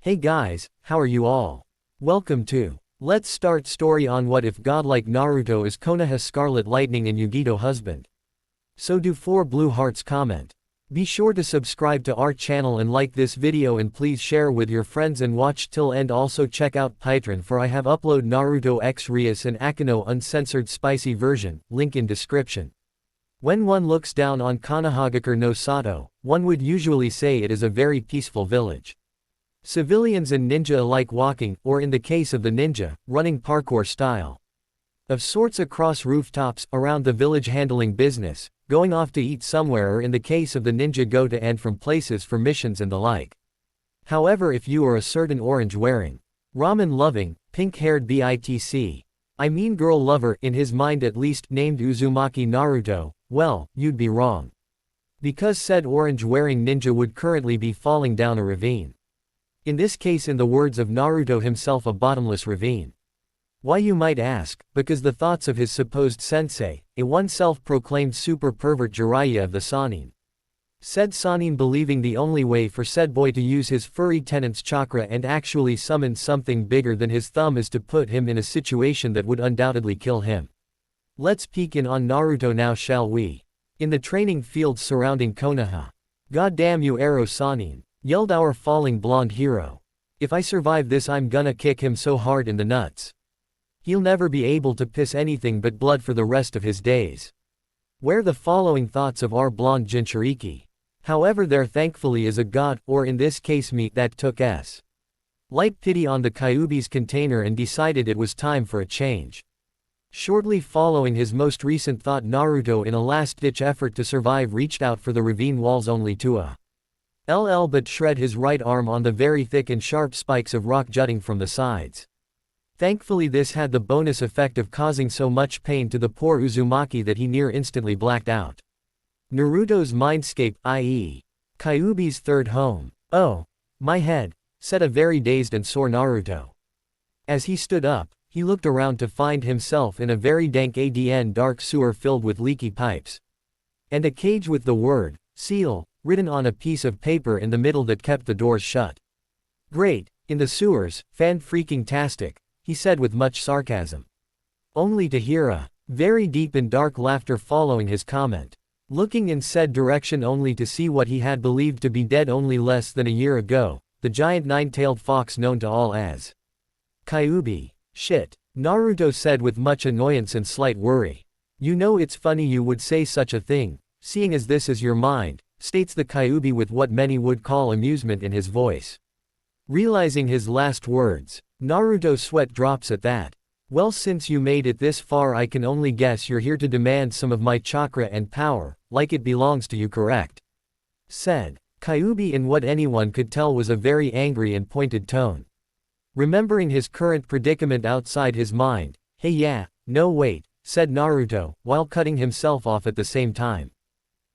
Hey guys, how are you all? Welcome to Let's Start Story on What If Godlike Naruto is Konoha Scarlet Lightning and Yugito husband. So do 4 blue hearts comment. Be sure to subscribe to our channel and like this video and please share with your friends and watch till end. Also check out Patreon for I have upload Naruto X Rias and Akino uncensored spicy version, link in description. When one looks down on Konohagakure no Sato, one would usually say it is a very peaceful village. Civilians and ninja alike walking, or in the case of the ninja, running parkour style. Of sorts across rooftops, around the village handling business, going off to eat somewhere or in the case of the ninja go to and from places for missions and the like. However, if you are a certain orange wearing, ramen loving, pink haired bitch, I mean girl lover in his mind at least named Uzumaki Naruto, well, you'd be wrong. Because said orange wearing ninja would currently be falling down a ravine. In this case, in the words of Naruto himself, a bottomless ravine. Why, you might ask? Because the thoughts of his supposed sensei, a one self-proclaimed super pervert Jiraiya of the Sannin. Said Sannin believing the only way for said boy to use his furry tenant's chakra and actually summon something bigger than his thumb is to put him in a situation that would undoubtedly kill him. Let's peek in on Naruto now, shall we? In the training fields surrounding Konoha. "Goddamn you, Ero Sannin," yelled our falling blonde hero. "If I survive this, I'm gonna kick him so hard in the nuts. He'll never be able to piss anything but blood for the rest of his days." Where the following thoughts of our blonde Jinchuriki. However, there thankfully is a god, or in this case me, that took light pity on the Kyuubi's container and decided it was time for a change. Shortly following his most recent thought, Naruto in a last-ditch effort to survive reached out for the ravine walls only to but shred his right arm on the very thick and sharp spikes of rock jutting from the sides. Thankfully this had the bonus effect of causing so much pain to the poor Uzumaki that he near instantly blacked out. Naruto's mindscape, i.e. Kyuubi's third home. "Oh, my head," said a very dazed and sore Naruto. As he stood up, he looked around to find himself in a very dank dark sewer filled with leaky pipes. And a cage with the word, seal, written on a piece of paper in the middle that kept the doors shut. "Great, in the sewers, fan-freaking-tastic," he said with much sarcasm. Only to hear a very deep and dark laughter following his comment. Looking in said direction only to see what he had believed to be dead only less than a year ago, the giant nine-tailed fox known to all as Kyuubi. "Shit," Naruto said with much annoyance and slight worry. "You know, it's funny you would say such a thing, seeing as this is your mind," states the Kyuubi with what many would call amusement in his voice. Realizing his last words, Naruto sweat drops at that. "Well, since you made it this far, I can only guess you're here to demand some of my chakra and power, like it belongs to you, correct?" said Kyuubi in what anyone could tell was a very angry and pointed tone. Remembering his current predicament outside his mind, "Hey, yeah, no wait," said Naruto, while cutting himself off at the same time.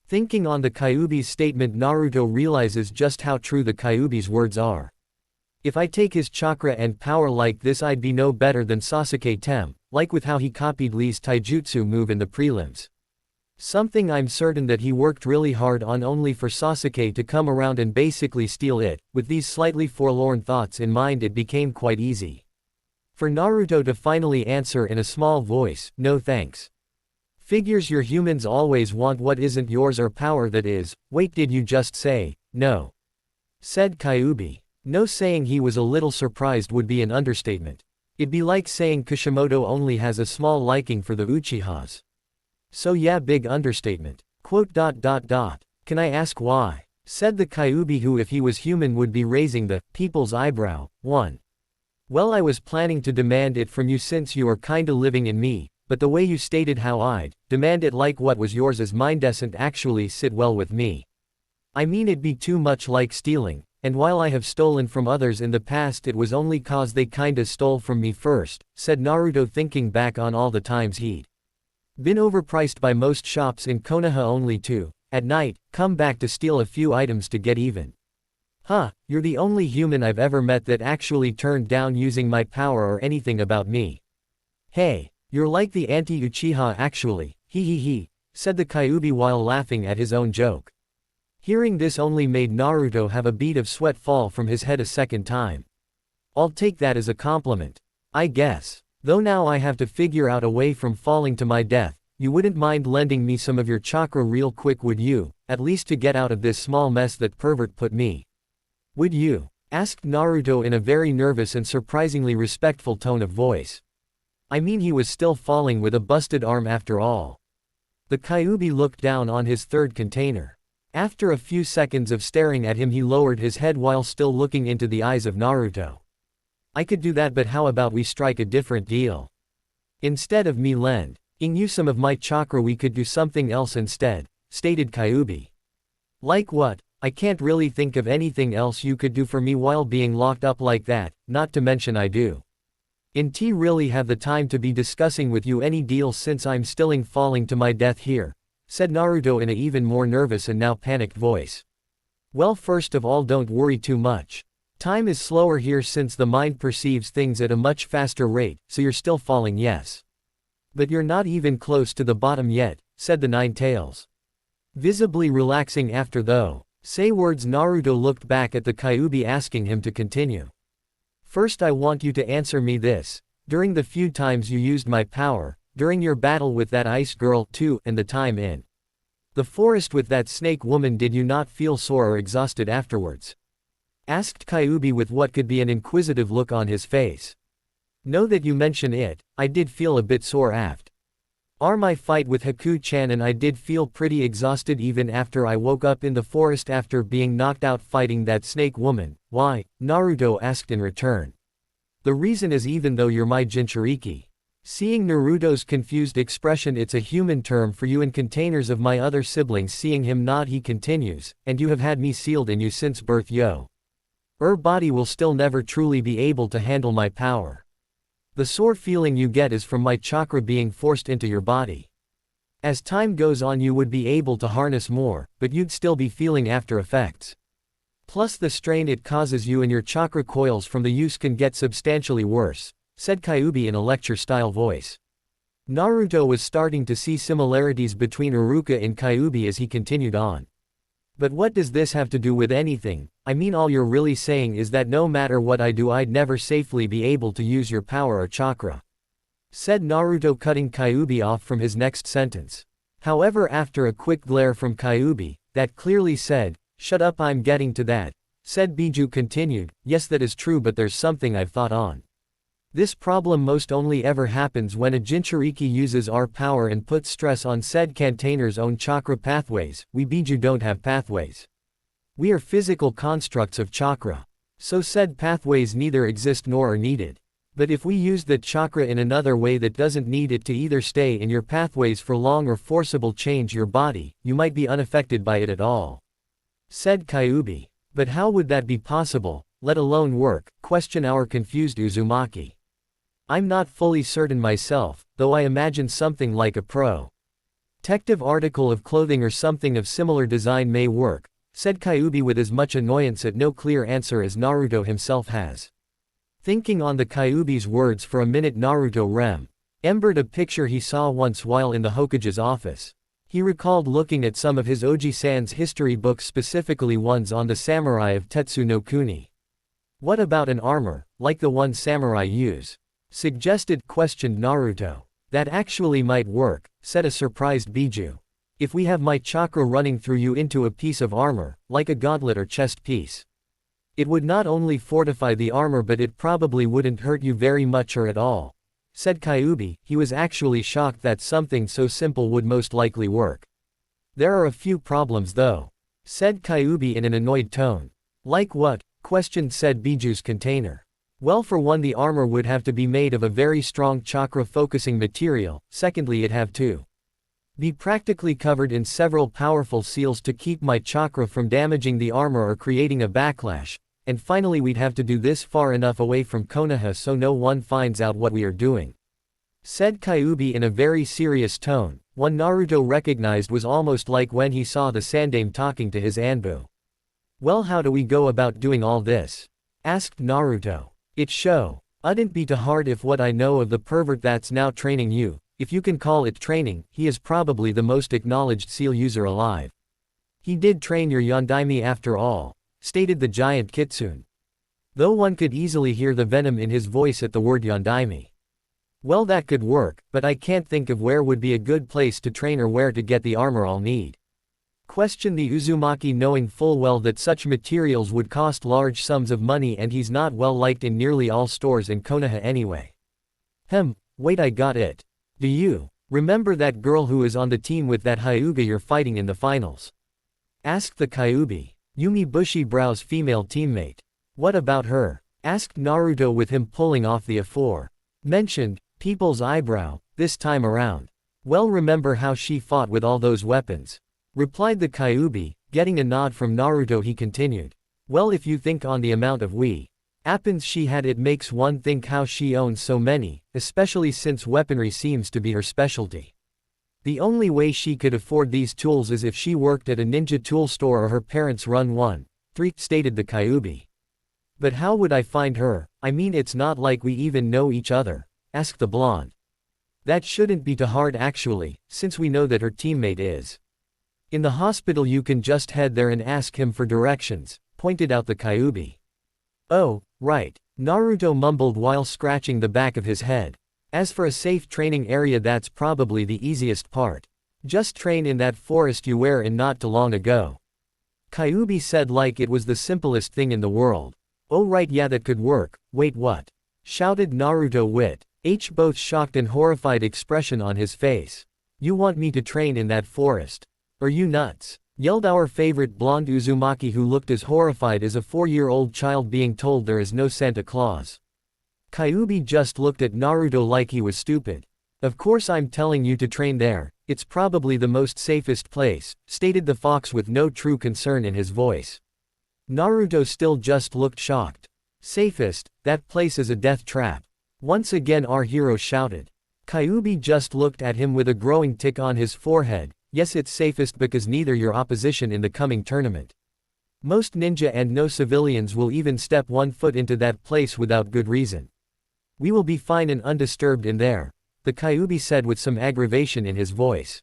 Thinking on the Kyuubi's statement, Naruto realizes just how true the Kyuubi's words are. If I take his chakra and power like this, I'd be no better than Sasuke Tem, like with how he copied Lee's taijutsu move in the prelims. Something I'm certain that he worked really hard on only for Sasuke to come around and basically steal it. With these slightly forlorn thoughts in mind, it became quite easy for Naruto to finally answer in a small voice, "No thanks. Figures your humans always want what isn't yours or power that is." "Wait, did you just say, no?" said Kyuubi. No, saying he was a little surprised would be an understatement. It'd be like saying Kishimoto only has a small liking for the Uchihas. So yeah, big understatement. "Can I ask why?" said the Kyuubi, who if he was human would be raising the people's eyebrow. "1. Well, I was planning to demand it from you since you are kinda living in me, but the way you stated how I'd demand it like what was yours as mine doesn't actually sit well with me. I mean, it'd be too much like stealing, and while I have stolen from others in the past, it was only cause they kinda stole from me first," said Naruto, thinking back on all the times he'd been overpriced by most shops in Konoha only to, at night, come back to steal a few items to get even. "Huh, you're the only human I've ever met that actually turned down using my power or anything about me. Hey, you're like the anti-Uchiha actually, he," said the Kyuubi while laughing at his own joke. Hearing this only made Naruto have a bead of sweat fall from his head a second time. I'll take that as a compliment. I guess. Though now I have to figure out a way from falling to my death, you wouldn't mind lending me some of your chakra real quick, would you, at least to get out of this small mess that pervert put me? Would you? Asked Naruto in a very nervous and surprisingly respectful tone of voice. I mean, he was still falling with a busted arm after all. The Kyuubi looked down on his third container. After a few seconds of staring at him, he lowered his head while still looking into the eyes of Naruto. I could do that, but how about we strike a different deal? Instead of me lending you some of my chakra, we could do something else instead, stated Kyuubi. Like what? I can't really think of anything else you could do for me while being locked up like that, not to mention I do. Ain't really have the time to be discussing with you any deals since I'm still falling to my death here, said Naruto in an even more nervous and now panicked voice. Well, first of all, don't worry too much. Time is slower here since the mind perceives things at a much faster rate, so you're still falling, yes. But you're not even close to the bottom yet, said the Nine Tails. Visibly relaxing after though say words, Naruto looked back at the Kyuubi asking him to continue. First, I want you to answer me this. During the few times you used my power, during your battle with that ice girl too, and the time in the forest with that snake woman, did you not feel sore or exhausted afterwards? Asked Kyuubi with what could be an inquisitive look on his face. Now that you mention it, I did feel a bit sore after my fight with Haku-chan, and I did feel pretty exhausted even after I woke up in the forest after being knocked out fighting that snake woman. Why? Naruto asked in return. The reason is, even though you're my Jinchuriki. Seeing Naruto's confused expression, it's a human term for you in containers of my other siblings. Seeing him nod, he continues, and you have had me sealed in you since birth. Your body will still never truly be able to handle my power. The sore feeling you get is from my chakra being forced into your body. As time goes on, you would be able to harness more, but you'd still be feeling after effects. Plus, the strain it causes you and your chakra coils from the use can get substantially worse, said Kyuubi in a lecture-style voice. Naruto was starting to see similarities between Iruka and Kyuubi as he continued on. But what does this have to do with anything? I mean, all you're really saying is that no matter what I do, I'd never safely be able to use your power or chakra, said Naruto, cutting Kyuubi off from his next sentence. However, after a quick glare from Kyuubi, that clearly said, "Shut up, I'm getting to that," said Biju continued, "Yes, that is true, but there's something I've thought on. This problem most only ever happens when a Jinchuriki uses our power and puts stress on said container's own chakra pathways. We Biju don't have pathways. We are physical constructs of chakra. So said pathways neither exist nor are needed. But if we use the chakra in another way that doesn't need it to either stay in your pathways for long or forcible change your body, you might be unaffected by it at all," said Kyuubi. But how would that be possible, let alone work? Questioned our confused Uzumaki. I'm not fully certain myself, though I imagine something like a protective article of clothing or something of similar design may work, said Kyuubi with as much annoyance at no clear answer as Naruto himself has. Thinking on the Kyuubi's words for a minute, Naruto remembered a picture he saw once while in the Hokage's office. He recalled looking at some of his Oji-san's history books, specifically ones on the samurai of Tetsu no Kuni. What about an armor, like the one samurai use? Suggested, questioned Naruto. That actually might work, said a surprised Biju. If we have my chakra running through you into a piece of armor, like a gauntlet or chest piece, it would not only fortify the armor, but it probably wouldn't hurt you very much or at all, said Kyuubi. He was actually shocked that something so simple would most likely work. There are a few problems though, said Kyuubi in an annoyed tone. Like what? Questioned said Biju's container. Well, for one, the armor would have to be made of a very strong chakra-focusing material. Secondly, it'd have to be practically covered in several powerful seals to keep my chakra from damaging the armor or creating a backlash. And finally, we'd have to do this far enough away from Konoha so no one finds out what we are doing, said Kyuubi in a very serious tone. One Naruto recognized was almost like when he saw the Sandame talking to his Anbu. Well, how do we go about doing all this? Asked Naruto. It shouldn't be too hard if what I know of the pervert that's now training you, if you can call it training, he is probably the most acknowledged seal user alive. He did train your Yondaime after all, stated the giant kitsune. Though one could easily hear the venom in his voice at the word Yondaime. Well, that could work, but I can't think of where would be a good place to train or where to get the armor I'll need. Questioned the Uzumaki, knowing full well that such materials would cost large sums of money and he's not well liked in nearly all stores in Konoha anyway. Wait, I got it. Do you remember that girl who is on the team with that Hyuga you're fighting in the finals? Asked the Kyuubi, Yumi Bushibrow's female teammate. What about her? Asked Naruto, with him pulling off the aforementioned people's eyebrow, this time around. Well, remember how she fought with all those weapons? Replied the Kyuubi, getting a nod from Naruto. He continued. Well, if you think on the amount of weapons she had, it makes one think how she owns so many, especially since weaponry seems to be her specialty. The only way she could afford these tools is if she worked at a ninja tool store or her parents run one, stated the Kyuubi. But how would I find her? I mean, it's not like we even know each other, asked the blonde. That shouldn't be too hard actually, since we know that her teammate is in the hospital. You can just head there and ask him for directions, pointed out the Kyuubi. Oh, right, Naruto mumbled while scratching the back of his head. As for a safe training area, that's probably the easiest part. Just train in that forest you were in not too long ago. Kyuubi said like it was the simplest thing in the world. Oh right, yeah, that could work. Wait, what? Shouted Naruto with both shocked and horrified expression on his face. You want me to train in that forest? Are you nuts? Yelled our favorite blonde Uzumaki, who looked as horrified as a 4-year-old child being told there is no Santa Claus. Kyuubi just looked at Naruto like he was stupid. Of course I'm telling you to train there, it's probably the most safest place, stated the fox with no true concern in his voice. Naruto still just looked shocked. Safest? That place is a death trap. Once again our hero shouted. Kyuubi just looked at him with a growing tick on his forehead. Yes, it's safest because neither your opposition in the coming tournament. Most ninja and no civilians will even step one foot into that place without good reason. We will be fine and undisturbed in there, the Kyuubi said with some aggravation in his voice.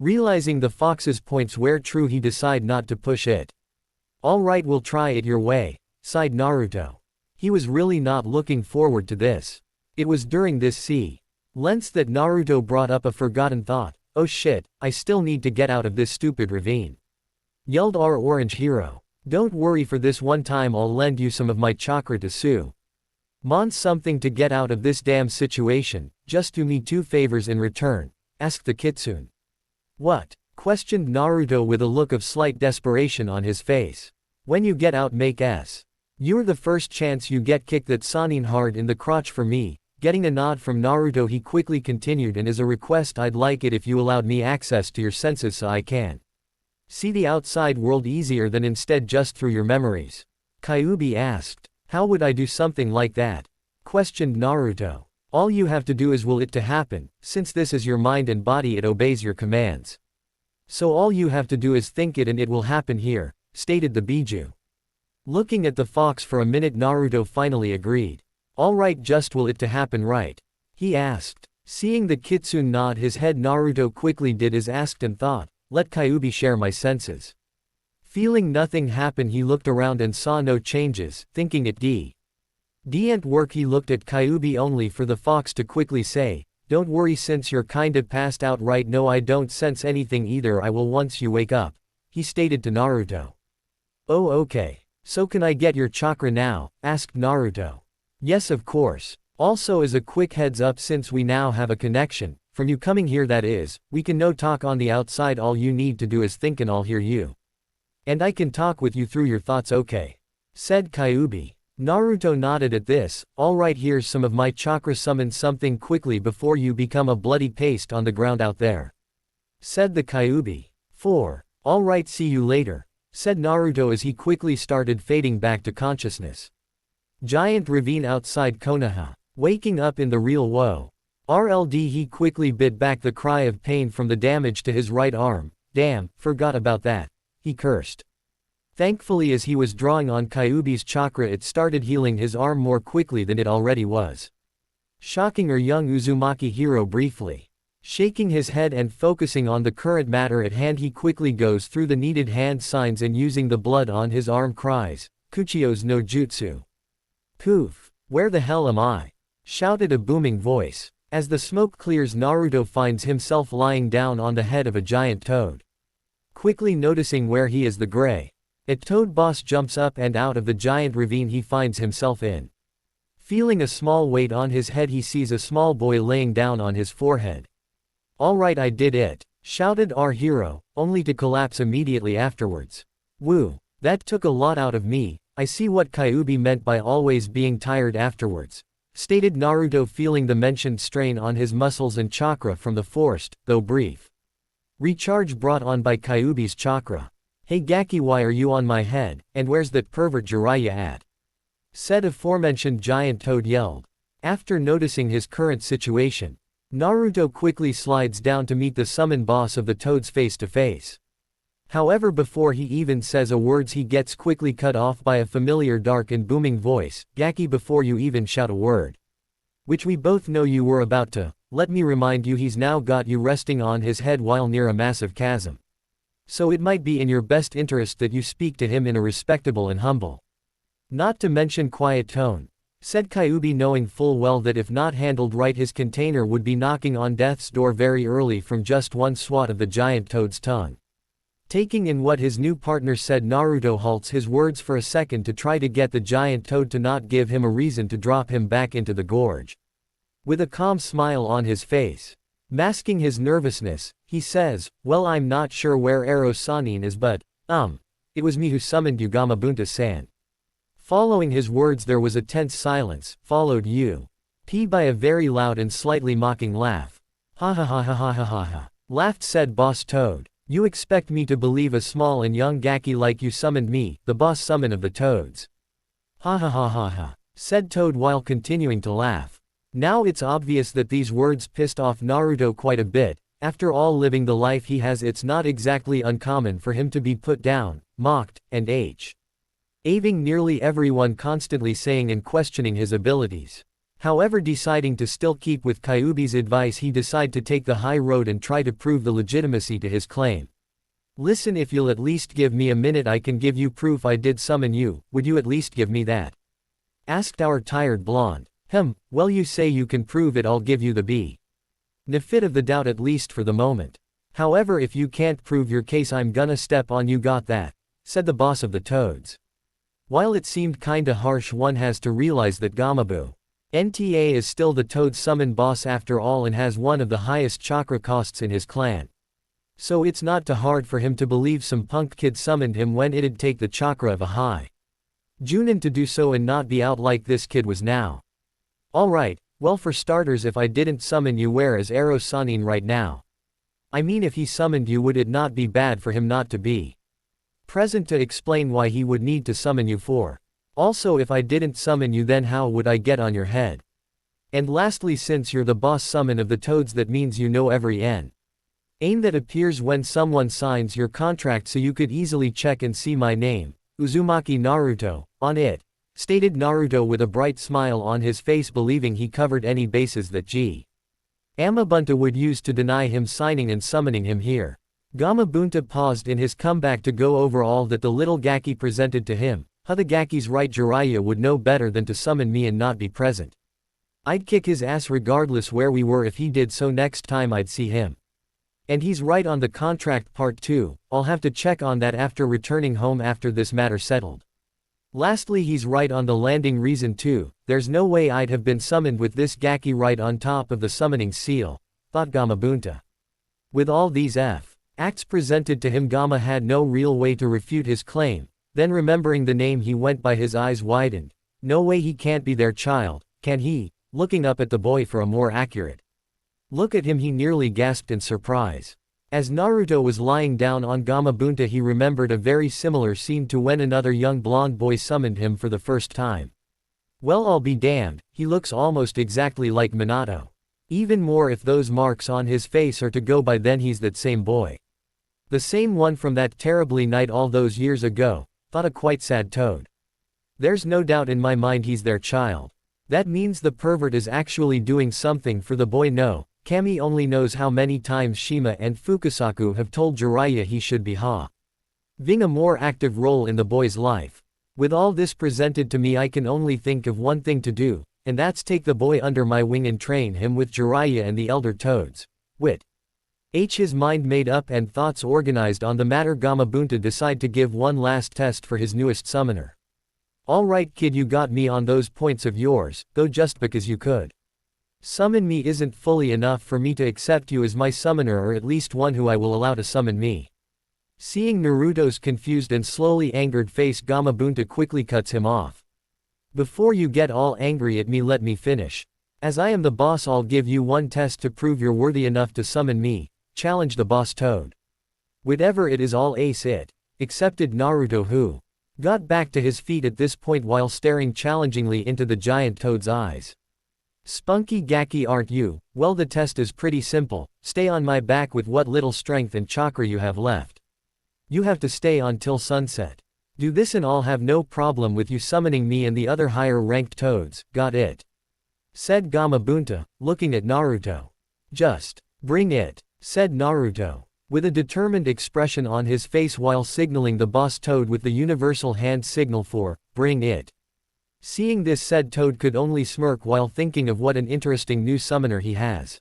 Realizing the fox's points were true, he decided not to push it. Alright, we'll try it your way, sighed Naruto. He was really not looking forward to this. It was during this silence that Naruto brought up a forgotten thought. Oh shit, I still need to get out of this stupid ravine. Yelled our orange hero. Don't worry, for this one time I'll lend you some of my chakra to summon something to get out of this damn situation. Just do me 2 favors in return, asked the kitsune. What? Questioned Naruto with a look of slight desperation on his face. When you get out, make you're the first chance you get, kick that Sannin hard in the crotch for me. Getting a nod from Naruto, he quickly continued, and as a request, I'd like it if you allowed me access to your senses so I can see the outside world easier than instead just through your memories. Kyuubi asked. How would I do something like that? Questioned Naruto. All you have to do is will it to happen, since this is your mind and body, it obeys your commands. So all you have to do is think it and it will happen here, stated the Biju. Looking at the fox for a minute, Naruto finally agreed. Alright, just will it to happen, right? He asked. Seeing the kitsune nod his head, Naruto quickly did as asked and thought, let Kyuubi share my senses. Feeling nothing happen, he looked around and saw no changes, thinking it didn't work. He looked at Kyuubi only for the fox to quickly say, don't worry, since you're kinda passed out right now, I don't sense anything either. I will once you wake up, he stated to Naruto. Oh okay. So can I get your chakra now? Asked Naruto. Yes, of course. Also, as a quick heads up, since we now have a connection, from you coming here, that is, we can no talk on the outside. All you need to do is think and I'll hear you. And I can talk with you through your thoughts, okay? Said Kyuubi. Naruto nodded at this. Alright, here's some of my chakra, summon something quickly before you become a bloody paste on the ground out there. Said the Kyuubi. 4. Alright, see you later, said Naruto as he quickly started fading back to consciousness. Giant ravine outside Konoha. Waking up in the real woe. RLD, he quickly bit back the cry of pain from the damage to his right arm. Damn, forgot about that, he cursed. Thankfully, as he was drawing on Kyuubi's chakra, it started healing his arm more quickly than it already was. Shocking our young Uzumaki hero briefly. Shaking his head and focusing on the current matter at hand, he quickly goes through the needed hand signs and using the blood on his arm cries, "Kuchio's no jutsu." "Poof! Where the hell am I?" shouted a booming voice. As the smoke clears, Naruto finds himself lying down on the head of a giant toad. Quickly noticing where he is, the gray-eyed toad boss jumps up and out of the giant ravine he finds himself in. Feeling a small weight on his head, he sees a small boy laying down on his forehead. "Alright, I did it," shouted our hero, only to collapse immediately afterwards. "Woo, that took a lot out of me. I see what Kyuubi meant by always being tired afterwards," stated Naruto, feeling the mentioned strain on his muscles and chakra from the forced, though brief, recharge brought on by Kyuubi's chakra. "Hey Gaki, why are you on my head, and where's that pervert Jiraiya at?" said aforementioned giant toad yelled. After noticing his current situation, Naruto quickly slides down to meet the summon boss of the toads face to face. However, before he even says a word, he gets quickly cut off by a familiar dark and booming voice. "Gaki, before you even shout a word, which we both know you were about to, let me remind you he's now got you resting on his head while near a massive chasm. So it might be in your best interest that you speak to him in a respectable and humble, not to mention quiet tone," said Kyuubi, knowing full well that if not handled right, his container would be knocking on death's door very early from just one swat of the giant toad's tongue. Taking in what his new partner said, Naruto halts his words for a second to try to get the giant toad to not give him a reason to drop him back into the gorge. With a calm smile on his face, masking his nervousness, he says, "Well, I'm not sure where Ero Sanin is, but, it was me who summoned you, Gamabunta-san." Following his words, there was a tense silence, followed by a very loud and slightly mocking laugh. "Ha ha ha ha ha ha ha ha," laughed said Boss Toad. "You expect me to believe a small and young Gaki like you summoned me, the boss summon of the toads?" "Ha ha ha ha ha," said Toad while continuing to laugh. Now it's obvious that these words pissed off Naruto quite a bit. After all, living the life he has, it's not exactly uncommon for him to be put down, mocked, and having nearly everyone constantly saying and questioning his abilities. However, deciding to still keep with Kyuubi's advice, he decided to take the high road and try to prove the legitimacy to his claim. "Listen, if you'll at least give me a minute, I can give you proof I did summon you. Would you at least give me that?" asked our tired blonde. Well, you say you can prove it, I'll give you the benefit of the doubt at least for the moment. However, if you can't prove your case, I'm gonna step on you, got that?" said the boss of the toads. While it seemed kinda harsh, one has to realize that Gamabunta is still the toad summon boss after all and has one of the highest chakra costs in his clan. So it's not too hard for him to believe some punk kid summoned him when it'd take the chakra of a high Junin to do so and not be out like this kid was now. "Alright, well, for starters, if I didn't summon you, where is Ero Sanin right now? I mean, if he summoned you, would it not be bad for him not to be present to explain why he would need to summon you for? Also, if I didn't summon you, then how would I get on your head? And lastly, since you're the boss summon of the toads, that means you know every name that appears when someone signs your contract, so you could easily check and see my name, Uzumaki Naruto, on it," stated Naruto with a bright smile on his face, believing he covered any bases that Gamabunta would use to deny him signing and summoning him here. Gamabunta paused in his comeback to go over all that the little Gaki presented to him. "The Gaki's right, Jiraiya would know better than to summon me and not be present. I'd kick his ass regardless where we were if he did so next time I'd see him. And he's right on the contract part too. I'll have to check on that after returning home after this matter settled. Lastly, he's right on the landing reason too. There's no way I'd have been summoned with this Gaki right on top of the summoning seal," thought Gamabunta. With all these facts presented to him, Gama had no real way to refute his claim. Then, remembering the name he went by, his eyes widened. "No way, he can't be their child, can he?" Looking up at the boy for a more accurate look at him, he nearly gasped in surprise. As Naruto was lying down on Gamabunta, he remembered a very similar scene to when another young blonde boy summoned him for the first time. Well, I'll be damned, he looks almost exactly like Minato. Even more if those marks on his face are to go by, then he's that same boy. The same one from that terribly night all those years ago, thought a quite sad Toad. There's no doubt in my mind he's their child. That means the pervert is actually doing something for the boy. No, Kami only knows how many times Shima and Fukusaku have told Jiraiya he should be having a more active role in the boy's life. With all this presented to me, I can only think of one thing to do, and that's take the boy under my wing and train him with Jiraiya and the elder toads. His mind made up and thoughts organized on the matter, Gamabunta decide to give one last test for his newest summoner. Alright kid, you got me on those points of yours, though just because you could summon me isn't fully enough for me to accept you as my summoner, or at least one who I will allow to summon me. Seeing Naruto's confused and slowly angered face, Gamabunta quickly cuts him off. Before you get all angry at me, let me finish. As I am the boss, I'll give you one test to prove you're worthy enough to summon me. Challenge the boss toad. Whatever it is, I'll ace it. Accepted. Naruto, who got back to his feet at this point while staring challengingly into the giant toad's eyes. Spunky Gaki, aren't you? Well, the test is pretty simple. Stay on my back with what little strength and chakra you have left. You have to stay until sunset. Do this and I'll have no problem with you summoning me and the other higher ranked toads. Got it? Said Gamabunta, looking at Naruto. Just bring it, said Naruto, with a determined expression on his face while signaling the boss toad with the universal hand signal for, bring it. Seeing this, said toad could only smirk while thinking of what an interesting new summoner he has.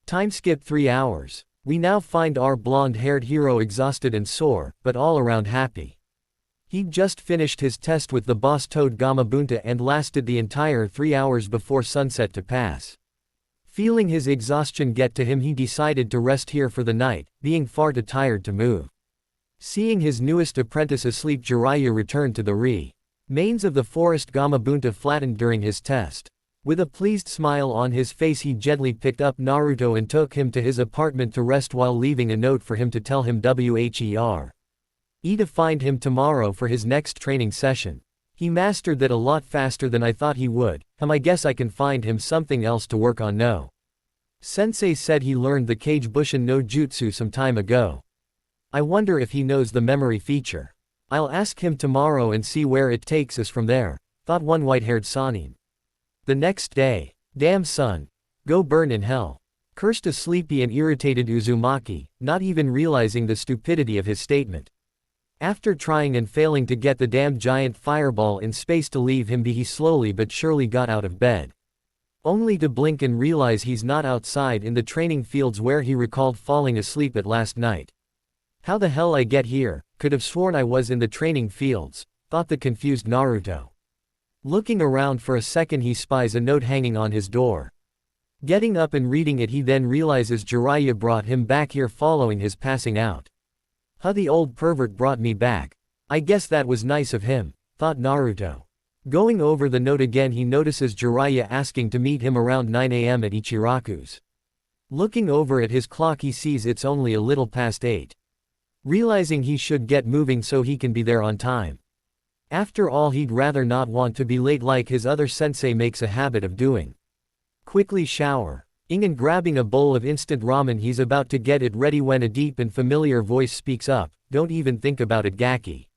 Time skip 3 hours. We now find our blonde-haired hero exhausted and sore, but all around happy. He'd just finished his test with the boss toad Gamabunta and lasted the entire 3 hours before sunset to pass. Feeling his exhaustion get to him, he decided to rest here for the night, being far too tired to move. Seeing his newest apprentice asleep, Jiraiya returned to the remains of the forest Gamabunta flattened during his test. With a pleased smile on his face, he gently picked up Naruto and took him to his apartment to rest while leaving a note for him to tell him where to find him tomorrow for his next training session. He mastered that a lot faster than I thought he would. I guess I can find him something else to work on. No. Sensei said he learned the Kage Bushin no Jutsu some time ago. I wonder if he knows the memory feature. I'll ask him tomorrow and see where it takes us from there, thought one white-haired Sanin. The next day. Damn son. Go burn in hell. Cursed a sleepy and irritated Uzumaki, not even realizing the stupidity of his statement. After trying and failing to get the damned giant fireball in space to leave him be, he slowly but surely got out of bed. Only to blink and realize he's not outside in the training fields where he recalled falling asleep at last night. How the hell I get here? Could have sworn I was in the training fields, thought the confused Naruto. Looking around for a second, he spies a note hanging on his door. Getting up and reading it, he then realizes Jiraiya brought him back here following his passing out. The old pervert brought me back. I guess that was nice of him, thought Naruto. Going over the note again, he notices Jiraiya asking to meet him around 9 AM at Ichiraku's. Looking over at his clock, he sees it's only a little past 8. Realizing he should get moving so he can be there on time. After all, he'd rather not want to be late like his other sensei makes a habit of doing. Quickly shower. And grabbing a bowl of instant ramen, he's about to get it ready when a deep and familiar voice speaks up. Don't even think about it, Gaki.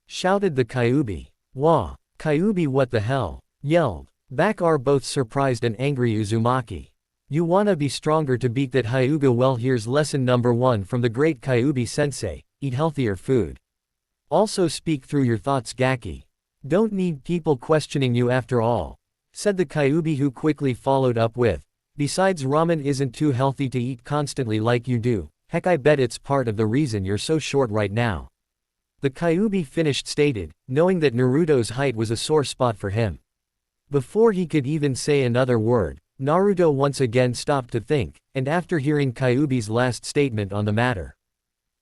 Shouted the Kyuubi. Wah. Kyuubi, what the hell? Yelled. Back are both surprised and angry Uzumaki. You wanna be stronger to beat that Hyuga? Well, here's lesson number 1 from the great Kyuubi sensei. Eat healthier food. Also speak through your thoughts, Gaki. Don't need people questioning you after all. Said the Kyuubi, who quickly followed up with, besides, ramen isn't too healthy to eat constantly like you do. Heck, I bet it's part of the reason you're so short right now. The Kyuubi finished stated, knowing that Naruto's height was a sore spot for him. Before he could even say another word, Naruto once again stopped to think, and after hearing Kyuubi's last statement on the matter,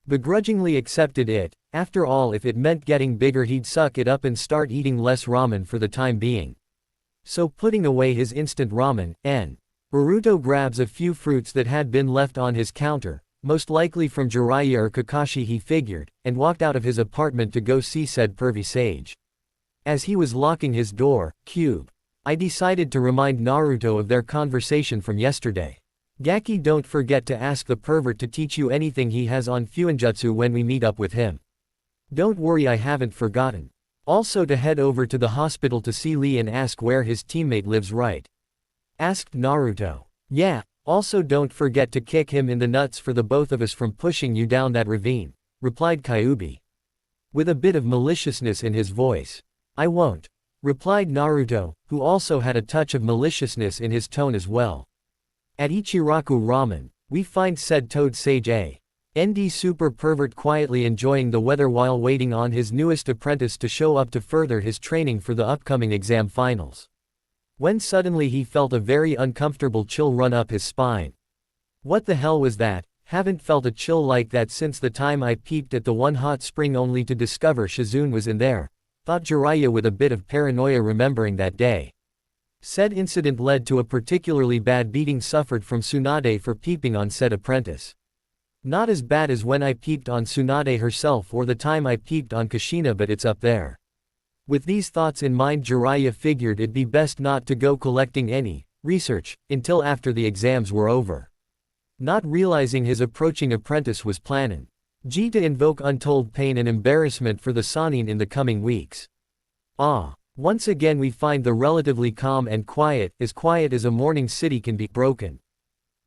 begrudgingly accepted it. After all, if it meant getting bigger, he'd suck it up and start eating less ramen for the time being. So putting away his instant ramen, Naruto grabs a few fruits that had been left on his counter, most likely from Jiraiya or Kakashi, he figured, and walked out of his apartment to go see said pervy sage. As he was locking his door, I decided to remind Naruto of their conversation from yesterday. Gaki, don't forget to ask the pervert to teach you anything he has on Fuinjutsu when we meet up with him. Don't worry, I haven't forgotten. Also to head over to the hospital to see Lee and ask where his teammate lives, right? Asked Naruto. Yeah, Also don't forget to kick him in the nuts for the both of us from pushing you down that ravine, replied Kyuubi, with a bit of maliciousness in his voice. I won't, replied Naruto, who also had a touch of maliciousness in his tone as well. At Ichiraku Ramen, we find said Toad Sage A.N.D. super pervert quietly enjoying the weather while waiting on his newest apprentice to show up to further his training for the upcoming exam finals. When suddenly he felt a very uncomfortable chill run up his spine. What the hell was that? Haven't felt a chill like that since the time I peeped at the one hot spring only to discover Shizune was in there, thought Jiraiya with a bit of paranoia remembering that day. Said incident led to a particularly bad beating suffered from Tsunade for peeping on said apprentice. Not as bad as when I peeped on Tsunade herself or the time I peeped on Kushina, but it's up there. With these thoughts in mind, Jiraiya figured it'd be best not to go collecting any research until after the exams were over. Not realizing his approaching apprentice was planning to invoke untold pain and embarrassment for the Sannin in the coming weeks. Once again we find the relatively calm and quiet as a morning city can be, broken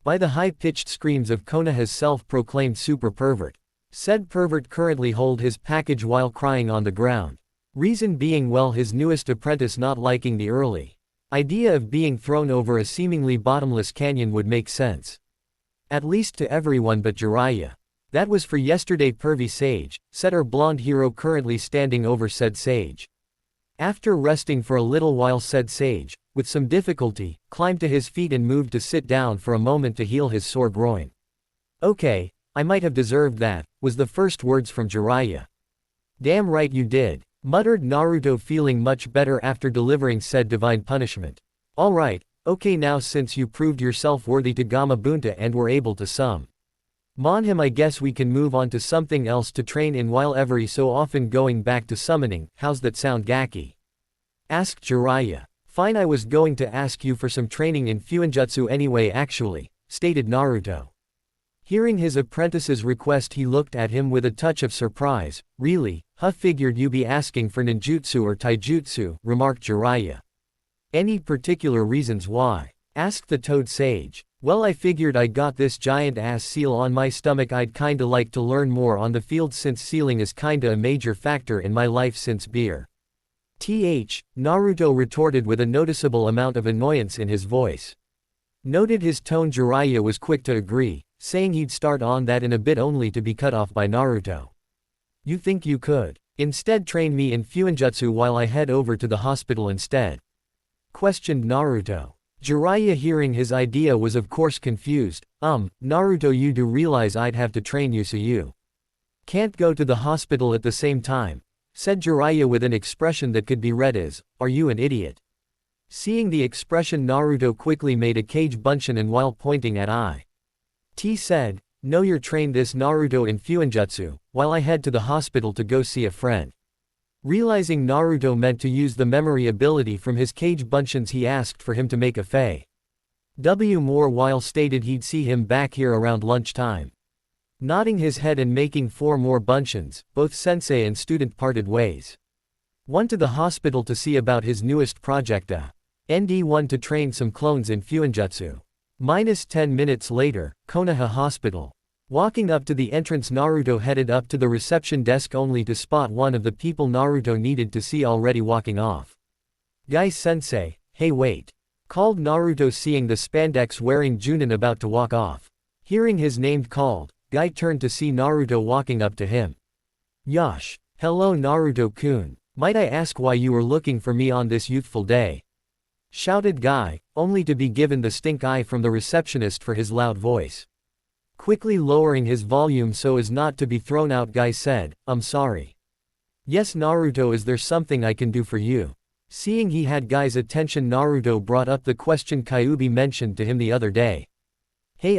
by the high-pitched screams of Konoha's self-proclaimed super pervert. Said pervert currently hold his package while crying on the ground. Reason being, well, his newest apprentice not liking the early idea of being thrown over a seemingly bottomless canyon would make sense. At least to everyone but Jiraiya. That was for yesterday pervy sage, said our blonde hero currently standing over said sage. After resting for a little while, said sage, with some difficulty, climbed to his feet and moved to sit down for a moment to heal his sore groin. Okay, I might have deserved that, was the first words from Jiraiya. Damn right you did, muttered Naruto, feeling much better after delivering said divine punishment. Alright, okay, now since you proved yourself worthy to Gamabunta and were able to summon him, I guess we can move on to something else to train in while every so often going back to summoning. How's that sound, Gaki? Asked Jiraiya. Fine, I was going to ask you for some training in Fuinjutsu anyway actually, stated Naruto. Hearing his apprentice's request, he looked at him with a touch of surprise. Really? Huh, figured you be asking for ninjutsu or taijutsu, remarked Jiraiya. Any particular reasons why? Asked the Toad Sage. Well, I figured I got this giant ass seal on my stomach, I'd kinda like to learn more on the field since sealing is kinda a major factor in my life since beer. Naruto retorted with a noticeable amount of annoyance in his voice. Noted his tone, Jiraiya was quick to agree, saying he'd start on that in a bit only to be cut off by Naruto. You think you could instead train me in Fuinjutsu while I head over to the hospital instead? Questioned Naruto. Jiraiya, hearing his idea, was of course confused. Naruto, you do realize I'd have to train you, so you can't go to the hospital at the same time, said Jiraiya with an expression that could be read as, are you an idiot? Seeing the expression, Naruto quickly made a cage bunshin and while pointing at T said, no, you're train this Naruto in Fuinjutsu, while I head to the hospital to go see a friend. Realizing Naruto meant to use the memory ability from his cage bunshins, he asked for him to make a F.W. more while stated he'd see him back here around lunchtime. Nodding his head and making 4 more bunshins, both sensei and student parted ways. One to the hospital to see about his newest project, ND1 to train some clones in Fuinjutsu. -10 minutes later, Konoha Hospital. Walking up to the entrance, Naruto headed up to the reception desk only to spot one of the people Naruto needed to see already walking off. Guy-sensei, hey wait. Called Naruto, seeing the spandex wearing Junin about to walk off. Hearing his name called, Guy turned to see Naruto walking up to him. Yosh. Hello Naruto-kun. Might I ask why you were looking for me on this youthful day? Shouted Guy, only to be given the stink eye from the receptionist for his loud voice. Quickly lowering his volume so as not to be thrown out, Guy said, I'm sorry. Yes Naruto, is there something I can do for you? Seeing he had Guy's attention, Naruto brought up the question Kyuubi mentioned to him the other day. Hey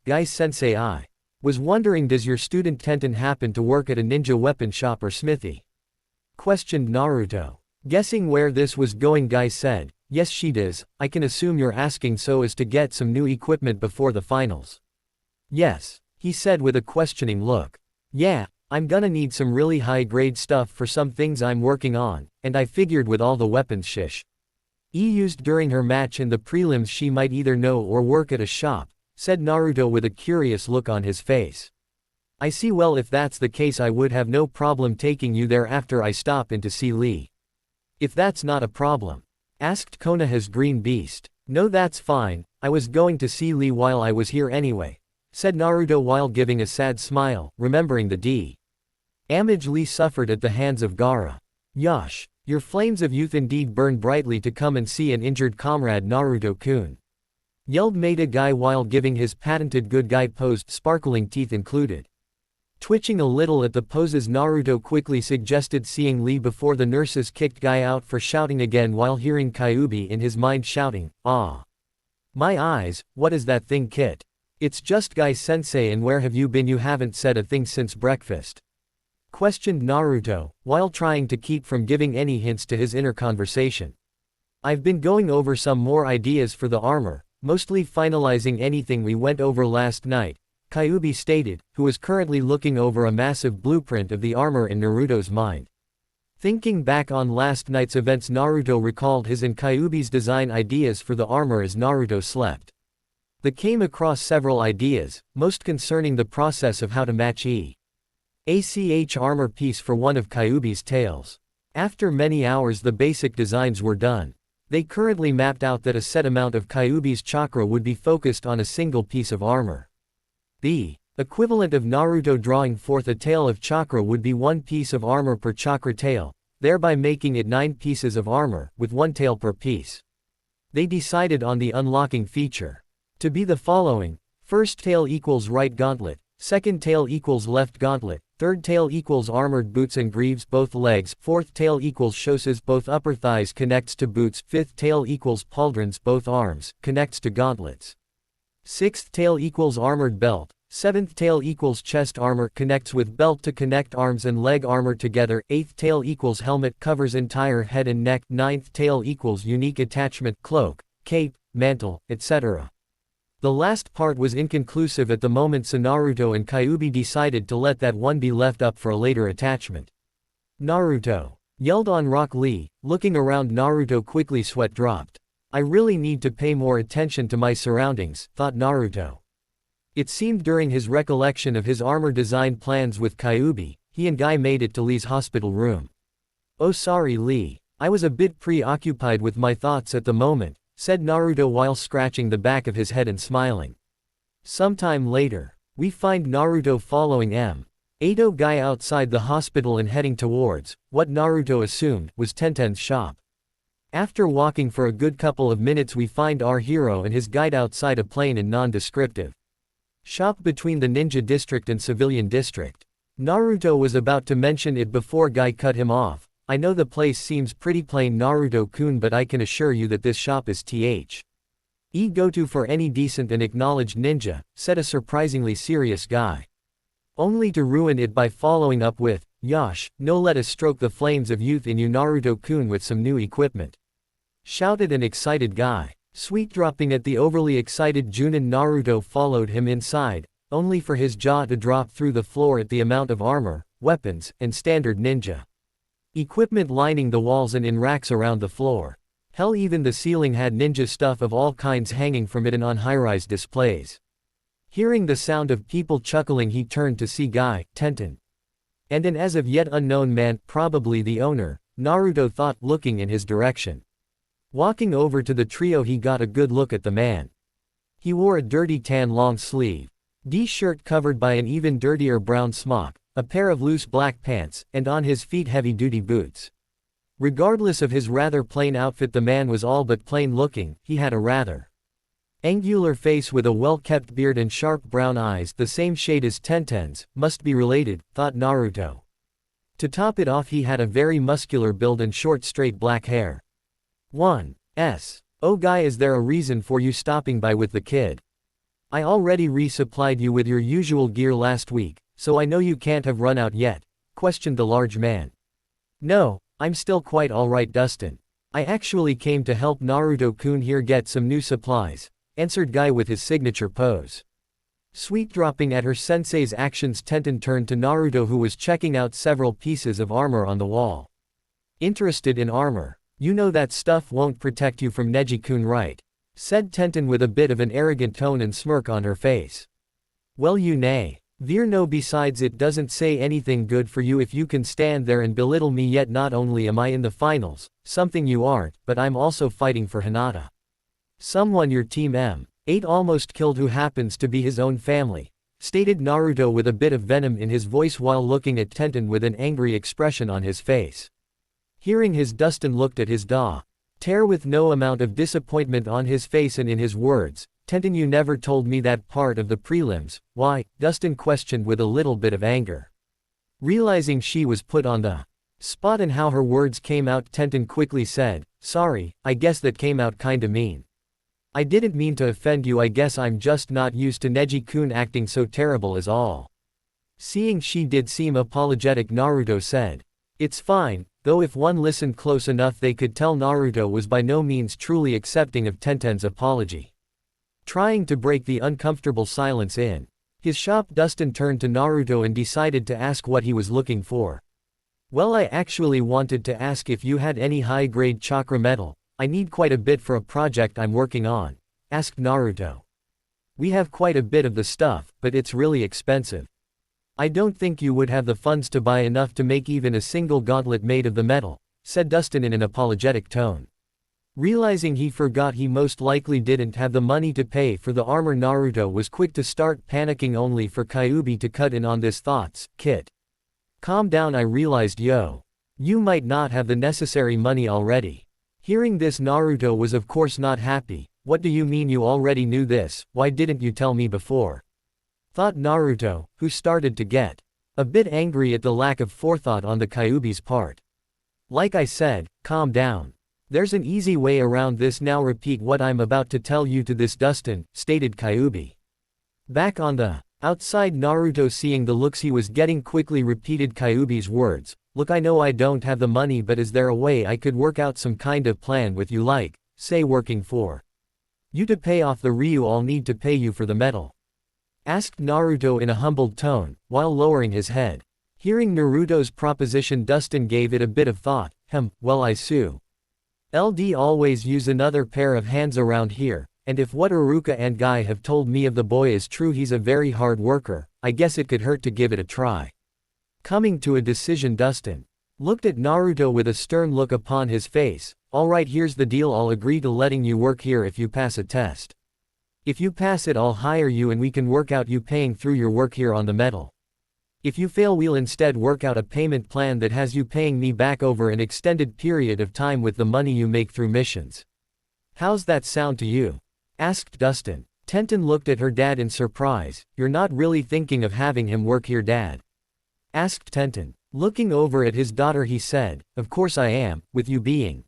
Guy-sensei, I was wondering, does your student Tenten happen to work at a ninja weapon shop or smithy? Questioned Naruto. Guessing where this was going, Guy said, yes she does. I can assume you're asking so as to get some new equipment before the finals. Yes, he said with a questioning look. Yeah, I'm gonna need some really high-grade stuff for some things I'm working on, and I figured with all the weapons used during her match in the prelims, she might either know or work at a shop said Naruto with a curious look on his face. I see. Well, if that's the case, I would have no problem taking you there after I stop in to see Lee. If that's not a problem, asked Konoha's green beast. No, that's fine, I was going to see Lee while I was here anyway, said Naruto while giving a sad smile, remembering the damage Lee suffered at the hands of Gaara. Yosh, your flames of youth indeed burn brightly to come and see an injured comrade, Naruto-kun, yelled Maida Guy while giving his patented good guy pose, sparkling teeth included. Twitching a little at the poses, Naruto quickly suggested seeing Lee before the nurses kicked Guy out for shouting again while hearing Kyuubi in his mind shouting, "Ah! My eyes, what is that thing, Kit? It's just Guy-sensei, and where have you been? You haven't said a thing since breakfast," questioned Naruto, while trying to keep from giving any hints to his inner conversation. I've been going over some more ideas for the armor, mostly finalizing anything we went over last night, Kyuubi stated, who was currently looking over a massive blueprint of the armor in Naruto's mind. Thinking back on last night's events, Naruto recalled his and Kyuubi's design ideas for the armor as Naruto slept. They came across several ideas, most concerning the process of how to match ACH armor piece for one of Kyuubi's tails. After many hours the basic designs were done. They currently mapped out that a set amount of Kyuubi's chakra would be focused on a single piece of armor. The equivalent of Naruto drawing forth a tail of chakra would be 1 piece of armor per chakra tail, thereby making it 9 pieces of armor, with 1 tail per piece. They decided on the unlocking feature to be the following: first tail equals right gauntlet, second tail equals left gauntlet, third tail equals armored boots and greaves both legs, fourth tail equals shosas both upper thighs connects to boots, fifth tail equals pauldrons both arms, connects to gauntlets. Sixth tail equals armored belt, seventh tail equals chest armor connects with belt to connect arms and leg armor together, eighth tail equals helmet covers entire head and neck, ninth tail equals unique attachment cloak, cape, mantle, etc. The last part was inconclusive at the moment, so Naruto and Kyuubi decided to let that one be left up for a later attachment. Naruto yelled on Rock Lee. Looking around, Naruto quickly sweat dropped. I really need to pay more attention to my surroundings, thought Naruto. It seemed during his recollection of his armor design plans with Kyuubi, he and Guy made it to Lee's hospital room. Oh sorry Lee, I was a bit preoccupied with my thoughts at the moment, said Naruto while scratching the back of his head and smiling. Sometime later, we find Naruto following Ado Guy outside the hospital and heading towards, what Naruto assumed, was Tenten's shop. After walking for a good couple of minutes we find our hero and his guide outside a plain and non-descriptive shop between the ninja district and civilian district. Naruto was about to mention it before Guy cut him off. I know the place seems pretty plain, Naruto-kun, but I can assure you that this shop is go-to for any decent and acknowledged ninja, said a surprisingly serious Guy. Only to ruin it by following up with, Yosh, no, let us stroke the flames of youth in you, Naruto-kun, with some new equipment, shouted an excited Guy. Sweet dropping at the overly excited Junin, Naruto followed him inside, only for his jaw to drop through the floor at the amount of armor, weapons, and standard ninja equipment lining the walls and in racks around the floor. Hell, even the ceiling had ninja stuff of all kinds hanging from it and on high-rise displays. Hearing the sound of people chuckling, he turned to see Guy, Tenten, and an as of yet unknown man, probably the owner, Naruto thought, looking in his direction. Walking over to the trio, he got a good look at the man. He wore a dirty tan long-sleeve D-shirt covered by an even dirtier brown smock, a pair of loose black pants, and on his feet heavy-duty boots. Regardless of his rather plain outfit, the man was all but plain-looking. He had a rather angular face with a well-kept beard and sharp brown eyes, the same shade as Tenten's. Must be related, thought Naruto. To top it off, he had a very muscular build and short straight black hair. 1s. Oh Guy, is there a reason for you stopping by with the kid? I already resupplied you with your usual gear last week, so I know you can't have run out yet, questioned the large man. No, I'm still quite alright, Dustin. I actually came to help Naruto-kun here get some new supplies, answered Guy with his signature pose. Sweet dropping at her sensei's actions, Tenten turned to Naruto, who was checking out several pieces of armor on the wall. Interested in armor? You know that stuff won't protect you from Neji-kun, right? said Tenten with a bit of an arrogant tone and smirk on her face. Well, you nay. Veer no, besides it doesn't say anything good for you if you can stand there and belittle me, yet not only am I in the finals, something you aren't, but I'm also fighting for Hinata. Someone your team M8 almost killed who happens to be his own family, stated Naruto with a bit of venom in his voice while looking at Tenten with an angry expression on his face. Hearing his, Dustin looked at his daughter with no amount of disappointment on his face and in his words. Tenten, you never told me that part of the prelims. Why? Dustin questioned with a little bit of anger. Realizing she was put on the spot and how her words came out, Tenten quickly said, sorry, I guess that came out kinda mean. I didn't mean to offend you, I guess I'm just not used to Neji-kun acting so terrible is all. Seeing she did seem apologetic, Naruto said, it's fine, though if one listened close enough they could tell Naruto was by no means truly accepting of Tenten's apology. Trying to break the uncomfortable silence in his shop, Dustin turned to Naruto and decided to ask what he was looking for. Well, I actually wanted to ask if you had any high-grade chakra metal. I need quite a bit for a project I'm working on, asked Naruto. We have quite a bit of the stuff, but it's really expensive. I don't think you would have the funds to buy enough to make even a single gauntlet made of the metal, said Dustin in an apologetic tone. Realizing he forgot he most likely didn't have the money to pay for the armor, Naruto was quick to start panicking, only for Kyuubi to cut in on his thoughts. Kit, calm down, I realized you might not have the necessary money already. Hearing this, Naruto was of course not happy. What do you mean you already knew this? Why didn't you tell me before? Thought Naruto, who started to get a bit angry at the lack of forethought on the Kyuubi's part. Like I said, calm down. There's an easy way around this. Now repeat what I'm about to tell you to this, Dustin, stated Kyuubi. Back on the outside, Naruto, seeing the looks he was getting, quickly repeated Kyuubi's words. Look, I know I don't have the money, but is there a way I could work out some kind of plan with you, like, say working for you to pay off the Ryu I'll need to pay you for the metal? Asked Naruto in a humbled tone, while lowering his head. Hearing Naruto's proposition, Dustin gave it a bit of thought. Well, I sue. LD always use another pair of hands around here, and if what Iruka and Guy have told me of the boy is true, he's a very hard worker, I guess it could hurt to give it a try. Coming to a decision, Dustin looked at Naruto with a stern look upon his face. Alright, here's the deal, I'll agree to letting you work here if you pass a test. If you pass it, I'll hire you and we can work out you paying through your work here on the metal. If you fail, we'll instead work out a payment plan that has you paying me back over an extended period of time with the money you make through missions. How's that sound to you? Asked Dustin. Tenten looked at her dad in surprise. You're not really thinking of having him work here, Dad? Asked Tenten. Looking over at his daughter, he said, of course I am, with you being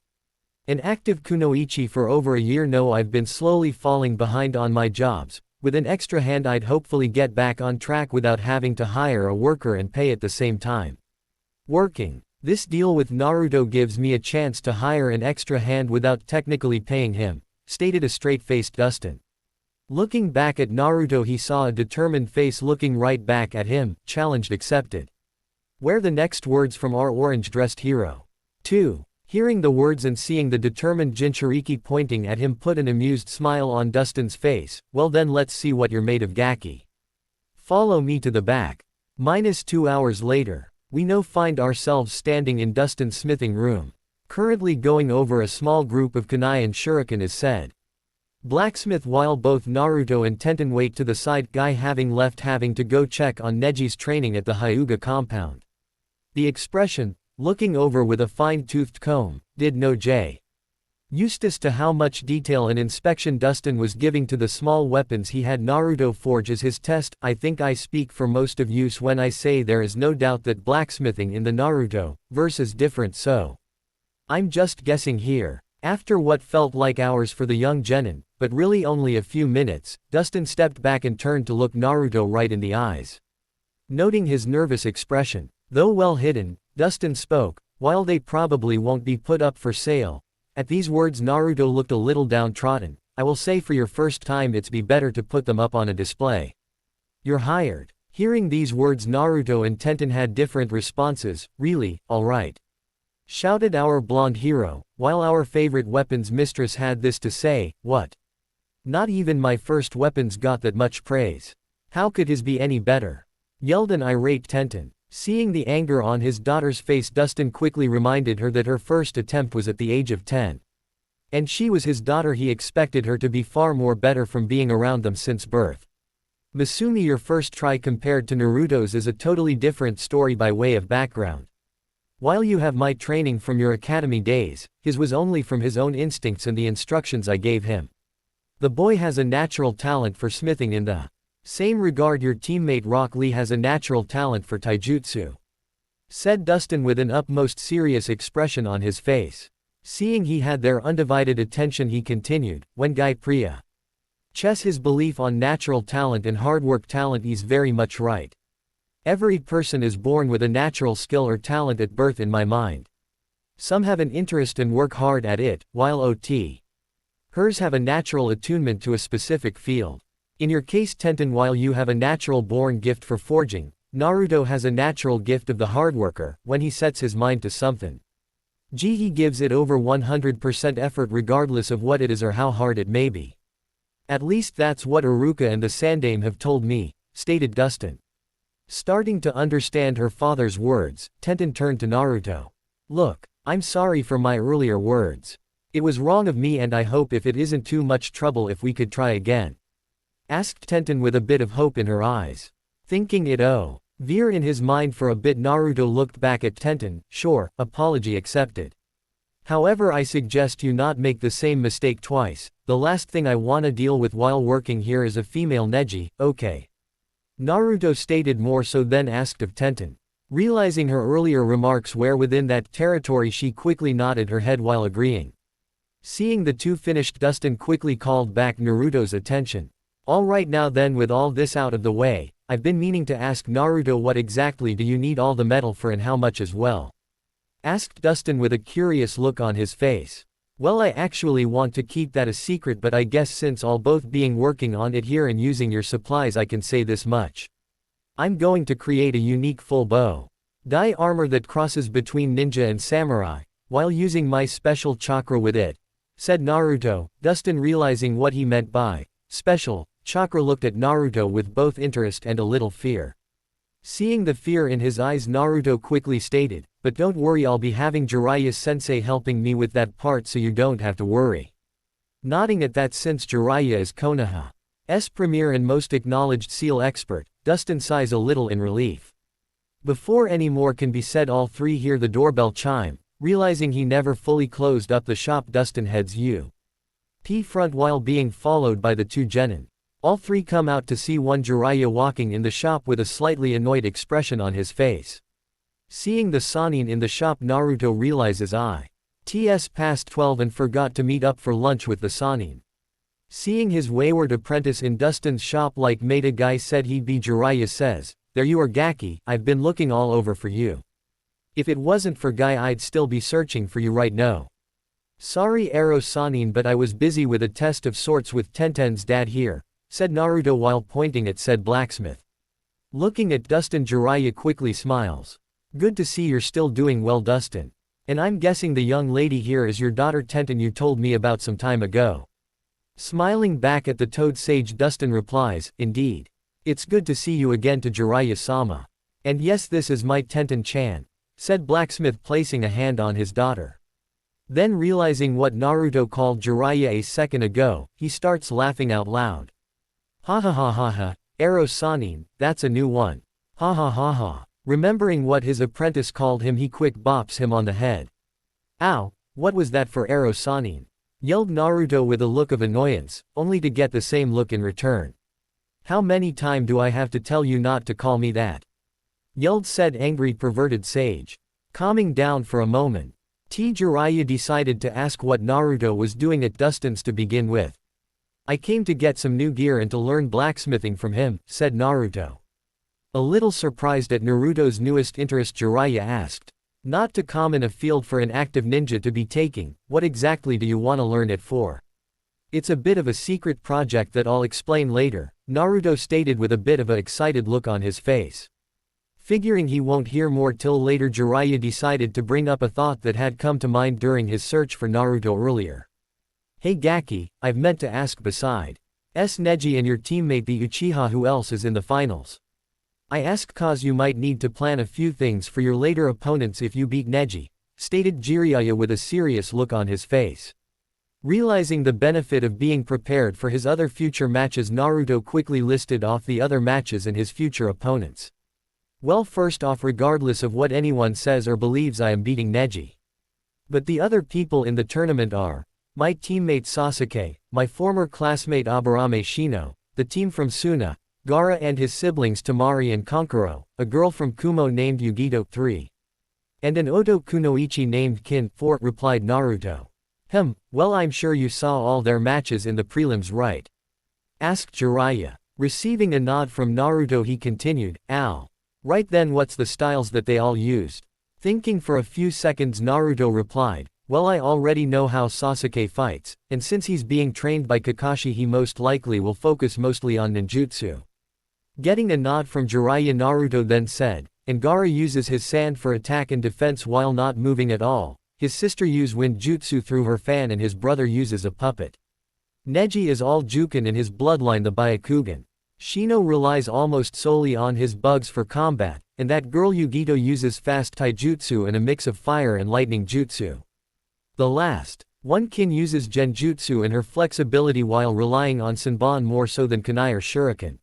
an active kunoichi for over a year. No, I've been slowly falling behind on my jobs. With an extra hand I'd hopefully get back on track without having to hire a worker and pay at the same time. Working. This deal with Naruto gives me a chance to hire an extra hand without technically paying him, stated a straight-faced Dustin. Looking back at Naruto, he saw a determined face looking right back at him. Challenged accepted. Where the next words from our orange-dressed hero. 2. Hearing the words and seeing the determined Jinchuriki pointing at him put an amused smile on Dustin's face. Well then, let's see what you're made of, Gaki. Follow me to the back. -2 hours later, we now find ourselves standing in Dustin's smithing room. Currently going over a small group of kunai and shuriken is said blacksmith, while both Naruto and Tenten wait to the side, Guy having left, having to go check on Neji's training at the Hyuga compound. The expression, looking over with a fine-toothed comb, did no justice to how much detail and inspection Dustin was giving to the small weapons he had Naruto forge as his test. I think I speak for most of you when I say there is no doubt that blacksmithing in the Naruto verse is different, so I'm just guessing here. After what felt like hours for the young genin, but really only a few minutes, Dustin stepped back and turned to look Naruto right in the eyes. Noting his nervous expression, though well hidden, Dustin spoke. While they probably won't be put up for sale. At these words, Naruto looked a little downtrodden. I will say for your first time it's be better to put them up on a display. You're hired. Hearing these words, Naruto and Tenten had different responses. Really, alright, shouted our blonde hero, while our favorite weapons mistress had this to say. What? Not even my first weapons got that much praise. How could his be any better? Yelled an irate Tenten. Seeing the anger on his daughter's face, Dustin quickly reminded her that her first attempt was at the age of 10. And she was his daughter. He expected her to be far more better from being around them since birth. Masumi, your first try compared to Naruto's is a totally different story by way of background. While you have my training from your academy days, his was only from his own instincts and the instructions I gave him. The boy has a natural talent for smithing in the same regard your teammate Rock Lee has a natural talent for taijutsu, said Dustin with an utmost serious expression on his face. Seeing he had their undivided attention, he continued, when Guy Priya chess his belief on natural talent and hard work talent is very much right. Every person is born with a natural skill or talent at birth in my mind. Some have an interest and work hard at it, while hers have a natural attunement to a specific field. In your case Tenten, while you have a natural born gift for forging, Naruto has a natural gift of the hard worker. When he sets his mind to something, he gives it over 100% effort regardless of what it is or how hard it may be. At least that's what Iruka and the Sandaime have told me, stated Dustin. Starting to understand her father's words, Tenten turned to Naruto. Look, I'm sorry for my earlier words. It was wrong of me and I hope if it isn't too much trouble if we could try again, asked Tenten with a bit of hope in her eyes. Thinking it over in his mind for a bit, Naruto looked back at Tenten. Sure, apology accepted. However, I suggest you not make the same mistake twice. The last thing I wanna deal with while working here is a female Neji, okay? Naruto stated, more so then asked of Tenten. Realizing her earlier remarks were within that territory, she quickly nodded her head while agreeing. Seeing the two finished, Dustin quickly called back Naruto's attention. Alright, now then, with all this out of the way, I've been meaning to ask Naruto, what exactly do you need all the metal for and how much as well? Asked Dustin with a curious look on his face. Well, I actually want to keep that a secret, but I guess since all both being working on it here and using your supplies, I can say this much. I'm going to create a unique full bow dye armor that crosses between ninja and samurai, while using my special chakra with it, said Naruto. Dustin, realizing what he meant by special chakra, looked at Naruto with both interest and a little fear. Seeing the fear in his eyes, Naruto quickly stated, but don't worry, I'll be having Jiraiya-sensei helping me with that part so you don't have to worry. Nodding at that, since Jiraiya is Konoha's premier and most acknowledged seal expert, Dustin sighs a little in relief. Before any more can be said, all three hear the doorbell chime. Realizing he never fully closed up the shop, Dustin heads front while being followed by the two genin. All three come out to see one Jiraiya walking in the shop with a slightly annoyed expression on his face. Seeing the Sannin in the shop, Naruto realizes it's past 12 and forgot to meet up for lunch with the Sannin. Seeing his wayward apprentice in Dustin's shop, like Meta Guy said he'd be, Jiraiya says, there you are Gaki, I've been looking all over for you. If it wasn't for Guy, I'd still be searching for you right now. Sorry Ero Sannin, but I was busy with a test of sorts with Tenten's dad here, said Naruto while pointing at said blacksmith. Looking at Dustin, Jiraiya quickly smiles. Good to see you're still doing well, Dustin. And I'm guessing the young lady here is your daughter Tenten you told me about some time ago. Smiling back at the Toad Sage, Dustin replies, indeed. It's good to see you again, to Jiraiya-sama. And yes, this is my Tenten-chan, said blacksmith, placing a hand on his daughter. Then realizing what Naruto called Jiraiya a second ago, he starts laughing out loud. Ha ha ha ha ha, Ero Sannin, that's a new one. Ha ha ha ha. Remembering what his apprentice called him, he quick bops him on the head. Ow, what was that for Ero Sannin? Yelled Naruto with a look of annoyance, only to get the same look in return. How many time do I have to tell you not to call me that? Yelled said angry perverted sage. Calming down for a moment, Jiraiya decided to ask what Naruto was doing at Dustin's to begin with. I came to get some new gear and to learn blacksmithing from him, said Naruto. A little surprised at Naruto's newest interest, Jiraiya asked. Not to common a field for an active ninja to be taking, what exactly do you want to learn it for? It's a bit of a secret project that I'll explain later, Naruto stated with a bit of an excited look on his face. Figuring he won't hear more till later, Jiraiya decided to bring up a thought that had come to mind during his search for Naruto earlier. Hey Gaki, I've meant to ask beside Neji and your teammate the Uchiha who else is in the finals? I ask cause you might need to plan a few things for your later opponents if you beat Neji, stated Jiraiya with a serious look on his face. Realizing the benefit of being prepared for his other future matches, Naruto quickly listed off the other matches and his future opponents. Well, first off, regardless of what anyone says or believes, I am beating Neji. But the other people in the tournament are my teammate Sasuke, my former classmate Aburame Shino, the team from Suna, Gaara and his siblings Temari and Kankuro, a girl from Kumo named Yugito 3. And an Oto Kunoichi named Kin 4, replied Naruto. Well, I'm sure you saw all their matches in the prelims, right? Asked Jiraiya. Receiving a nod from Naruto, he continued, Right then, what's the styles that they all used? Thinking for a few seconds, Naruto replied, well, I already know how Sasuke fights, and since he's being trained by Kakashi, he most likely will focus mostly on ninjutsu. Getting a nod from Jiraiya, Naruto then said, and Gaara uses his sand for attack and defense while not moving at all. His sister uses wind jutsu through her fan and his brother uses a puppet. Neji is all Juken in his bloodline, the Byakugan. Shino relies almost solely on his bugs for combat, and that girl Yugito uses fast taijutsu and a mix of fire and lightning jutsu. The last one, Kin, uses genjutsu and her flexibility while relying on Senbon more so than kunai or shuriken.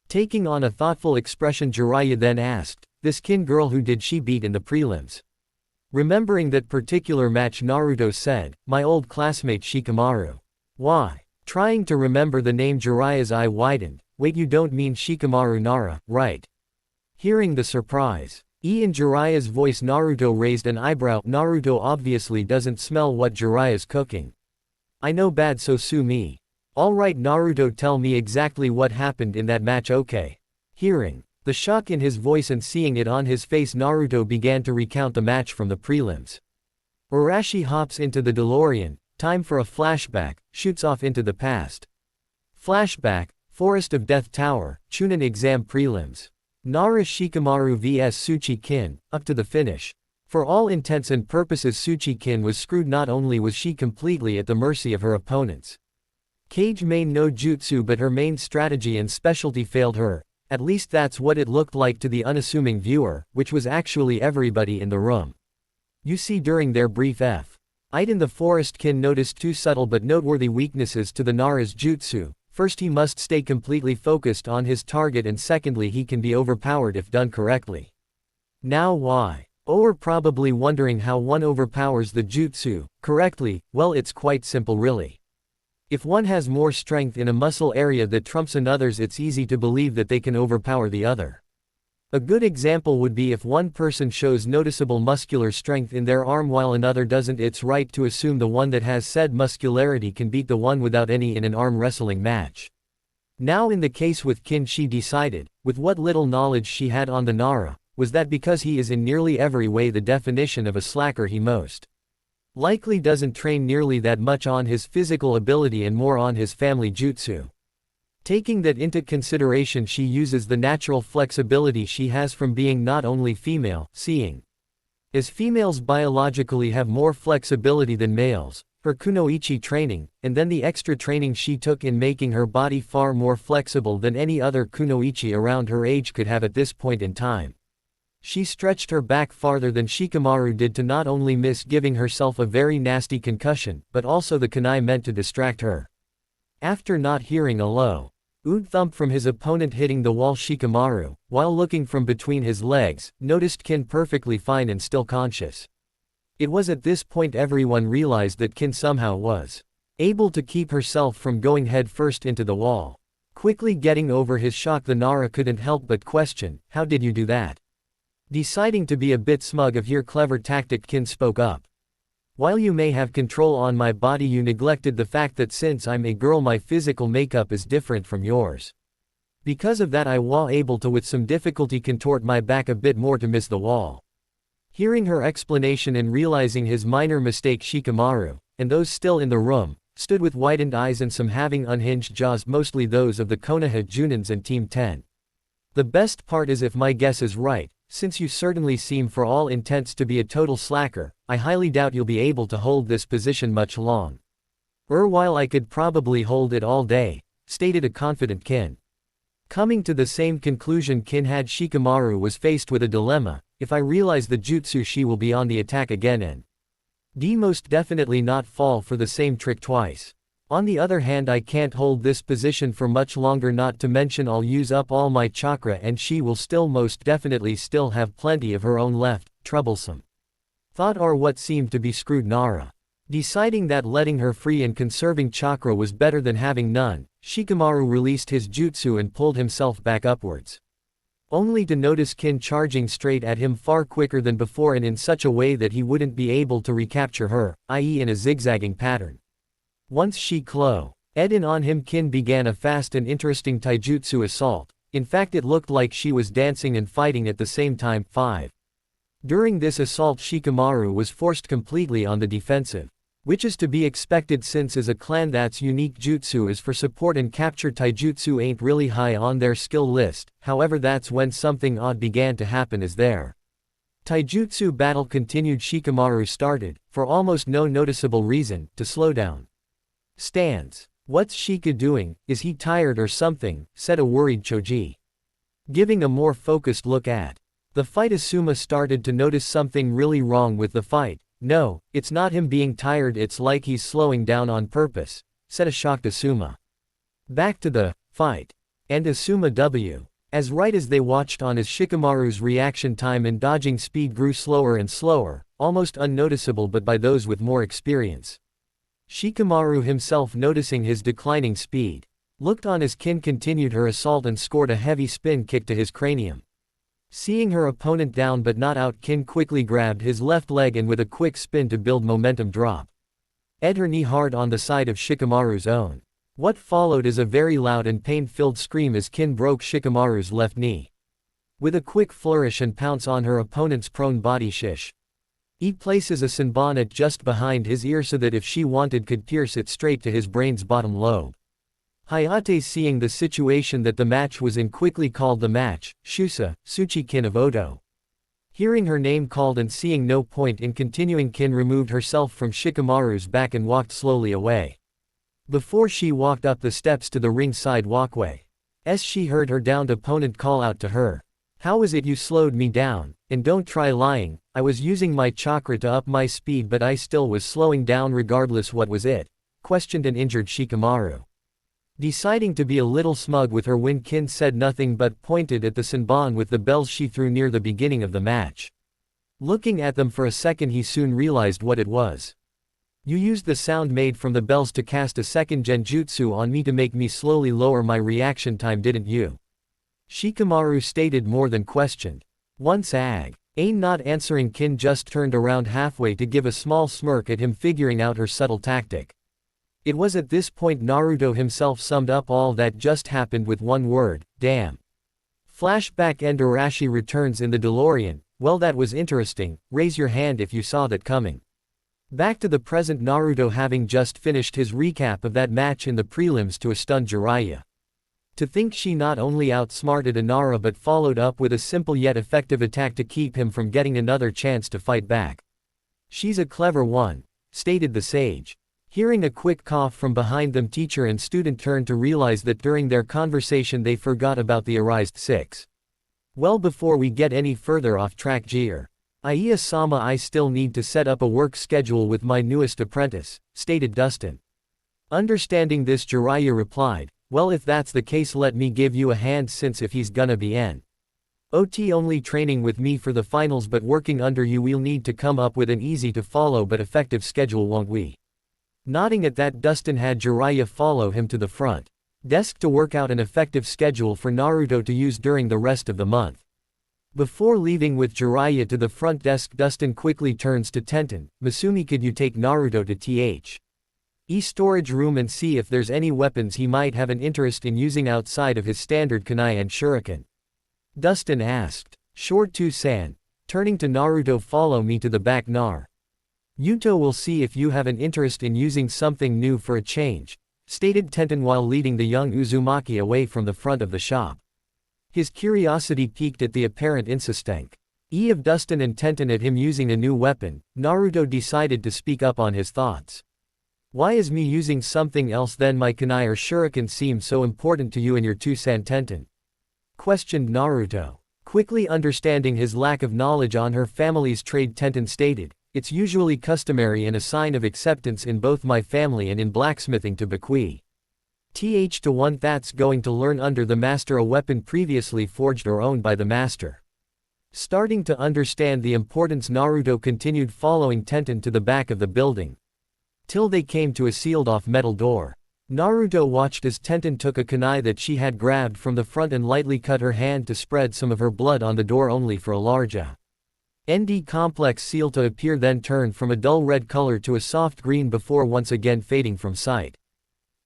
Taking on a thoughtful expression, Jiraiya then asked, this Kin girl, who did she beat in the prelims? Remembering that particular match, Naruto said, my old classmate Shikamaru. Why? Trying to remember the name, Jiraiya's eye widened. Wait, you don't mean Shikamaru Nara, right? Hearing the surprise in Jiraiya's voice, Naruto raised an eyebrow. Naruto obviously doesn't smell what Jiraiya's cooking. I know, bad, so sue me. Alright Naruto, tell me exactly what happened in that match, okay? Hearing the shock in his voice and seeing it on his face, Naruto began to recount the match from the prelims. Urashi hops into the DeLorean, time for a flashback, shoots off into the past. Flashback, Forest of Death Tower, Chunin exam prelims. Nara Shikamaru vs Tsuchi Kin, up to the finish. For all intents and purposes, Tsuchi Kin was screwed. Not only was she completely at the mercy of her opponents' Kage main no jutsu, but her main strategy and specialty failed her. At least that's what it looked like to the unassuming viewer, which was actually everybody in the room. You see, during their brief fight in the forest, Kin noticed two subtle but noteworthy weaknesses to the Nara's jutsu. First, he must stay completely focused on his target, and secondly, he can be overpowered if done correctly. Now why? You're probably wondering how one overpowers the jutsu correctly. Well, it's quite simple really. If one has more strength in a muscle area that trumps another's, it's easy to believe that they can overpower the other. A good example would be if one person shows noticeable muscular strength in their arm while another doesn't. It's right to assume the one that has said muscularity can beat the one without any in an arm wrestling match. Now in the case with Kin, she decided, with what little knowledge she had on the Nara, was that because he is in nearly every way the definition of a slacker, he most likely doesn't train nearly that much on his physical ability and more on his family jutsu. Taking that into consideration, she uses the natural flexibility she has from being not only female, seeing as females biologically have more flexibility than males, her kunoichi training, and then the extra training she took in making her body far more flexible than any other kunoichi around her age could have at this point in time. She stretched her back farther than Shikamaru did to not only miss giving herself a very nasty concussion, but also the kunai meant to distract her. After not hearing a low thump from his opponent hitting the wall, Shikamaru, while looking from between his legs, noticed Kin perfectly fine and still conscious. It was at this point everyone realized that Kin somehow was able to keep herself from going head first into the wall. Quickly getting over his shock, the Nara couldn't help but question, how did you do that? Deciding to be a bit smug of her clever tactic, Kin spoke up. While you may have control on my body, you neglected the fact that since I'm a girl, my physical makeup is different from yours. Because of that, I was able to with some difficulty contort my back a bit more to miss the wall. Hearing her explanation and realizing his minor mistake, Shikamaru, and those still in the room, stood with widened eyes and some having unhinged jaws, mostly those of the Konoha Junins and Team 10. The best part is, if my guess is right, since you certainly seem for all intents to be a total slacker, I highly doubt you'll be able to hold this position much long. While I could probably hold it all day, stated a confident Kin. Coming to the same conclusion Kin had, Shikamaru was faced with a dilemma: if I realize the jutsu, she will be on the attack again and most definitely not fall for the same trick twice. On the other hand, I can't hold this position for much longer, not to mention I'll use up all my chakra and she will still most definitely still have plenty of her own left. Troublesome thought, or what seemed to be screwed Nara. Deciding that letting her free and conserving chakra was better than having none, Shikamaru released his jutsu and pulled himself back upwards. Only to notice Kin charging straight at him far quicker than before and in such a way that he wouldn't be able to recapture her, i.e. in a zigzagging pattern. Once she ed in on him, Kin began a fast and interesting taijutsu assault. In fact, it looked like she was dancing and fighting at the same time. 5. During this assault, Shikamaru was forced completely on the defensive, which is to be expected since as a clan that's unique jutsu is for support and capture taijutsu ain't really high on their skill list. However, that's when something odd began to happen as their taijutsu battle continued. Shikamaru started, for almost no noticeable reason, to slow down. Stands. What's Shika doing, is he tired or something, said a worried Choji. Giving a more focused look at the fight, Asuma started to notice something really wrong with the fight. No, it's not him being tired, it's like he's slowing down on purpose, said a shocked Asuma. Back to the fight. And Asuma W. As right as they watched on as Shikamaru's reaction time and dodging speed grew slower and slower, almost unnoticeable but by those with more experience. Shikamaru himself, noticing his declining speed, looked on as Kin continued her assault and scored a heavy spin kick to his cranium. Seeing her opponent down but not out, Kin quickly grabbed his left leg and with a quick spin to build momentum drop her knee hard on the side of Shikamaru's own. What followed is a very loud and pain-filled scream as Kin broke Shikamaru's left knee. With a quick flourish and pounce on her opponent's prone body, he places a senbon just behind his ear so that if she wanted could pierce it straight to his brain's bottom lobe. Hayate, seeing the situation that the match was in, quickly called the match. Shusa, Tsuchi-kin of Oto. Hearing her name called and seeing no point in continuing, Kin removed herself from Shikamaru's back and walked slowly away. Before she walked up the steps to the ringside walkway, she heard her downed opponent call out to her. How is it you slowed me down? And don't try lying, I was using my chakra to up my speed but I still was slowing down regardless. What was it? Questioned an injured Shikamaru. Deciding to be a little smug with her win, Kin said nothing but pointed at the senbon with the bells she threw near the beginning of the match. Looking at them for a second, he soon realized what it was. You used the sound made from the bells to cast a second genjutsu on me to make me slowly lower my reaction time, didn't you? Shikamaru stated more than questioned. Once Ain not answering, Kin just turned around halfway to give a small smirk at him, figuring out her subtle tactic. It was at this point Naruto himself summed up all that just happened with one word: damn. Flashback: and Arashi returns in the DeLorean. Well, that was interesting, raise your hand if you saw that coming. Back to the present, Naruto having just finished his recap of that match in the prelims to a stunned Jiraiya. To think she not only outsmarted Inara but followed up with a simple yet effective attack to keep him from getting another chance to fight back. She's a clever one, stated the sage. Hearing a quick cough from behind them, teacher and student turned to realize that during their conversation they forgot about the Arised 6. Well, before we get any further off track, Iya-sama, I still need to set up a work schedule with my newest apprentice, stated Dustin. Understanding this, Jiraiya replied, well, if that's the case, let me give you a hand, since if he's gonna be OT only training with me for the finals but working under you, we'll need to come up with an easy to follow but effective schedule, won't we? Nodding at that, Dustin had Jiraiya follow him to the front desk to work out an effective schedule for Naruto to use during the rest of the month. Before leaving with Jiraiya to the front desk, Dustin quickly turns to Tenten. Masumi, could you take Naruto to THE storage room and see if there's any weapons he might have an interest in using outside of his standard kunai and shuriken? Dustin asked. Sure to-san. Turning to Naruto, follow me to the back, Yuto will see if you have an interest in using something new for a change, stated Tenten while leading the young Uzumaki away from the front of the shop. His curiosity piqued at the apparent insistence of Dustin and Tenten at him using a new weapon. Naruto decided to speak up on his thoughts. Why is me using something else than my kunai or shuriken seem so important to you and your Tusan Tenten? Questioned Naruto. Quickly understanding his lack of knowledge on her family's trade, Tenten stated, "It's usually customary and a sign of acceptance in both my family and in blacksmithing to bequeath to one that's going to learn under the master a weapon previously forged or owned by the master." Starting to understand the importance, Naruto continued following Tenten to the back of the building, till they came to a sealed-off metal door. Naruto watched as Tenten took a kunai that she had grabbed from the front and lightly cut her hand to spread some of her blood on the door, only for a large ND complex seal to appear, then turn from a dull red color to a soft green before once again fading from sight.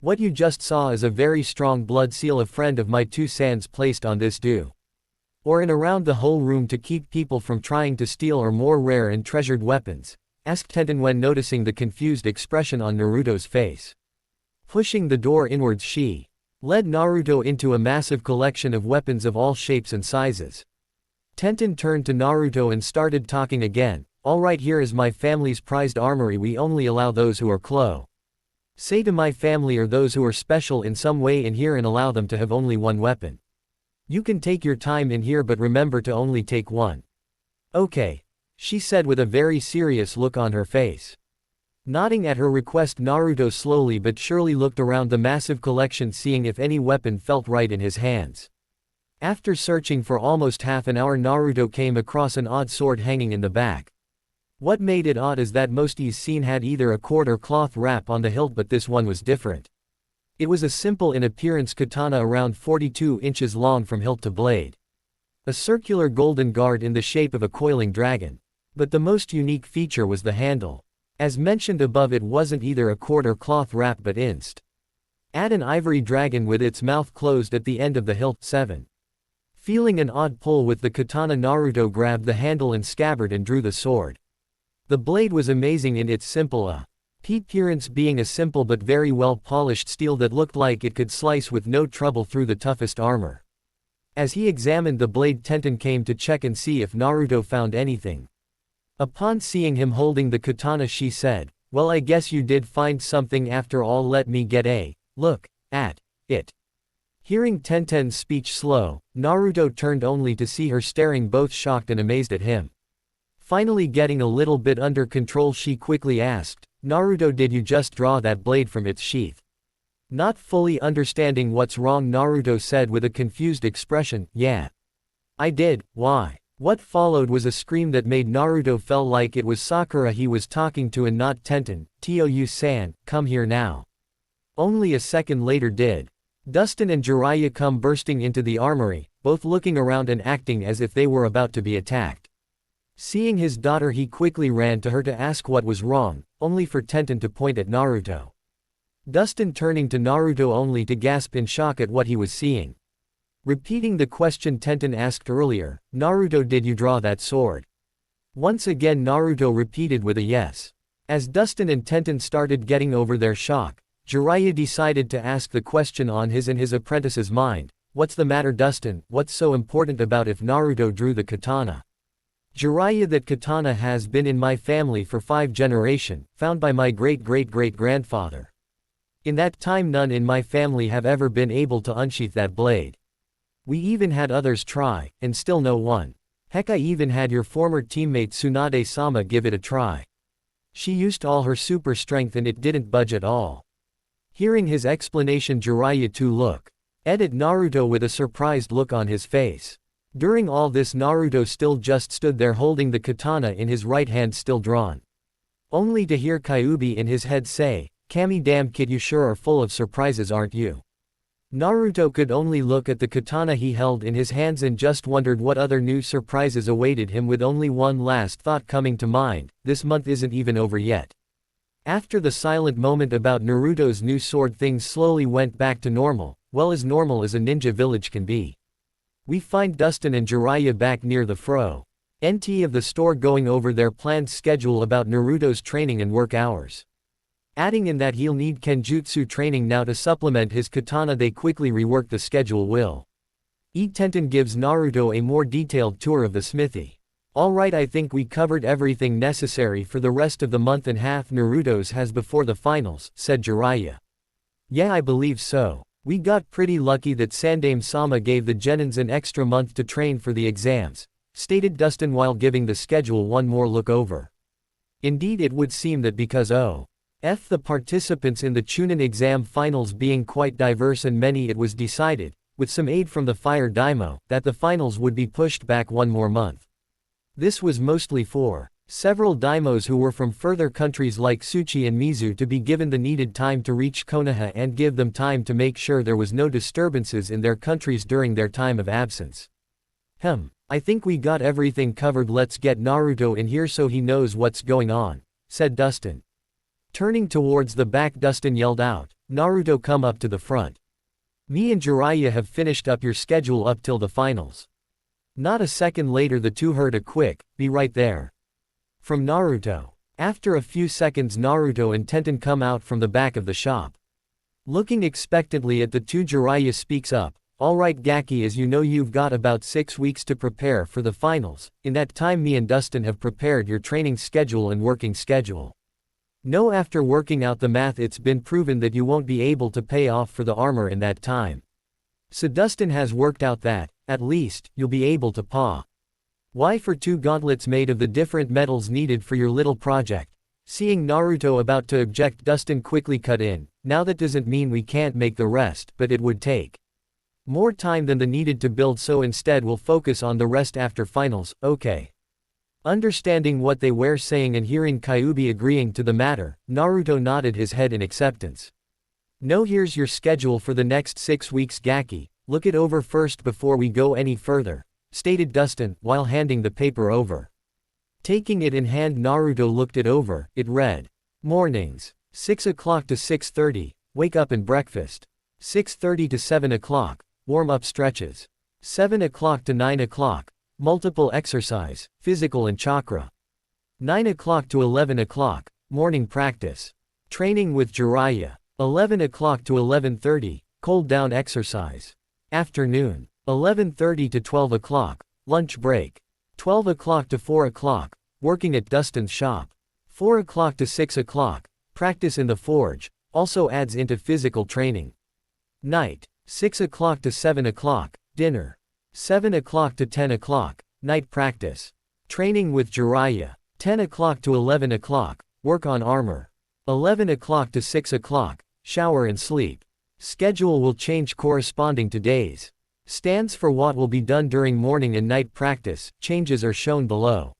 What you just saw is a very strong blood seal a friend of my two Sans placed on this do. Or in around the whole room to keep people from trying to steal or more rare and treasured weapons, asked Tenten when noticing the confused expression on Naruto's face. Pushing the door inwards, she led Naruto into a massive collection of weapons of all shapes and sizes. Tenten turned to Naruto and started talking again. "Alright, here is my family's prized armory. We only allow those who are close. Say to my family or those who are special in some way in here and allow them to have only one weapon. You can take your time in here, but remember to only take one." "Okay," she said with a very serious look on her face. Nodding at her request, Naruto slowly but surely looked around the massive collection, seeing if any weapon felt right in his hands. After searching for almost half an hour, Naruto came across an odd sword hanging in the back. What made it odd is that most he's seen had either a cord or cloth wrap on the hilt, but this one was different. It was a simple in appearance katana around 42 inches long from hilt to blade. A circular golden guard in the shape of a coiling dragon. But the most unique feature was the handle. As mentioned above, it wasn't either a cord or cloth wrap but add an ivory dragon with its mouth closed at the end of the hilt. 7. Feeling an odd pull with the katana, Naruto grabbed the handle and scabbard and drew the sword. The blade was amazing in its simple appearance, being a simple but very well polished steel that looked like it could slice with no trouble through the toughest armor. As he examined the blade, Tenten came to check and see if Naruto found anything. Upon seeing him holding the katana, she said, "Well, I guess you did find something after all. Let me get a look at it." Hearing Tenten's speech slow, Naruto turned only to see her staring, both shocked and amazed at him. Finally getting a little bit under control, she quickly asked, "Naruto, did you just draw that blade from its sheath?" Not fully understanding what's wrong, Naruto said with a confused expression, "Yeah. I did. Why?" What followed was a scream that made Naruto feel like it was Sakura he was talking to and not Tenten. "Tou-san, come here now." Only a second later did Dustin and Jiraiya come bursting into the armory, both looking around and acting as if they were about to be attacked. Seeing his daughter, he quickly ran to her to ask what was wrong, only for Tenten to point at Naruto. Dustin turning to Naruto only to gasp in shock at what he was seeing. Repeating the question Tenten asked earlier, "Naruto, did you draw that sword?" Once again Naruto repeated with a yes. As Dustin and Tenten started getting over their shock, Jiraiya decided to ask the question on his and his apprentice's mind. "What's the matter, Dustin? What's so important about if Naruto drew the katana?" "Jiraiya, that katana has been in my family for 5 generations, found by my great-great-great-grandfather. In that time none in my family have ever been able to unsheath that blade. We even had others try, and still no one. Heck, I even had your former teammate Tsunade-sama give it a try. She used all her super strength and it didn't budge at all." Hearing his explanation, Jiraiya too looked at Naruto with a surprised look on his face. During all this, Naruto still just stood there holding the katana in his right hand, still drawn. Only to hear Kyuubi in his head say, "Kami, damn kid, you sure are full of surprises, aren't you?" Naruto could only look at the katana he held in his hands and just wondered what other new surprises awaited him, with only one last thought coming to mind: this month isn't even over yet. After the silent moment about Naruto's new sword, things slowly went back to normal, well, as normal as a ninja village can be. We find Dustin and Jiraiya back near the front of the store going over their planned schedule about Naruto's training and work hours. Adding in that he'll need Kenjutsu training now to supplement his katana, they quickly rework the schedule. Tenten gives Naruto a more detailed tour of the smithy. Alright, I think we covered everything necessary for the rest of the month and half Naruto's has before the finals, said Jiraiya. Yeah, I believe so. We got pretty lucky that Sandaime-sama gave the Genins an extra month to train for the exams, stated Dustin while giving the schedule one more look over. Indeed, it would seem that because the participants in the Chunin exam finals being quite diverse and many, it was decided, with some aid from the Fire Daimyo, that the finals would be pushed back one more month. This was mostly for several daimyos who were from further countries like Tsuchi and Mizu to be given the needed time to reach Konoha and give them time to make sure there was no disturbances in their countries during their time of absence. I think we got everything covered. Let's get Naruto in here so he knows what's going on, said Dustin. Turning towards the back, Dustin yelled out, Naruto, come up to the front. Me and Jiraiya have finished up your schedule up till the finals. Not a second later the two heard a quick, be right there, from Naruto. After a few seconds, Naruto and Tenten come out from the back of the shop. Looking expectantly at the two, Jiraiya speaks up, alright Gaki, as you know you've got about 6 weeks to prepare for the finals. In that time me and Dustin have prepared your training schedule and working schedule. No, after working out the math it's been proven that you won't be able to pay off for the armor in that time. So Dustin has worked out that, at least, you'll be able to Why for 2 gauntlets made of the different metals needed for your little project. Seeing Naruto about to object, Dustin quickly cut in, now that doesn't mean we can't make the rest, but it would take more time than the needed to build, so instead we'll focus on the rest after finals, okay? Understanding what they were saying and hearing Kyuubi agreeing to the matter, Naruto nodded his head in acceptance. No, here's your schedule for the next 6 weeks Gaki, look it over first before we go any further, stated Dustin, while handing the paper over. Taking it in hand, Naruto looked it over. It read, mornings, 6 o'clock to 6:30, wake up and breakfast. 6:30 to 7 o'clock, warm-up stretches. 7 o'clock to 9 o'clock, multiple exercise, physical and chakra. 9 o'clock to 11 o'clock, morning practice. Training with Jiraiya. 11 o'clock to 11:30, cold down exercise. Afternoon. 11:30 to 12 o'clock, lunch break. 12 o'clock to 4 o'clock, working at Dustin's shop. 4 o'clock to 6 o'clock, practice in the forge, also adds into physical training. Night. 6 o'clock to 7 o'clock, dinner. 7 o'clock to 10 o'clock, night practice. Training with Jiraiya. 10 o'clock to 11 o'clock, work on armor. 11 o'clock to 6 o'clock, shower and sleep. Schedule will change corresponding to days. Stands for what will be done during morning and night practice, changes are shown below.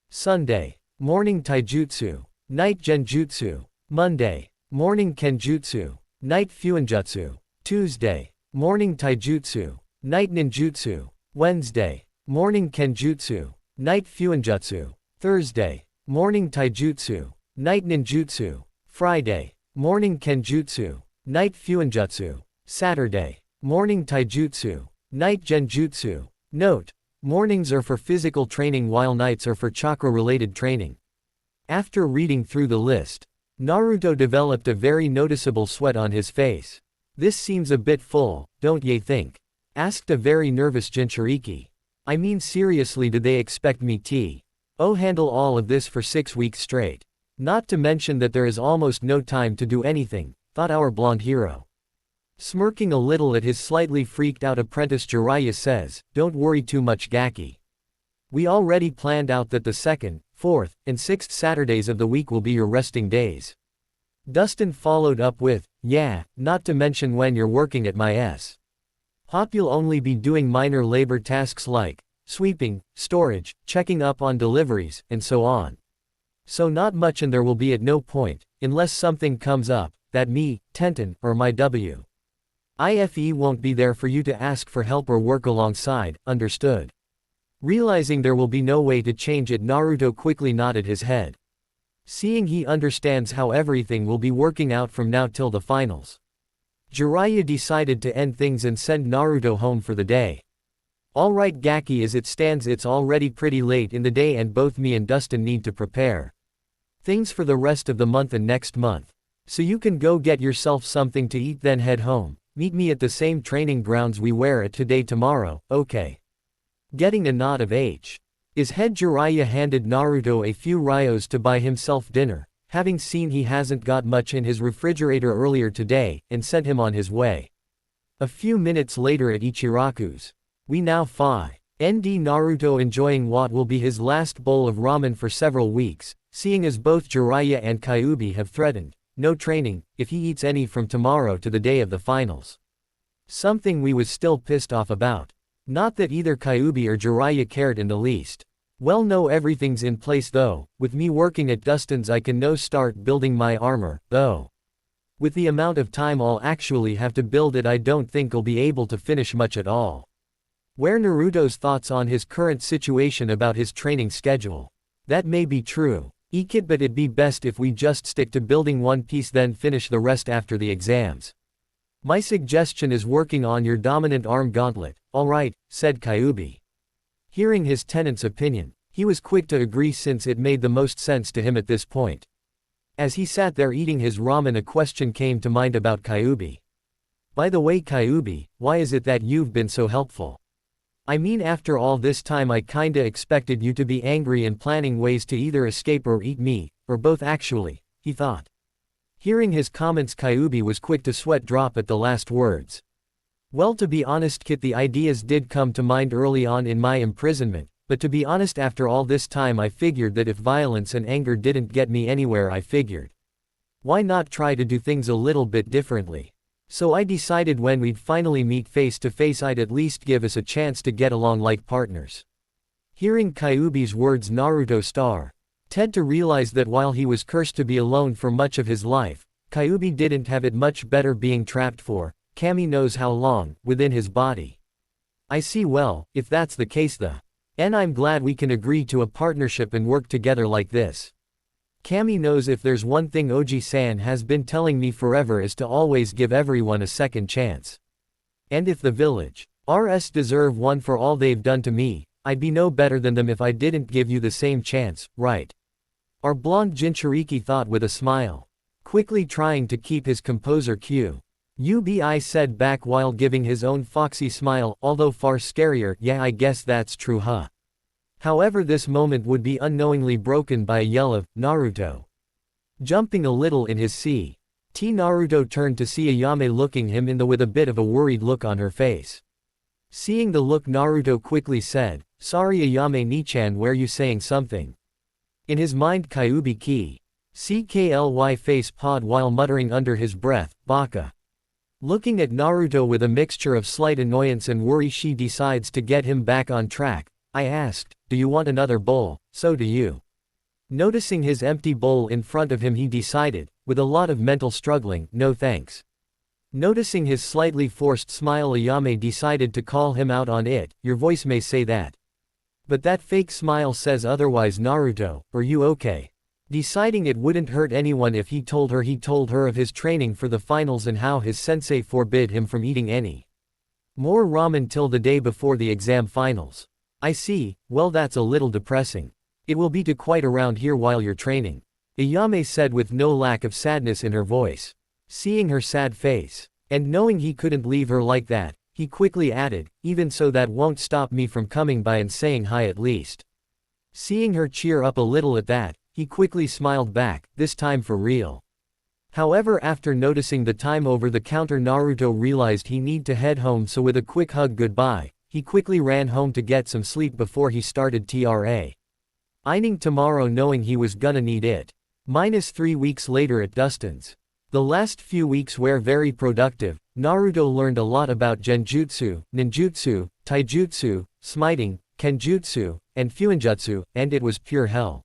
Sunday. Morning taijutsu, night genjutsu. Monday. Morning kenjutsu, night fuinjutsu. Tuesday. Morning taijutsu, night ninjutsu. Wednesday. Morning kenjutsu, night fuinjutsu. Thursday. Morning taijutsu, night ninjutsu. Friday. Morning kenjutsu, night fuinjutsu. Saturday. Morning taijutsu, night genjutsu. Note: mornings are for physical training while nights are for chakra-related training. After reading through the list, Naruto developed a very noticeable sweat on his face. This seems a bit full, don't ye think? Asked a very nervous Jinchuriki. I mean, seriously, do they expect me to handle all of this for 6 weeks straight? Not to mention that there is almost no time to do anything, thought our blonde hero. Smirking a little at his slightly freaked out apprentice, Jiraiya says, don't worry too much Gaki. We already planned out that the 2nd, 4th, and 6th Saturdays of the week will be your resting days. Dustin followed up with, yeah, not to mention when you're working at my hop you'll only be doing minor labor tasks like sweeping, storage, checking up on deliveries, and so on. So not much, and there will be at no point, unless something comes up, that me, Tenten, or my IFE won't be there for you to ask for help or work alongside, understood? Realizing there will be no way to change it, Naruto quickly nodded his head. Seeing he understands how everything will be working out from now till the finals, Jiraiya decided to end things and send Naruto home for the day. Alright Gaki, as it stands it's already pretty late in the day and both me and Dustin need to prepare things for the rest of the month and next month. So you can go get yourself something to eat then head home. Meet me at the same training grounds we were at today tomorrow, okay? Getting a nod of H. His head Jiraiya handed Naruto a few ryos to buy himself dinner, having seen he hasn't got much in his refrigerator earlier today, and sent him on his way. A few minutes later at Ichiraku's. We now ND Naruto enjoying what will be his last bowl of ramen for several weeks, seeing as both Jiraiya and Kyuubi have threatened no training if he eats any from tomorrow to the day of the finals. Something we was still pissed off about. Not that either Kyuubi or Jiraiya cared in the least. Well, no, everything's in place though. With me working at Dustin's I can no start building my armor, though. With the amount of time I'll actually have to build it, I don't think I'll be able to finish much at all. Where Naruto's thoughts on his current situation about his training schedule. That may be true, Ikit, but it'd be best if we just stick to building one piece then finish the rest after the exams. My suggestion is working on your dominant arm gauntlet. Alright, said Kyuubi. Hearing his tenant's opinion, he was quick to agree since it made the most sense to him at this point. As he sat there eating his ramen, a question came to mind about Kyuubi. By the way, Kyuubi, why is it that you've been so helpful? I mean, after all this time I kinda expected you to be angry and planning ways to either escape or eat me, or both actually, he thought. Hearing his comments, Kyuubi was quick to sweat drop at the last words. Well, to be honest, Kit, the ideas did come to mind early on in my imprisonment, but to be honest, after all this time I figured that if violence and anger didn't get me anywhere, I figured, why not try to do things a little bit differently? So I decided when we'd finally meet face to face I'd at least give us a chance to get along like partners. Hearing Kyuubi's words, Naruto started to realize that while he was cursed to be alone for much of his life, Kyuubi didn't have it much better being trapped for Kami knows how long within his body. I see. Well, if that's the case I'm glad we can agree to a partnership and work together like this. Kami knows if there's one thing Oji-san has been telling me forever is to always give everyone a second chance. And if the village RS deserve one for all they've done to me, I'd be no better than them if I didn't give you the same chance, right? Our blonde Jinchuriki thought with a smile. Quickly trying to keep his composure, Kyuubi said back while giving his own foxy smile, although far scarier. Yeah, I guess that's true, huh? However, this moment would be unknowingly broken by a yell of Naruto. Jumping a little in his seat, Naruto turned to see Ayame looking him in the with a bit of a worried look on her face. Seeing the look, Naruto quickly said, "Sorry Ayame Nichan, were you saying something?" In his mind, Kyuubi CKLY face pod while muttering under his breath, "Baka." Looking at Naruto with a mixture of slight annoyance and worry, she decides to get him back on track. I asked, "Do you want another bowl?" "So do you." Noticing his empty bowl in front of him, he decided, with a lot of mental struggling, "No thanks." Noticing his slightly forced smile, Ayame decided to call him out on it. "Your voice may say that, but that fake smile says otherwise. Naruto, are you okay?" Deciding it wouldn't hurt anyone if he told her of his training for the finals and how his sensei forbid him from eating any more ramen till the day before the exam finals. "I see. Well, that's a little depressing. It will be to quite around here while you're training," Ayame said with no lack of sadness in her voice. Seeing her sad face, and knowing he couldn't leave her like that, he quickly added, "Even so, that won't stop me from coming by and saying hi at least." Seeing her cheer up a little at that, he quickly smiled back, this time for real. However, after noticing the time over the counter, Naruto realized he need to head home, so with a quick hug goodbye, he quickly ran home to get some sleep before he started training tomorrow, knowing he was gonna need it. -3 weeks later at Dustin's. The last few weeks were very productive. Naruto learned a lot about genjutsu, ninjutsu, taijutsu, smiting, kenjutsu, and fuinjutsu, and it was pure hell.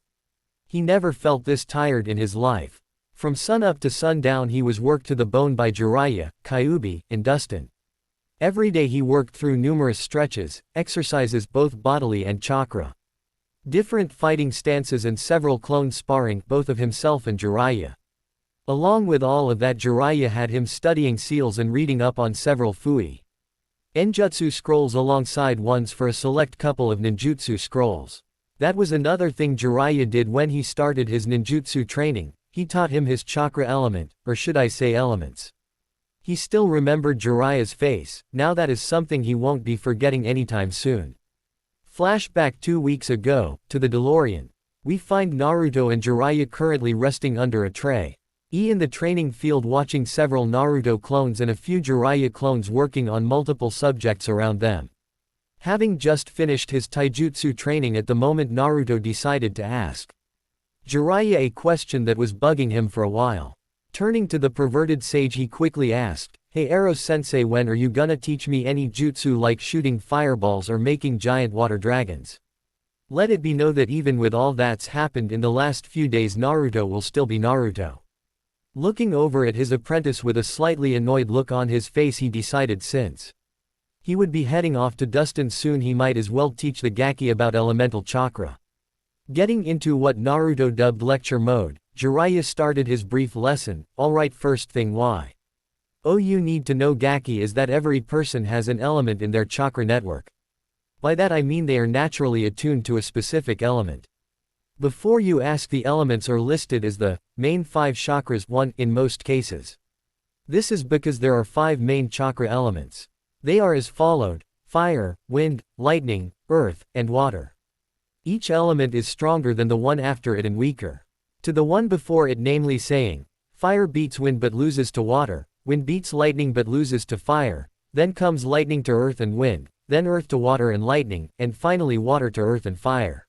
He never felt this tired in his life. From sunup to sundown he was worked to the bone by Jiraiya, Kyuubi, and Dustin. Every day he worked through numerous stretches, exercises both bodily and chakra, different fighting stances and several clone sparring, both of himself and Jiraiya. Along with all of that, Jiraiya had him studying seals and reading up on several fui enjutsu scrolls alongside ones for a select couple of ninjutsu scrolls. That was another thing Jiraiya did when he started his ninjutsu training. He taught him his chakra element, or should I say elements. He still remembered Jiraiya's face. Now that is something he won't be forgetting anytime soon. Flashback 2 weeks ago, to the DeLorean. We find Naruto and Jiraiya currently resting under a tree. In the training field watching several Naruto clones and a few Jiraiya clones working on multiple subjects around them. Having just finished his taijutsu training at the moment, Naruto decided to ask Jiraiya a question that was bugging him for a while. Turning to the perverted sage, he quickly asked, "Hey Ero-sensei, when are you gonna teach me any jutsu like shooting fireballs or making giant water dragons?" Let it be known that even with all that's happened in the last few days, Naruto will still be Naruto. Looking over at his apprentice with a slightly annoyed look on his face, he decided since he would be heading off to Dustin soon, he might as well teach the Gaki about elemental chakra. Getting into what Naruto dubbed lecture mode, Jiraiya started his brief lesson. Alright, first thing why you need to know Gaki is that every person has an element in their chakra network. By that I mean they are naturally attuned to a specific element. Before you ask, the elements are listed as the main 5 chakras 1 in most cases. This is because there are 5 main chakra elements. They are as followed: fire, wind, lightning, earth, and water. Each element is stronger than the one after it and weaker to the one before it, namely saying, fire beats wind but loses to water, wind beats lightning but loses to fire, then comes lightning to earth and wind, then earth to water and lightning, and finally water to earth and fire.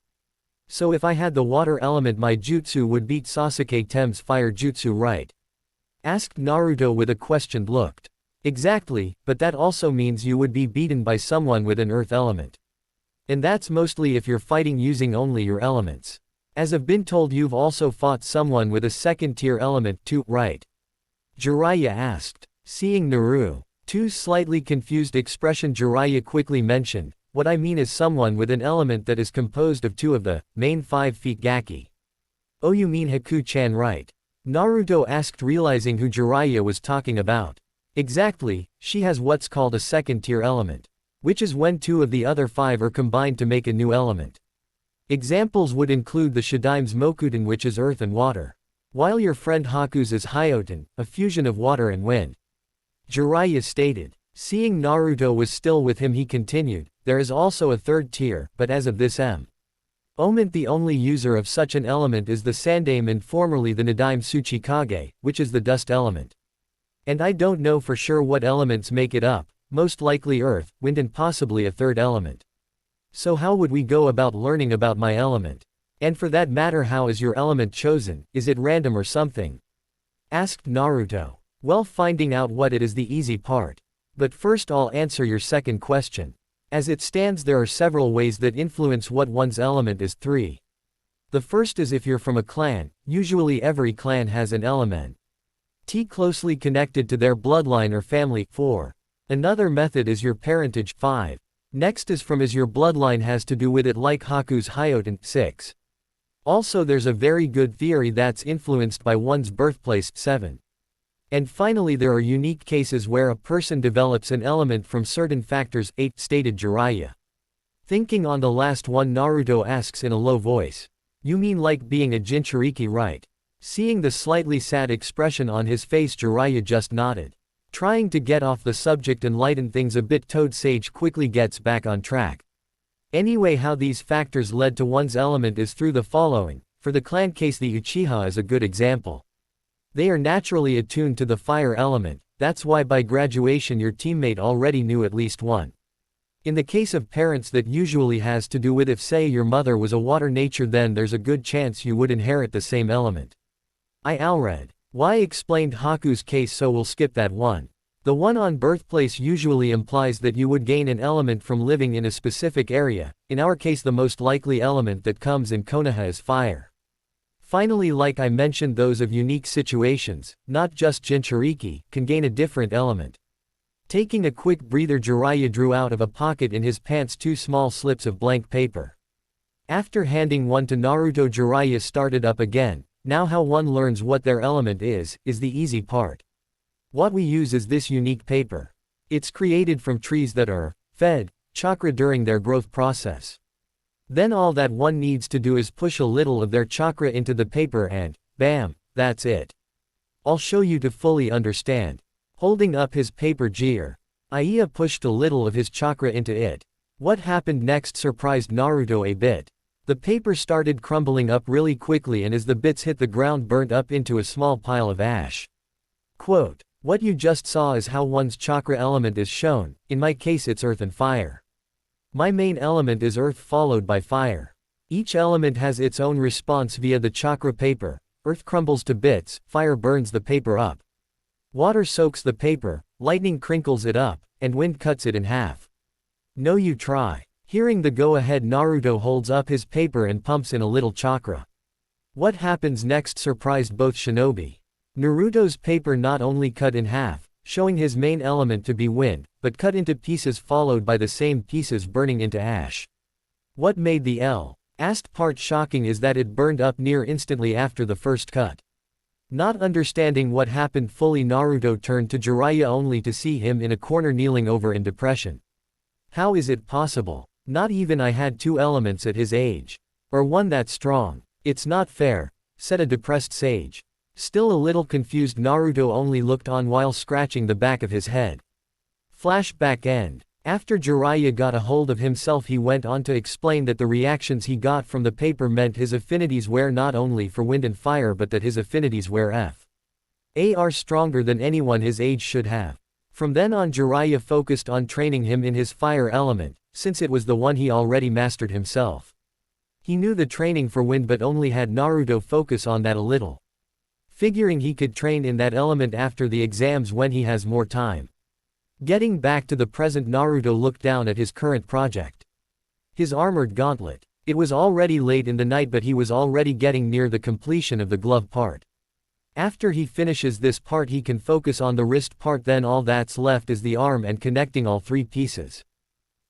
So if I had the water element, my jutsu would beat Sasuke Tem's fire jutsu, right? Asked Naruto with a questioned look. Exactly, but that also means you would be beaten by someone with an earth element. And that's mostly if you're fighting using only your elements. As I've been told, you've also fought someone with a second tier element too, right? Jiraiya asked. Seeing Naruto's slightly confused expression, Jiraiya quickly mentioned, what I mean is someone with an element that is composed of 2 of the main 5 feet Gaki. Oh, you mean Haku-chan, right? Naruto asked, realizing who Jiraiya was talking about. Exactly, she has what's called a second tier element, which is when 2 of the other 5 are combined to make a new element. Examples would include the Shadaime's Mokuten, which is earth and water, while your friend Haku's is Hyoten, a fusion of water and wind. Jiraiya stated. Seeing Naruto was still with him, he continued, there is also a 3rd tier, but as of this moment the only user of such an element is the Sandaime and formerly the Nadaime Tsuchikage, which is the dust element. And I don't know for sure what elements make it up, most likely earth, wind, and possibly a 3rd element. So how would we go about learning about my element? And for that matter, how is your element chosen? Is it random or something? Asked Naruto. Well, finding out what it is the easy part. But first I'll answer your second question. As it stands, there are several ways that influence what one's element is. 3. The first is if you're from a clan. Usually every clan has an element closely connected to their bloodline or family. 4. Another method is your parentage. 5. Next is from as your bloodline has to do with it, like Haku's Hyoten. 6. Also there's a very good theory that's influenced by one's birthplace. 7. And finally there are unique cases where a person develops an element from certain factors. 8. Stated Jiraiya. Thinking on the last one, Naruto asks in a low voice. You mean like being a Jinchuriki, right? Seeing the slightly sad expression on his face, Jiraiya just nodded. Trying to get off the subject and lighten things a bit, Toad Sage quickly gets back on track. Anyway, how these factors led to one's element is through the following. For the clan case, the Uchiha is a good example. They are naturally attuned to the fire element, that's why by graduation your teammate already knew at least one. In the case of parents, that usually has to do with if say your mother was a water nature, then there's a good chance you would inherit the same element. I already explained Haku's case, so we'll skip that one. The one on birthplace usually implies that you would gain an element from living in a specific area. In our case, the most likely element that comes in Konoha is fire. Finally, like I mentioned, those of unique situations, not just Jinchuriki, can gain a different element. Taking a quick breather, Jiraiya drew out of a pocket in his pants 2 small slips of blank paper. After handing one to Naruto, Jiraiya started up again. Now how one learns what their element is the easy part. What we use is this unique paper. It's created from trees that are fed chakra during their growth process. Then all that one needs to do is push a little of their chakra into the paper and, bam, that's it. I'll show you to fully understand. Holding up his paper, Jiraiya pushed a little of his chakra into it. What happened next surprised Naruto a bit. The paper started crumbling up really quickly, and as the bits hit the ground, burnt up into a small pile of ash. Quote, "What you just saw is how one's chakra element is shown. In my case it's earth and fire. My main element is earth followed by fire. Each element has its own response via the chakra paper. Earth crumbles to bits, fire burns the paper up. Water soaks the paper, lightning crinkles it up, and wind cuts it in half. No, you try." Hearing the go-ahead, Naruto holds up his paper and pumps in a little chakra. What happens next surprised both shinobi. Naruto's paper not only cut in half, showing his main element to be wind, but cut into pieces followed by the same pieces burning into ash. What made the last part shocking is that it burned up near instantly after the first cut. Not understanding what happened fully, Naruto turned to Jiraiya only to see him in a corner kneeling over in depression. How is it possible? Not even I had two elements at his age. Or one that strong. It's not fair, said a depressed sage. Still a little confused, Naruto only looked on while scratching the back of his head. Flashback end. After Jiraiya got a hold of himself, he went on to explain that the reactions he got from the paper meant his affinities were not only for wind and fire, but that his affinities were far stronger than anyone his age should have. From then on, Jiraiya focused on training him in his fire element, since it was the one he already mastered himself. He knew the training for wind but only had Naruto focus on that a little. Figuring he could train in that element after the exams when he has more time. Getting back to the present, Naruto looked down at his current project. His armored gauntlet. It was already late in the night, but he was already getting near the completion of the glove part. After he finishes this part, he can focus on the wrist part, then all that's left is the arm and connecting all three pieces.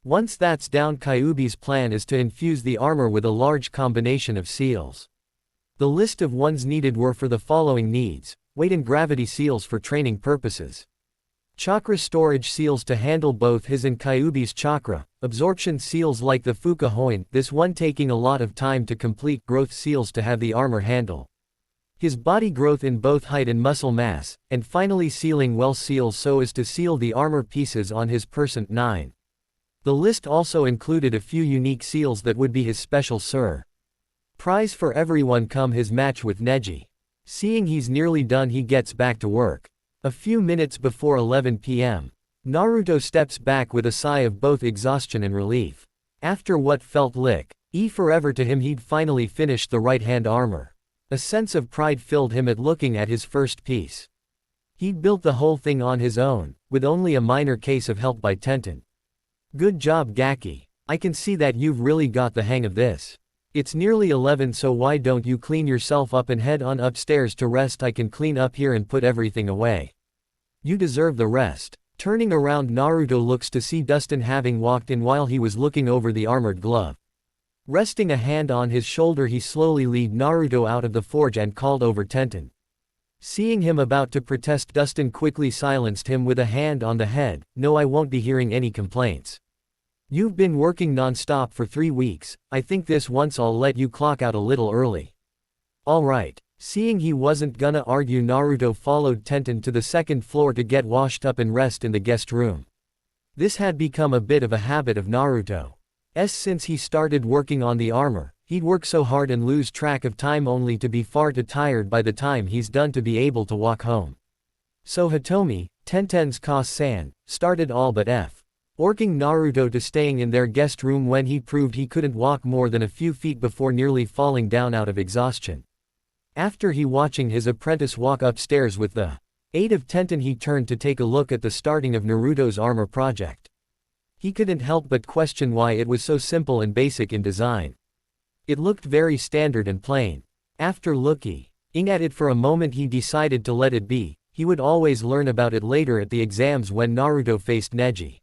Once that's down, Kyuubi's plan is to infuse the armor with a large combination of seals. The list of ones needed were for the following needs: weight and gravity seals for training purposes, chakra storage seals to handle both his and Kyuubi's chakra, absorption seals like the Fuka Hoin, this one taking a lot of time to complete, growth seals to have the armor handle his body growth in both height and muscle mass, and finally sealing well seals so as to seal the armor pieces on his person. 9. The list also included a few unique seals that would be his special prize for everyone come his match with Neji. Seeing he's nearly done, he gets back to work. A few minutes before 11 p.m. Naruto steps back with a sigh of both exhaustion and relief. After what felt like forever to him, he'd finally finished the right-hand armor. A sense of pride filled him at looking at his first piece. He'd built the whole thing on his own, with only a minor case of help by Tenten. Good job, Gaki. I can see that you've really got the hang of this. It's nearly 11, so why don't you clean yourself up and head on upstairs to rest? I can clean up here and put everything away. You deserve the rest. Turning around, Naruto looks to see Dustin having walked in while he was looking over the armored glove. Resting a hand on his shoulder, he slowly led Naruto out of the forge and called over Tenten. Seeing him about to protest, Dustin quickly silenced him with a hand on the head. No, I won't be hearing any complaints. You've been working non-stop for 3 weeks, I think this once I'll let you clock out a little early. Alright. Seeing he wasn't gonna argue, Naruto followed Tenten to the second floor to get washed up and rest in the guest room. This had become a bit of a habit of Naruto's since he started working on the armor. He'd work so hard and lose track of time only to be far too tired by the time he's done to be able to walk home. So Hitomi, Tenten's Ka-san, started all but orking Naruto to staying in their guest room when he proved he couldn't walk more than a few feet before nearly falling down out of exhaustion. After he watching his apprentice walk upstairs with the aid of Tenten, he turned to take a look at the starting of Naruto's armor project. He couldn't help but question why it was so simple and basic in design. It looked very standard and plain. After looking at it for a moment, he decided to let it be. He would always learn about it later at the exams when Naruto faced Neji.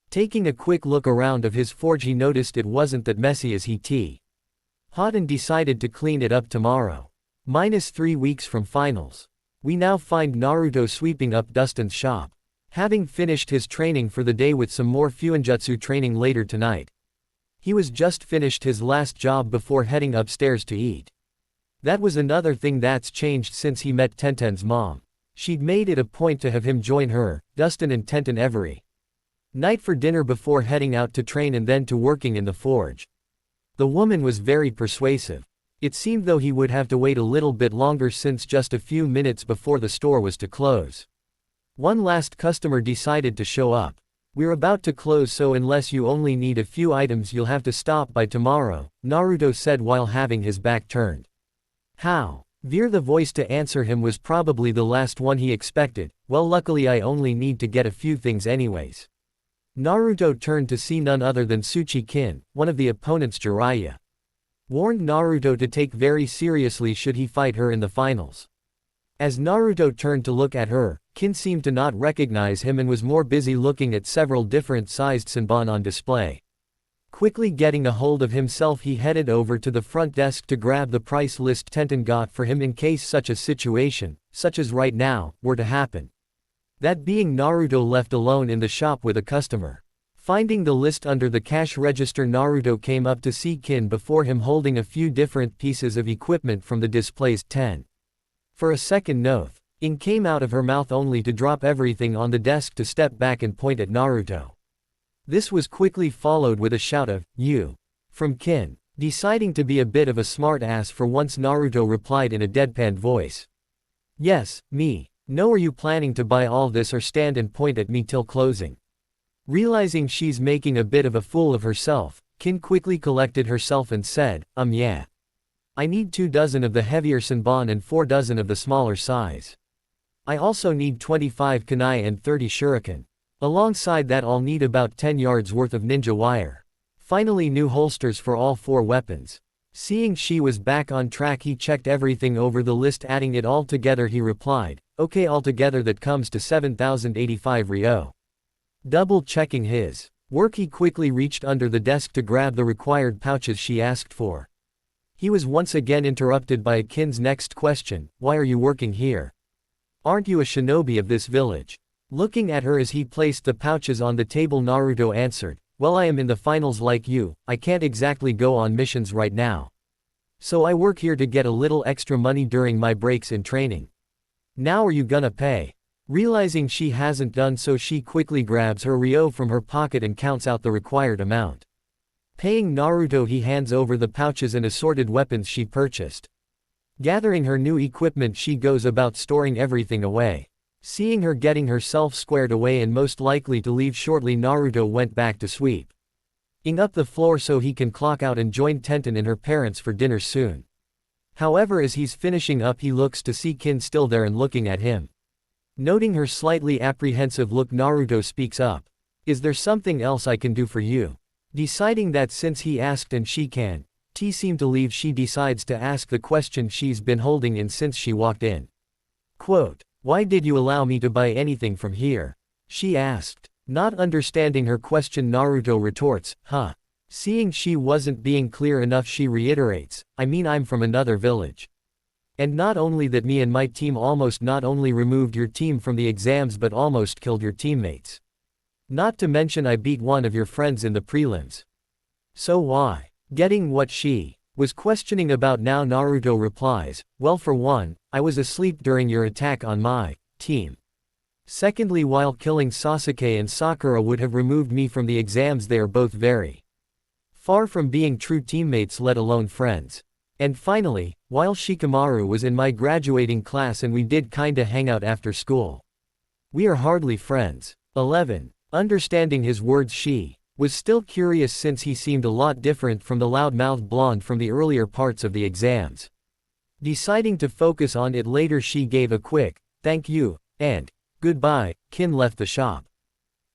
Taking a quick look around of his forge, he noticed it wasn't that messy as he thought and decided to clean it up tomorrow. -3 weeks from finals. We now find Naruto sweeping up Dustin's shop. Having finished his training for the day with some more Fuinjutsu training later tonight. He was just finished his last job before heading upstairs to eat. That was another thing that's changed since he met Tenten's mom. She'd made it a point to have him join her, Dustin and Tenten every Night for dinner before heading out to train and then to working in the forge. The woman was very persuasive. It seemed though he would have to wait a little bit longer since just a few minutes before the store was to close. One last customer decided to show up. We're about to close, so unless you only need a few items you'll have to stop by tomorrow, Naruto said while having his back turned. How? Veer, the voice to answer him, was probably the last one he expected. Well, luckily I only need to get a few things anyways. Naruto turned to see none other than Tsuchi-kin, one of the opponents. Jiraiya warned Naruto to take very seriously should he fight her in the finals. As Naruto turned to look at her, Kin seemed to not recognize him and was more busy looking at several different sized sanbon on display. Quickly getting a hold of himself, he headed over to the front desk to grab the price list Tenten got for him in case such a situation, such as right now, were to happen. That being Naruto left alone in the shop with a customer. Finding the list under the cash register, Naruto came up to see Kin before him holding a few different pieces of equipment from the displays. 10. For a second Ing came out of her mouth only to drop everything on the desk to step back and point at Naruto. This was quickly followed with a shout of, "You!" from Kin. Deciding to be a bit of a smart ass for once, Naruto replied in a deadpan voice. "Yes, me. No, are you planning to buy all this or stand and point at me till closing?" Realizing she's making a bit of a fool of herself, Kin quickly collected herself and said, Yeah. I need 2 dozen of the heavier sanbon and 4 dozen of the smaller size. I also need 25 kunai and 30 shuriken. Alongside that I'll need about 10 yards worth of ninja wire. Finally, new holsters for all 4 weapons. Seeing she was back on track, he checked everything over the list. Adding it all together, he replied, "Okay, altogether that comes to 7,085 ryo." Double checking his work, he quickly reached under the desk to grab the required pouches she asked for. He was once again interrupted by Kin's next question, "Why are you working here? Aren't you a shinobi of this village?" Looking at her as he placed the pouches on the table, Naruto answered, "Well, I am in the finals like you, I can't exactly go on missions right now. So I work here to get a little extra money during my breaks in training. Now are you gonna pay?" Realizing she hasn't done so, she quickly grabs her ryo from her pocket and counts out the required amount. Paying Naruto, he hands over the pouches and assorted weapons she purchased. Gathering her new equipment, she goes about storing everything away. Seeing her getting herself squared away and most likely to leave shortly, Naruto went back to sweeping up the floor so he can clock out and join Tenten and her parents for dinner soon. However, as he's finishing up, he looks to see Kin still there and looking at him. Noting her slightly apprehensive look, Naruto speaks up. "Is there something else I can do for you?" Deciding that since he asked and she can't seem to leave, she decides to ask the question she's been holding in since she walked in. Quote, "Why did you allow me to buy anything from here?" she asked. Not understanding her question, Naruto retorts, "Huh?" Seeing she wasn't being clear enough, she reiterates, "I mean, I'm from another village. And not only that, me and my team almost not only removed your team from the exams but almost killed your teammates. Not to mention I beat one of your friends in the prelims. So why?" Getting what she was questioning about now, Naruto replies, "Well, for one, I was asleep during your attack on my team. Secondly, while killing Sasuke and Sakura would have removed me from the exams. They are both very far from being true teammates, let alone friends. And finally, while Shikamaru was in my graduating class and we did kinda hang out after school. We are hardly friends." 11. Understanding his words, she was still curious since he seemed a lot different from the loud-mouthed blonde from the earlier parts of the exams. Deciding to focus on it later, she gave a quick, "Thank you," and "Goodbye." Kin left the shop,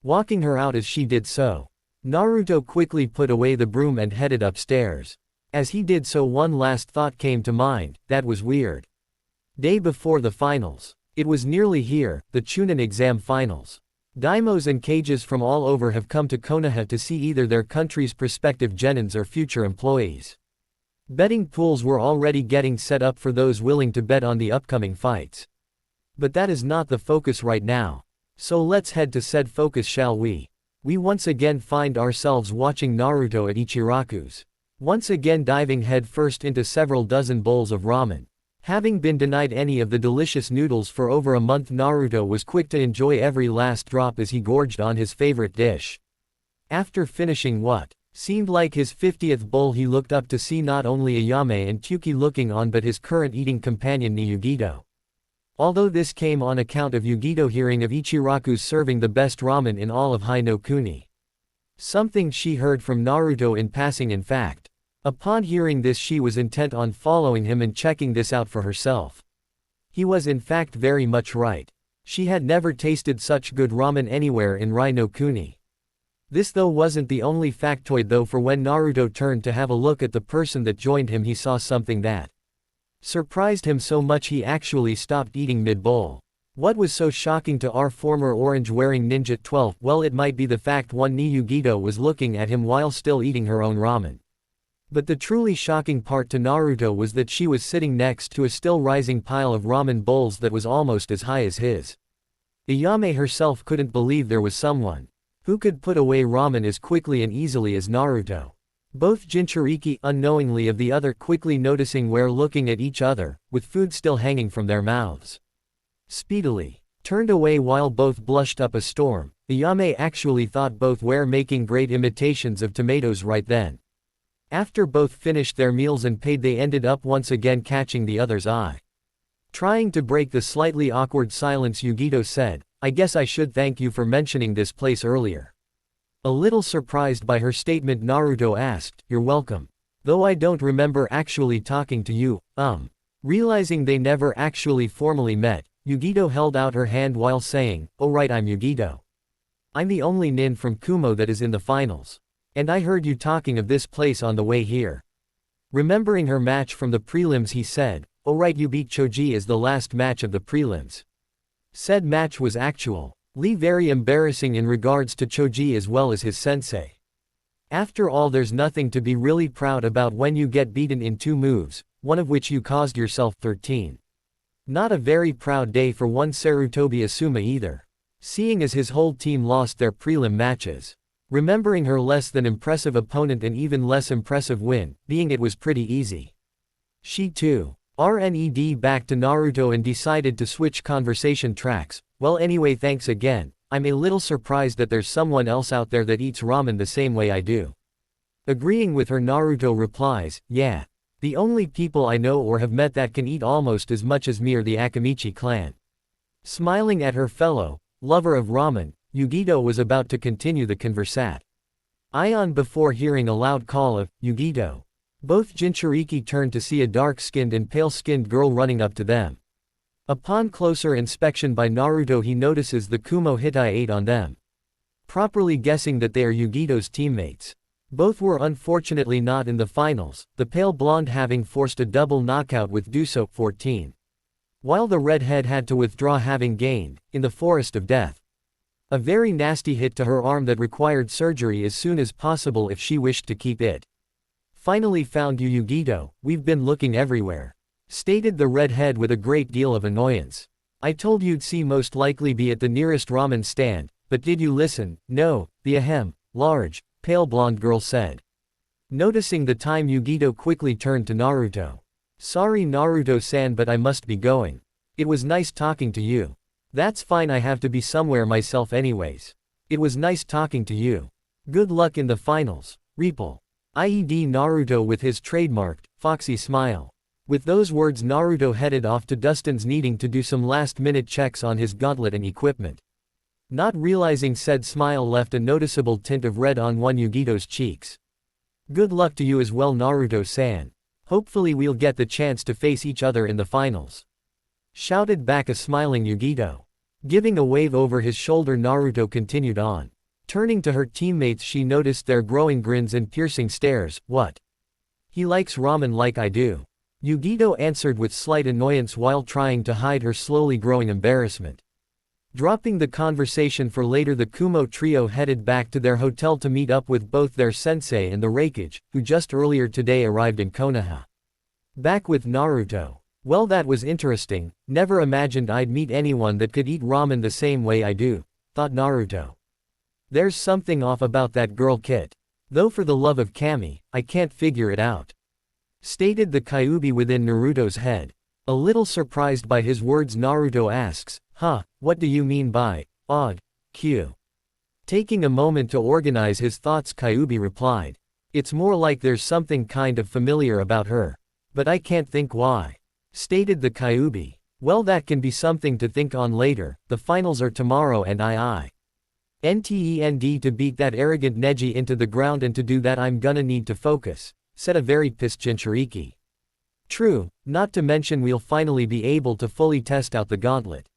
walking her out as she did so. Naruto quickly put away the broom and headed upstairs. As he did so, one last thought came to mind, that was weird. Day before the finals. It was nearly here, the Chunin exam finals. Daimos and cages from all over have come to Konoha to see either their country's prospective genins or future employees. Betting pools were already getting set up for those willing to bet on the upcoming fights. But that is not the focus right now. So let's head to said focus, shall we? We once again find ourselves watching Naruto at Ichiraku's. Once again diving head first into several dozen bowls of ramen. Having been denied any of the delicious noodles for over a month, Naruto was quick to enjoy every last drop as he gorged on his favorite dish. After finishing what seemed like his 50th bowl, he looked up to see not only Ayame and Kyuki looking on but his current eating companion Yugito. Although this came on account of Yugito hearing of Ichiraku's serving the best ramen in all of Hai no Kuni. Something she heard from Naruto in passing, in fact. Upon hearing this, she was intent on following him and checking this out for herself. He was in fact very much right. She had never tasted such good ramen anywhere in Rai no Kuni. This though wasn't the only factoid though, for when Naruto turned to have a look at the person that joined him, he saw something that surprised him so much he actually stopped eating mid-bowl. What was so shocking to our former orange-wearing ninja 12? Well, it might be the fact one ni Yugito was looking at him while still eating her own ramen. But the truly shocking part to Naruto was that she was sitting next to a still rising pile of ramen bowls that was almost as high as his. Ayame herself couldn't believe there was someone who could put away ramen as quickly and easily as Naruto. Both Jinchuriki, unknowingly of the other, quickly noticing where looking at each other, with food still hanging from their mouths, speedily turned away while both blushed up a storm. Ayame actually thought both were making great imitations of tomatoes right then. After both finished their meals and paid, they ended up once again catching the other's eye. Trying to break the slightly awkward silence, Yugito said, "I guess I should thank you for mentioning this place earlier." A little surprised by her statement, Naruto asked, "You're welcome. Though I don't remember actually talking to you." Realizing they never actually formally met, Yugito held out her hand while saying, "Oh right, I'm Yugito. I'm the only nin from Kumo that is in the finals. And I heard you talking of this place on the way here." Remembering her match from the prelims, he said, "Oh right, you beat Choji as the last match of the prelims." Said match was actually very embarrassing in regards to Choji as well as his sensei. After all, there's nothing to be really proud about when you get beaten in 2 moves, one of which you caused yourself. 13. Not a very proud day for one Sarutobi Asuma either, seeing as his whole team lost their prelim matches. Remembering her less than impressive opponent and even less impressive win, being it was pretty easy. She too RNED back to Naruto and decided to switch conversation tracks. "Well anyway, thanks again. I'm a little surprised that there's someone else out there that eats ramen the same way I do." Agreeing with her, Naruto replies, "Yeah. The only people I know or have met that can eat almost as much as me are the Akamichi clan." Smiling at her fellow lover of ramen, Yugito was about to continue the conversation before hearing a loud call of, "Yugito." Both Jinchuriki turned to see a dark-skinned and pale-skinned girl running up to them. Upon closer inspection by Naruto, he notices the Kumo Hitai 8 on them, properly guessing that they are Yugito's teammates. Both were unfortunately not in the finals, the pale blonde having forced a double knockout with Duso 14, while the redhead had to withdraw, having gained, in the Forest of Death, a very nasty hit to her arm that required surgery as soon as possible if she wished to keep it. "Finally found you, Yugito. We've been looking everywhere," stated the redhead with a great deal of annoyance. "I told you'd see, most likely be at the nearest ramen stand, but did you listen?" "No," the large, pale blonde girl said. Noticing the time, Yugito quickly turned to Naruto. "Sorry Naruto-san, but I must be going. It was nice talking to you." "That's fine, I have to be somewhere myself anyways. It was nice talking to you. Good luck in the finals, Reapel." IED Naruto with his trademarked, foxy smile. With those words, Naruto headed off to Dustin's, needing to do some last-minute checks on his gauntlet and equipment. Not realizing said smile left a noticeable tint of red on one Yugito's cheeks. "Good luck to you as well, Naruto-san. Hopefully we'll get the chance to face each other in the finals," shouted back a smiling Yugito. Giving a wave over his shoulder, Naruto continued on. Turning to her teammates, she noticed their growing grins and piercing stares. "What? He likes ramen like I do," Yugito answered with slight annoyance while trying to hide her slowly growing embarrassment. Dropping the conversation for later, the Kumo trio headed back to their hotel to meet up with both their sensei and the Raikage, who just earlier today arrived in Konoha. Back with Naruto. "Well, that was interesting. Never imagined I'd meet anyone that could eat ramen the same way I do," thought Naruto. "There's something off about that girl Kit. Though for the love of Kami, I can't figure it out," stated the Kyuubi within Naruto's head. A little surprised by his words, Naruto asks, "Huh, what do you mean by odd, Q?" Taking a moment to organize his thoughts, Kyuubi replied, "It's more like there's something kind of familiar about her. But I can't think why," stated the Kyuubi. "Well, that can be something to think on later, the finals are tomorrow and I intend to beat that arrogant Neji into the ground, and to do that I'm gonna need to focus," said a very pissed Jinchuriki. "True, not to mention we'll finally be able to fully test out the gauntlet.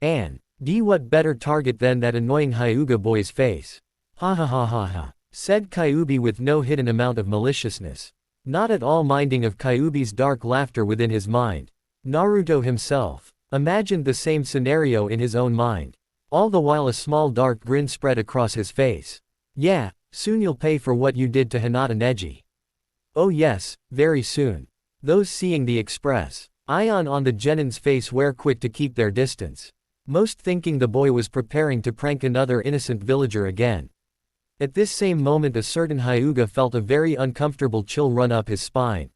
And what better target than that annoying Hyuga boy's face? Ha ha ha ha ha," said Kyuubi with no hidden amount of maliciousness. Not at all minding of Kyuubi's dark laughter within his mind. Naruto himself imagined the same scenario in his own mind. All the while a small dark grin spread across his face. "Yeah, soon you'll pay for what you did to Hinata Neji." "Oh yes, very soon." Those seeing the express ion on the genin's face were quick to keep their distance, most thinking the boy was preparing to prank another innocent villager again. At this same moment a certain Hyuga felt a very uncomfortable chill run up his spine.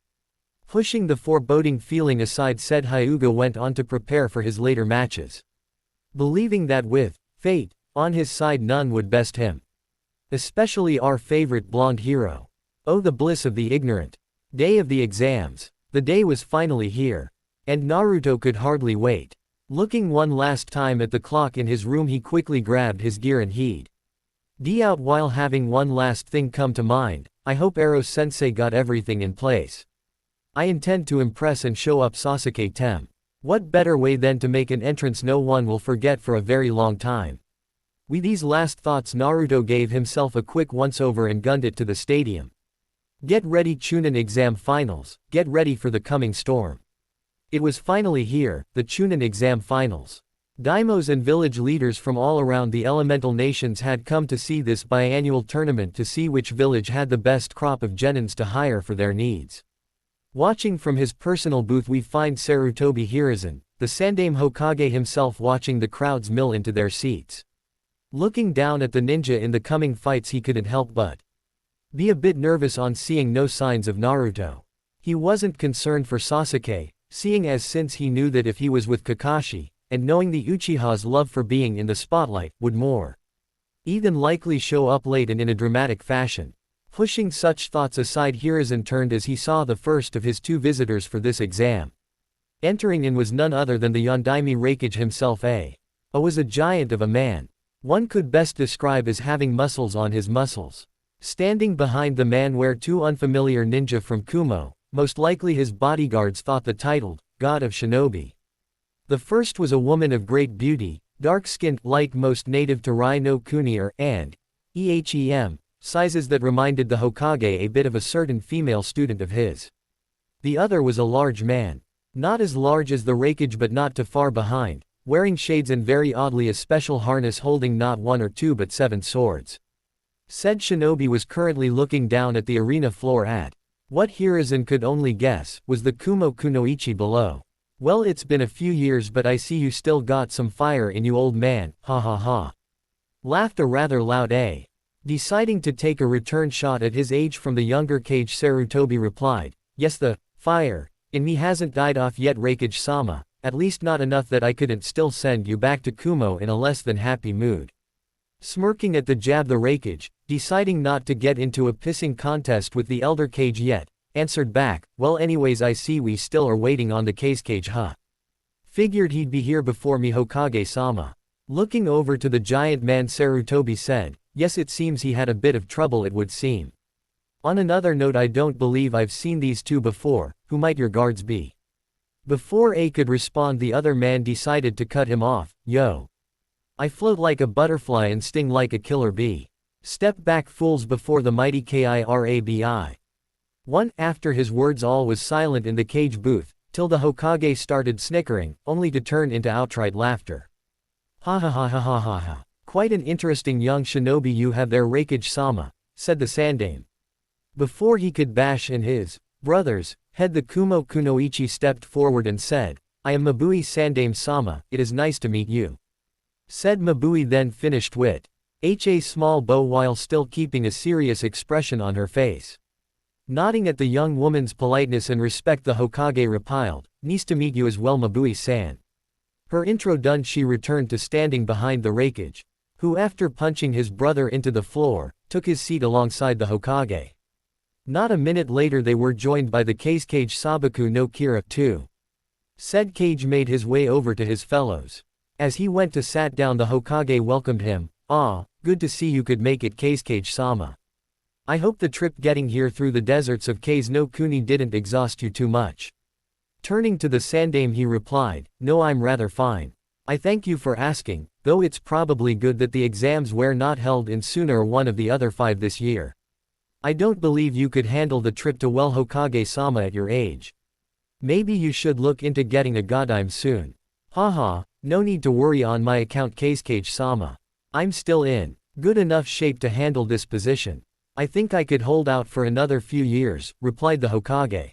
Pushing the foreboding feeling aside, said Hyuga went on to prepare for his later matches, believing that with fate on his side none would best him. Especially our favorite blonde hero. Oh, the bliss of the ignorant. Day of the exams. The day was finally here. And Naruto could hardly wait. Looking one last time at the clock in his room, he quickly grabbed his gear and he'd out while having one last thing come to mind. I hope Ero-sensei got everything in place. I intend to impress and show up Sasuke Tem. What better way than to make an entrance no one will forget for a very long time. With these last thoughts, Naruto gave himself a quick once-over and gunned it to the stadium. Get ready, Chunin exam finals, get ready for the coming storm. It was finally here, the Chunin exam finals. Daimos and village leaders from all around the elemental nations had come to see this biannual tournament to see which village had the best crop of genins to hire for their needs. Watching from his personal booth we find Sarutobi Hiruzen, the Sandaime Hokage himself, watching the crowds mill into their seats. Looking down at the ninja in the coming fights, he couldn't help but be a bit nervous on seeing no signs of Naruto. He wasn't concerned for Sasuke, seeing as since he knew that if he was with Kakashi, and knowing the Uchiha's love for being in the spotlight, would more even likely show up late and in a dramatic fashion. Pushing such thoughts aside, Hiruzen turned as he saw the first of his two visitors for this exam. Entering in was none other than the Yondaime Raikage himself. Was a giant of a man. One could best describe as having muscles on his muscles. Standing behind the man were two unfamiliar ninja from Kumo, most likely his bodyguards, thought the titled God of Shinobi. The first was a woman of great beauty, dark-skinned, like most native to Rai no Kuni and sizes that reminded the Hokage a bit of a certain female student of his. The other was a large man. Not as large as the Raikage but not too far behind, wearing shades and very oddly a special harness holding not one or two but 7 swords. Said shinobi was currently looking down at the arena floor at what Hiruzen could only guess was the Kumo Kunoichi below. Well, it's been a few years but I see you still got some fire in you, old man, ha ha ha. Laughed a rather loud A. Deciding to take a return shot at his age from the younger Kage, Sarutobi replied, yes, the fire in me hasn't died off yet, Raikage-sama, at least not enough that I couldn't still send you back to Kumo in a less than happy mood. Smirking at the jab, the Raikage, deciding not to get into a pissing contest with the elder Kage yet, answered back, well anyways I see we still are waiting on the case, Kage, huh? Figured he'd be here before me, Hokage-sama. Looking over to the giant man, Sarutobi said, yes, it seems he had a bit of trouble, it would seem. On another note, I don't believe I've seen these two before, who might your guards be? Before A could respond, the other man decided to cut him off, yo. I float like a butterfly and sting like a killer bee. Step back, fools, before the mighty Kirabi. One. After his words all was silent in the Kage booth, till the Hokage started snickering, only to turn into outright laughter. Ha ha ha ha ha ha ha. Quite an interesting young shinobi you have there, Raikage-sama, said the Sandaime. Before he could bash in his brother's head, the Kumo Kunoichi stepped forward and said, I am Mabui Sandaime-sama, it is nice to meet you. Said Mabui, then finished with a small bow while still keeping a serious expression on her face. Nodding at the young woman's politeness and respect, the Hokage replied, "Nice to meet you as well, Mabui-san." Her intro done, she returned to standing behind the Raikage, who after punching his brother into the floor, took his seat alongside the Hokage. Not a minute later they were joined by the Kage Sabaku no Kira too. Said Kage made his way over to his fellows. As he went to sat down, the Hokage welcomed him. "Ah, good to see you could make it, Kage-sama. I hope the trip getting here through the deserts of Kase no Kuni didn't exhaust you too much." Turning to the Sandaime he replied, "No, I'm rather fine. I thank you for asking, though it's probably good that the exams were not held in Suna or one of the other 5 this year. I don't believe you could handle the trip to well, Hokage-sama, at your age. Maybe you should look into getting a Godlike soon." "Haha, no need to worry on my account, Kage-sama. I'm still in good enough shape to handle this position. I think I could hold out for another few years," replied the Hokage.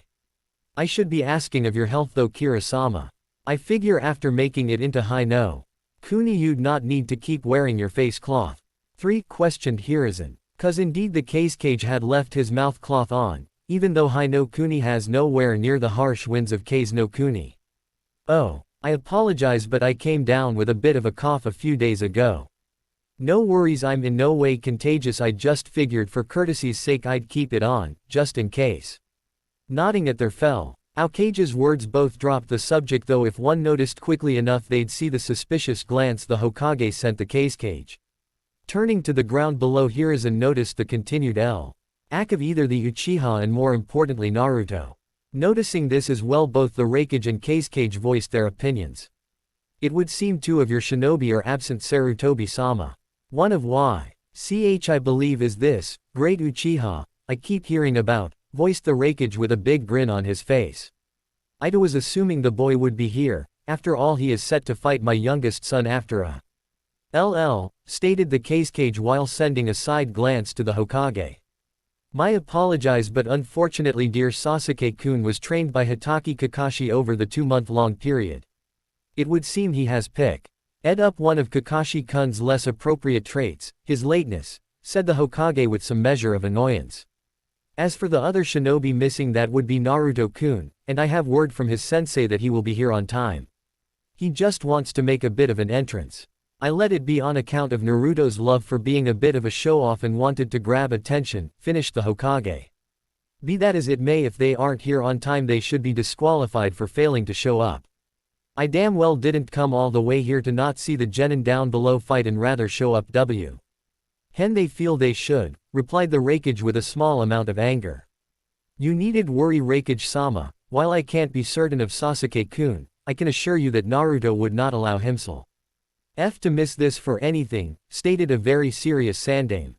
"I should be asking of your health though, Kira-sama. I figure after making it into High no Kuni you'd not need to keep wearing your face cloth." 3 questioned Hiruzen. "'Cause indeed the Kage had left his mouth cloth on, even though High no Kuni has nowhere near the harsh winds of Kase no Kuni. Oh, I apologize, but I came down with a bit of a cough a few days ago." "No worries, I'm in no way contagious, I just figured for courtesy's sake I'd keep it on, just in case." Nodding at their Aukage's words, both dropped the subject, though if one noticed quickly enough they'd see the suspicious glance the Hokage sent the Kage. Turning to the ground below, Hiruzen noticed the continued act of either the Uchiha and more importantly Naruto. Noticing this as well, both the Raikage and Kage voiced their opinions. "It would seem 2 of your shinobi are absent, Sarutobi-sama. One of Y.Ch I believe is this great Uchiha I keep hearing about," voiced the Raikage with a big grin on his face. "I was assuming the boy would be here, after all he is set to fight my youngest son after a LL, stated the Kage while sending a side glance to the Hokage. "My apologize, but unfortunately dear Sasuke-kun was trained by Hitaki Kakashi over the 2-month-long period. It would seem he has picked up one of Kakashi-kun's less appropriate traits, his lateness," said the Hokage with some measure of annoyance. "As for the other shinobi missing, that would be Naruto-kun, and I have word from his sensei that he will be here on time. He just wants to make a bit of an entrance. I let it be on account of Naruto's love for being a bit of a show-off and wanted to grab attention," finished the Hokage. "Be that as it may, if they aren't here on time they should be disqualified for failing to show up. I damn well didn't come all the way here to not see the genin down below fight and rather show up Hen they feel they should," replied the Raikage with a small amount of anger. "You needed worry, Raikage-sama. While I can't be certain of Sasuke-kun, I can assure you that Naruto would not allow himself to miss this for anything," stated a very serious Sandaime.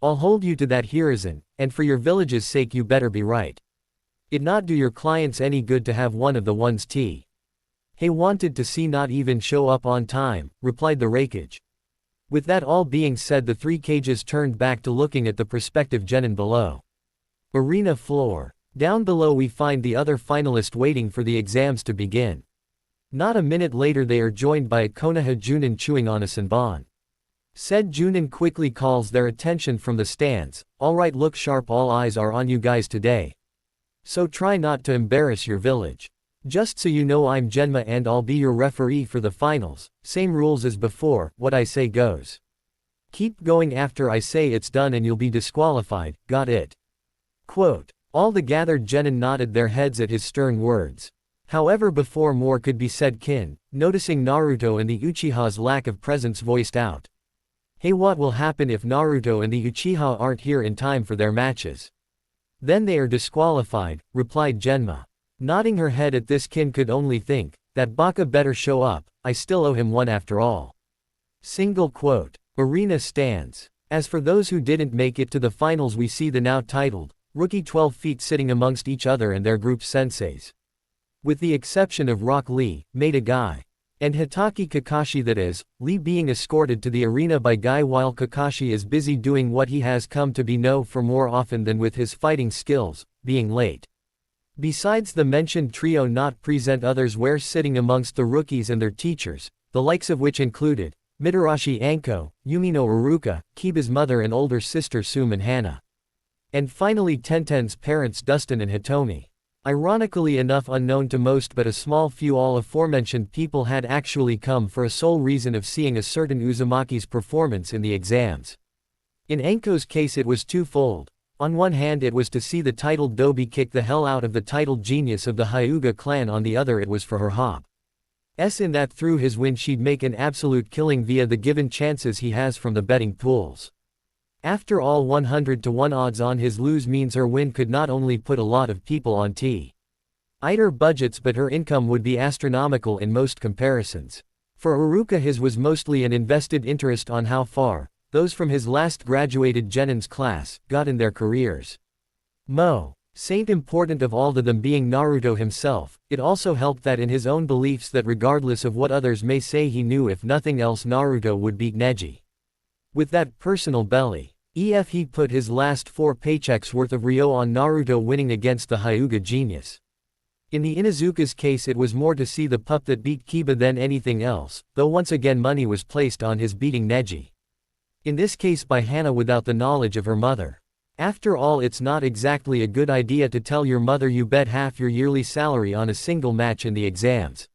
"I'll hold you to that, Hiruzen, and for your village's sake you better be right. It not do your clients any good to have one of the ones Hey wanted to see not even show up on time," replied the Raikage. With that all being said, the 3 Kages turned back to looking at the prospective genin below. Arena floor. Down below we find the other finalists waiting for the exams to begin. Not a minute later they are joined by a Konoha Junin chewing on a senbon. Said Junin quickly calls their attention from the stands. "Alright, look sharp, all eyes are on you guys today. So try not to embarrass your village. Just so you know, I'm Genma and I'll be your referee for the finals. Same rules as before, what I say goes. Keep going after I say it's done and you'll be disqualified, got it?" Quote. All the gathered genin nodded their heads at his stern words. However, before more could be said, Kin, noticing Naruto and the Uchiha's lack of presence, voiced out. "Hey, what will happen if Naruto and the Uchiha aren't here in time for their matches?" "Then they are disqualified," replied Genma. Nodding her head at this, Kin could only think, that Baka better show up, I still owe him one after all. Single quote. Arena stands. As for those who didn't make it to the finals, we see the now titled Rookie 12 feet sitting amongst each other and their group senseis. With the exception of Rock Lee, Maida Guy, and Hitaki Kakashi, that is, Lee being escorted to the arena by Guy while Kakashi is busy doing what he has come to be known for more often than with his fighting skills, being late. Besides the mentioned trio not present, others were sitting amongst the rookies and their teachers, the likes of which included Mitarashi Anko, Yumino Iruka, Kiba's mother and older sister Sum and Hana. And finally Tenten's parents Dustin and Hitomi. Ironically enough unknown to most but a small few all aforementioned people had actually come for a sole reason of seeing a certain Uzumaki's performance in the exams. In Enko's case it was twofold. On one hand it was to see the titled Dobi kick the hell out of the titled genius of the Hyuga clan, on the other it was for her hop's in that through his win she'd make an absolute killing via the given chances he has from the betting pools. After all 100 to 1 odds on his lose means her win could not only put a lot of people on tighter budgets but her income would be astronomical in most comparisons. For Iruka his was mostly an invested interest on how far those from his last graduated Genin's class got in their careers. Saint important of all to them being Naruto himself, it also helped that in his own beliefs that regardless of what others may say he knew if nothing else Naruto would beat Neji. With that personal belly, he put his last 4 paychecks worth of Ryo on Naruto winning against the Hyuga genius. In the Inuzuka's case it was more to see the pup that beat Kiba than anything else, though once again money was placed on his beating Neji. In this case by Hana without the knowledge of her mother. After all it's not exactly a good idea to tell your mother you bet half your yearly salary on a single match in the exams.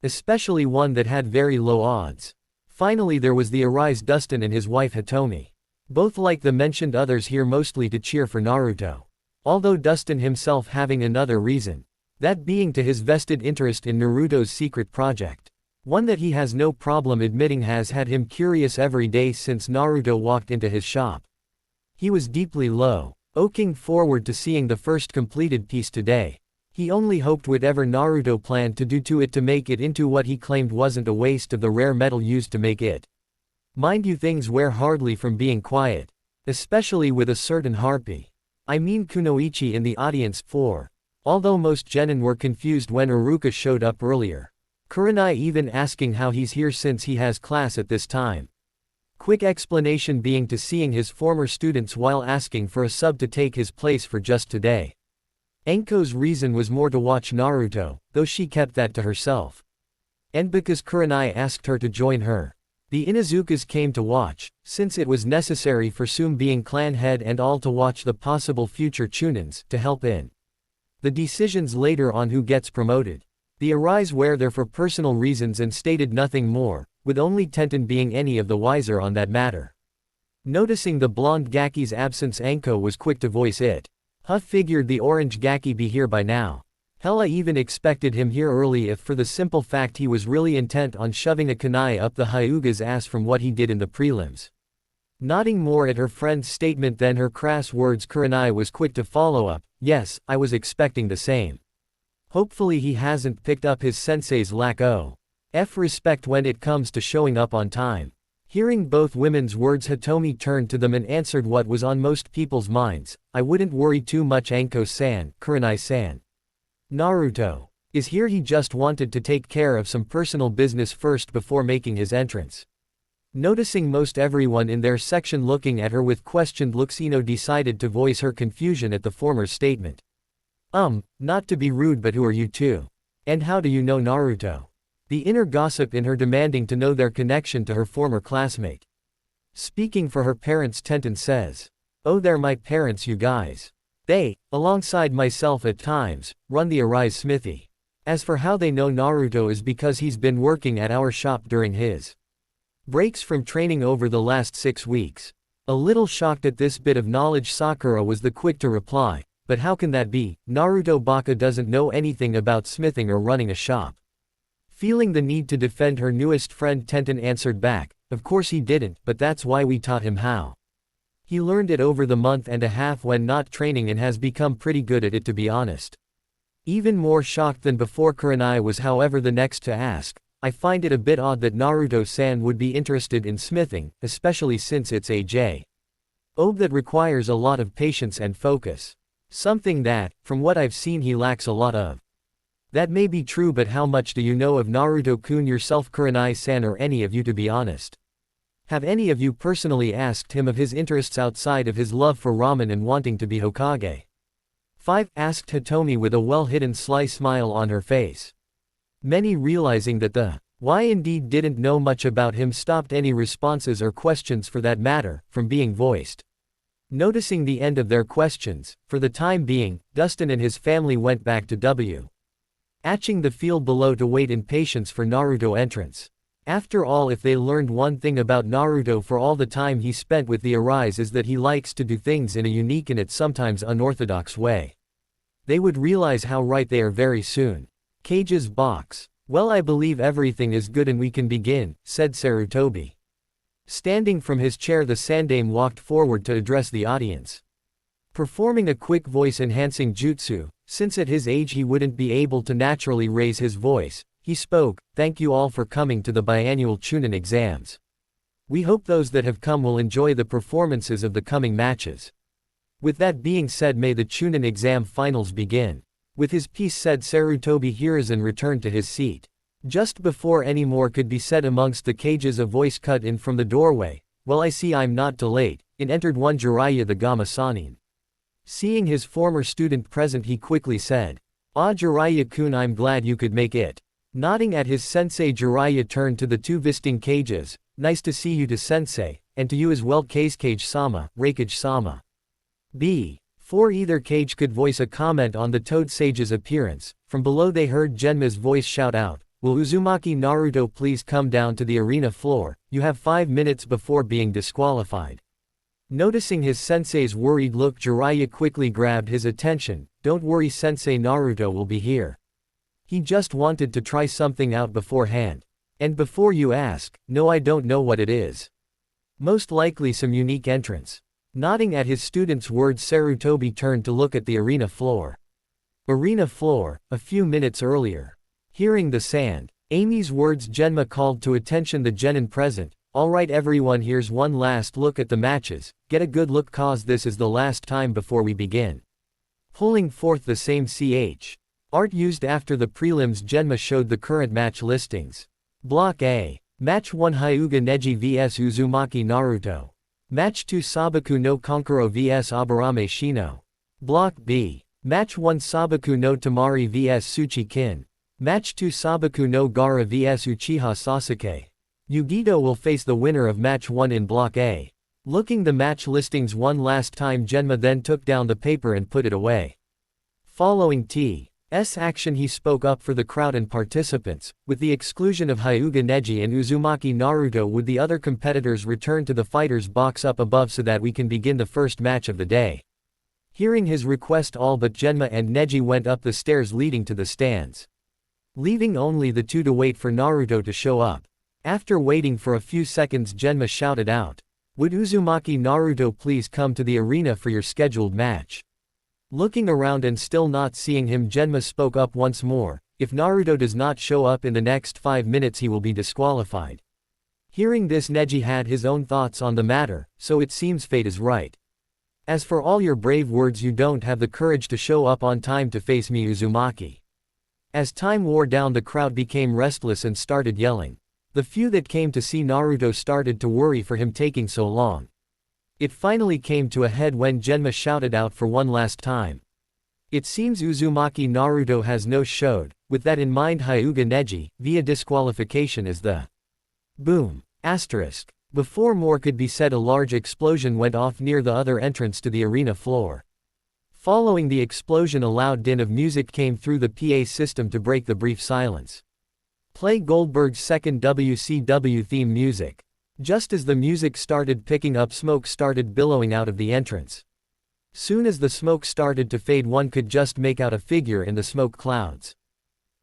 Especially one that had very low odds. Finally there was the Arise Dustin and his wife Hitomi. Both like the mentioned others here mostly to cheer for Naruto. Although Dustin himself having another reason. That being to his vested interest in Naruto's secret project. One that he has no problem admitting has had him curious every day since Naruto walked into his shop. He was deeply looking forward to seeing the first completed piece today. He only hoped whatever Naruto planned to do to it to make it into what he claimed wasn't a waste of the rare metal used to make it. Mind you things wear hardly from being quiet. Especially with a certain harpy. I mean Kunoichi in the audience, for although most genin were confused when Iruka showed up earlier. Kurenai even asking how he's here since he has class at this time. Quick explanation being to seeing his former students while asking for a sub to take his place for just today. Enko's reason was more to watch Naruto, though she kept that to herself. And because Kurenai asked her to join her. The Inuzukas came to watch, since it was necessary for Sum being clan head and all to watch the possible future Chunins to help in the decisions later on who gets promoted. The Arise were there for personal reasons and stated nothing more, with only Tenten being any of the wiser on that matter. Noticing the blonde Gaki's absence Enko was quick to voice it. Figured the orange Gaki be here by now. Hella even expected him here early if for the simple fact he was really intent on shoving a kunai up the Hyuga's ass from what he did in the prelims. Nodding more at her friend's statement than her crass words, Kurenai was quick to follow up, yes, I was expecting the same. Hopefully he hasn't picked up his sensei's lack of respect when it comes to showing up on time. Hearing both women's words, Hitomi turned to them and answered what was on most people's minds. I wouldn't worry too much, Enko-san, Kurenai-san. Naruto is here. He just wanted to take care of some personal business first before making his entrance. Noticing most everyone in their section looking at her with questioned looks, Ino decided to voice her confusion at the former statement. Not to be rude, but who are you two? And how do you know Naruto? The inner gossip in her demanding to know their connection to her former classmate. Speaking for her parents, Tenten says, oh, they're my parents, you guys. They, alongside myself at times, run the Arise Smithy. As for how they know Naruto is because he's been working at our shop during his breaks from training over the last 6 weeks. A little shocked at this bit of knowledge, Sakura was the quick to reply, but how can that be? Naruto Baka doesn't know anything about smithing or running a shop. Feeling the need to defend her newest friend, Tenten answered back, of course he didn't, but that's why we taught him how. He learned it over the month and a half when not training and has become pretty good at it, to be honest. Even more shocked than before, Kurenai was however the next to ask, I find it a bit odd that Naruto-san would be interested in smithing, especially since it's a job that requires a lot of patience and focus. Something that, from what I've seen, he lacks a lot of. That may be true, but how much do you know of Naruto-kun yourself, Kurenai-san, or any of you, to be honest? Have any of you personally asked him of his interests outside of his love for ramen and wanting to be Hokage? 5. Asked Hitomi with a well-hidden sly smile on her face. Many, realizing that the why indeed didn't know much about him, stopped any responses or questions for that matter from being voiced. Noticing the end of their questions, for the time being, Dustin and his family went back to watching the field below to wait in patience for Naruto entrance. After all, if they learned one thing about Naruto for all the time he spent with the Arise is that he likes to do things in a unique and it's sometimes unorthodox way. They would realize how right they are very soon. Cage's box. Well, I believe everything is good and we can begin, said Sarutobi. Standing from his chair, the Sandaime walked forward to address the audience. Performing a quick voice-enhancing jutsu, since at his age he wouldn't be able to naturally raise his voice, he spoke, "Thank you all for coming to the biannual Chunin exams. We hope those that have come will enjoy the performances of the coming matches. With that being said, may the Chunin exam finals begin." With his piece said, Sarutobi Hiruzen returned to his seat. Just before any more could be said amongst the cages, a voice cut in from the doorway. "Well, I see I'm not too late." In entered one Jiraiya the Gama Sanin. Seeing his former student present, he quickly said, "Ah, Jiraiya-kun, I'm glad you could make it." Nodding at his sensei, Jiraiya turned to the two visiting cages. "Nice to see you to sensei, and to you as well, Kage-sama, Raikage-sama." Before either cage could voice a comment on the Toad Sage's appearance, from below they heard Genma's voice shout out, "Will Uzumaki Naruto please come down to the arena floor, you have 5 minutes before being disqualified." Noticing his sensei's worried look, Jiraiya quickly grabbed his attention. "Don't worry sensei, Naruto will be here. He just wanted to try something out beforehand. And before you ask, no, I don't know what it is. Most likely some unique entrance." Nodding at his student's words, Sarutobi turned to look at the arena floor. Arena floor, a few minutes earlier. Hearing the Amy's words, Genma called to attention the genin present. "Alright everyone, here's one last look at the matches, get a good look cause this is the last time before we begin." Pulling forth the same art used after the prelims, Genma showed the current match listings. Block A. Match 1 Hyuga Neji vs Uzumaki Naruto. Match 2 Sabaku no Konkuro vs Aburame Shino. Block B. Match 1 Sabaku no Tamari vs Tsuchi Kin. Match 2 Sabaku no Gaara vs Uchiha Sasuke. Yugito will face the winner of Match 1 in Block A. Looking the match listings one last time, Genma then took down the paper and put it away. Following T's action, he spoke up for the crowd and participants. With the exclusion of Hyuga Neji and Uzumaki Naruto, would the other competitors return to the fighters box up above so that we can begin the first match of the day? Hearing his request, all but Genma and Neji went up the stairs leading to the stands, leaving only the two to wait for Naruto to show up. After waiting for a few seconds, Genma shouted out, "Would Uzumaki Naruto please come to the arena for your scheduled match?" Looking around and still not seeing him, Genma spoke up once more, "If Naruto does not show up in the next 5 minutes he will be disqualified." Hearing this, Neji had his own thoughts on the matter, so it seems fate is right. "As for all your brave words, you don't have the courage to show up on time to face me, Uzumaki." As time wore down, the crowd became restless and started yelling. The few that came to see Naruto started to worry for him taking so long. It finally came to a head when Genma shouted out for one last time, "It seems Uzumaki Naruto has no showed." With that in mind, Hyuga Neji, via disqualification, is the boom. Asterisk. Before more could be said, a large explosion went off near the other entrance to the arena floor. Following the explosion, a loud din of music came through the PA system to break the brief silence. "Play Goldberg's second WCW theme music." Just as the music started picking up, smoke started billowing out of the entrance. Soon as the smoke started to fade, one could just make out a figure in the smoke clouds.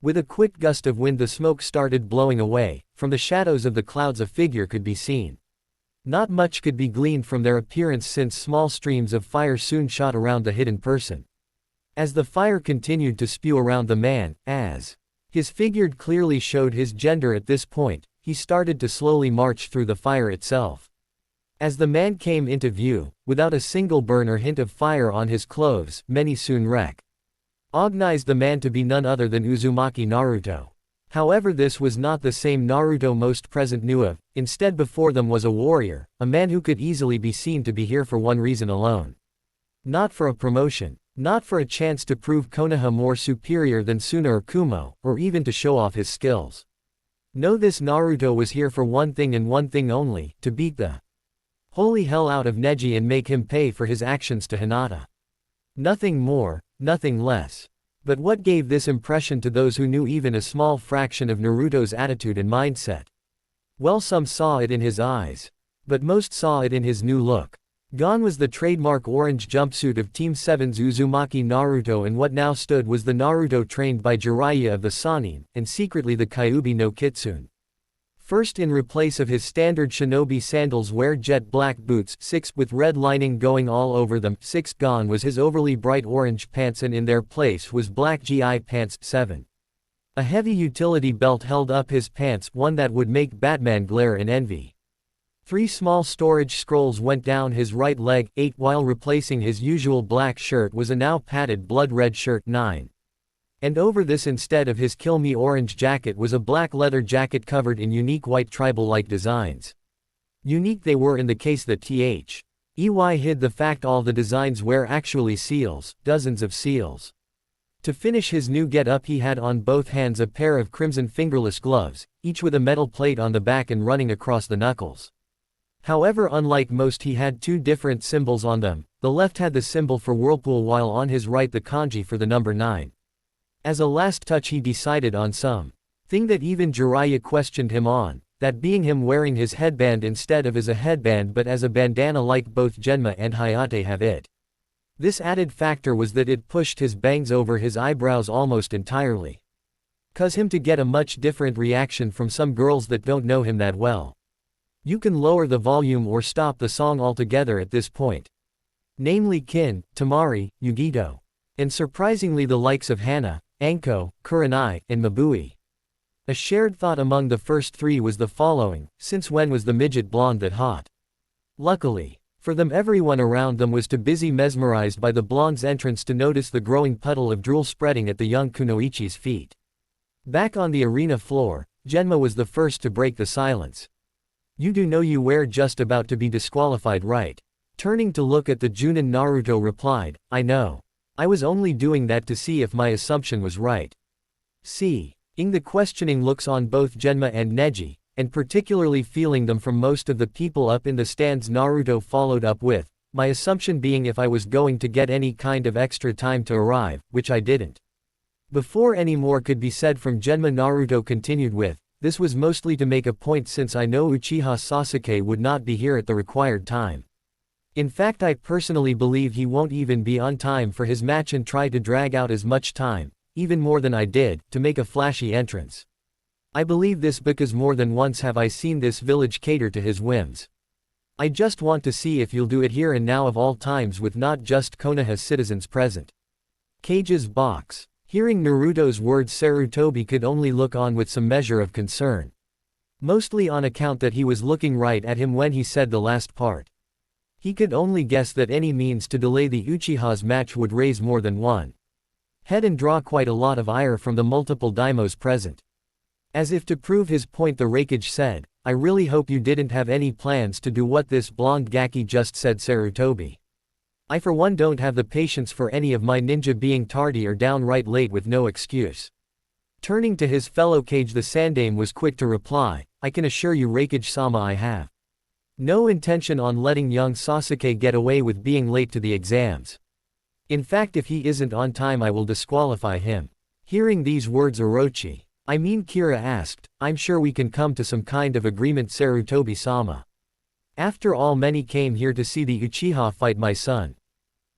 With a quick gust of wind, the smoke started blowing away. From the shadows of the clouds, a figure could be seen. Not much could be gleaned from their appearance, since small streams of fire soon shot around the hidden person. As the fire continued to spew around the man, as his figure clearly showed his gender at this point, he started to slowly march through the fire itself. As the man came into view, without a single burn or hint of fire on his clothes, many soon recognized the man to be none other than Uzumaki Naruto. However, this was not the same Naruto most present knew of. Instead, before them was a warrior, a man who could easily be seen to be here for one reason alone. Not for a promotion, not for a chance to prove Konoha more superior than Suna or Kumo, or even to show off his skills. No, this Naruto was here for one thing and one thing only, to beat the Holy hell out of Neji and make him pay for his actions to Hinata. Nothing more, nothing less. But what gave this impression to those who knew even a small fraction of Naruto's attitude and mindset? Well, some saw it in his eyes. But most saw it in his new look. Gone was the trademark orange jumpsuit of Team 7's Uzumaki Naruto, and what now stood was the Naruto trained by Jiraiya of the Sannin, and secretly the Kyuubi no Kitsune. First, in replace of his standard shinobi sandals, wear jet black boots 6 with red lining going all over them. 6 gone was his overly bright orange pants, and in their place was black GI pants. 7. A heavy utility belt held up his pants, one that would make Batman glare in envy. 3 small storage scrolls went down his right leg. 8 while replacing his usual black shirt was a now padded blood red shirt. 9. And over this, instead of his kill me orange jacket, was a black leather jacket covered in unique white tribal-like designs. Unique they were in the case that THEY hid the fact all the designs were actually seals, dozens of seals. To finish his new get-up, he had on both hands a pair of crimson fingerless gloves, each with a metal plate on the back and running across the knuckles. However, unlike most, he had 2 different symbols on them. The left had the symbol for whirlpool, while on his right the kanji for the number 9. As a last touch, he decided on some thing that even Jiraiya questioned him on, that being him wearing his headband instead of as a headband but as a bandana like both Genma and Hayate have it. This added factor was that it pushed his bangs over his eyebrows almost entirely. Cause him to get a much different reaction from some girls that don't know him that well. You can lower the volume or stop the song altogether at this point. Namely Kin, Temari, Yugito. And surprisingly the likes of Hana, Anko, Kurenai, and Mabui. A shared thought among the first 3 was the following: since when was the midget blonde that hot? Luckily for them, everyone around them was too busy mesmerized by the blonde's entrance to notice the growing puddle of drool spreading at the young Kunoichi's feet. Back on the arena floor, Genma was the first to break the silence. You do know you were just about to be disqualified, right? Turning to look at the Junin, Naruto replied, I know. I was only doing that to see if my assumption was right. Seeing the questioning looks on both Genma and Neji, and particularly feeling them from most of the people up in the stands, Naruto followed up with, my assumption being if I was going to get any kind of extra time to arrive, which I didn't. Before any more could be said from Genma, Naruto continued with, this was mostly to make a point since I know Uchiha Sasuke would not be here at the required time. In fact, I personally believe he won't even be on time for his match and try to drag out as much time, even more than I did, to make a flashy entrance. I believe this because more than once have I seen this village cater to his whims. I just want to see if you'll do it here and now of all times with not just Konoha's citizens present. Cage's box. Hearing Naruto's words, Sarutobi could only look on with some measure of concern. Mostly on account that he was looking right at him when he said the last part. He could only guess that any means to delay the Uchiha's match would raise more than one head and draw quite a lot of ire from the multiple daimos present. As if to prove his point, the Raikage said, I really hope you didn't have any plans to do what this blonde Gaki just said, Sarutobi. I for one don't have the patience for any of my ninja being tardy or downright late with no excuse. Turning to his fellow Kage, the Sandame was quick to reply, I can assure you, Raikage-sama, I have no intention on letting young Sasuke get away with being late to the exams. In fact, if he isn't on time I will disqualify him. Hearing these words, Kira asked, I'm sure we can come to some kind of agreement, Sarutobi-sama. After all, many came here to see the Uchiha fight my son.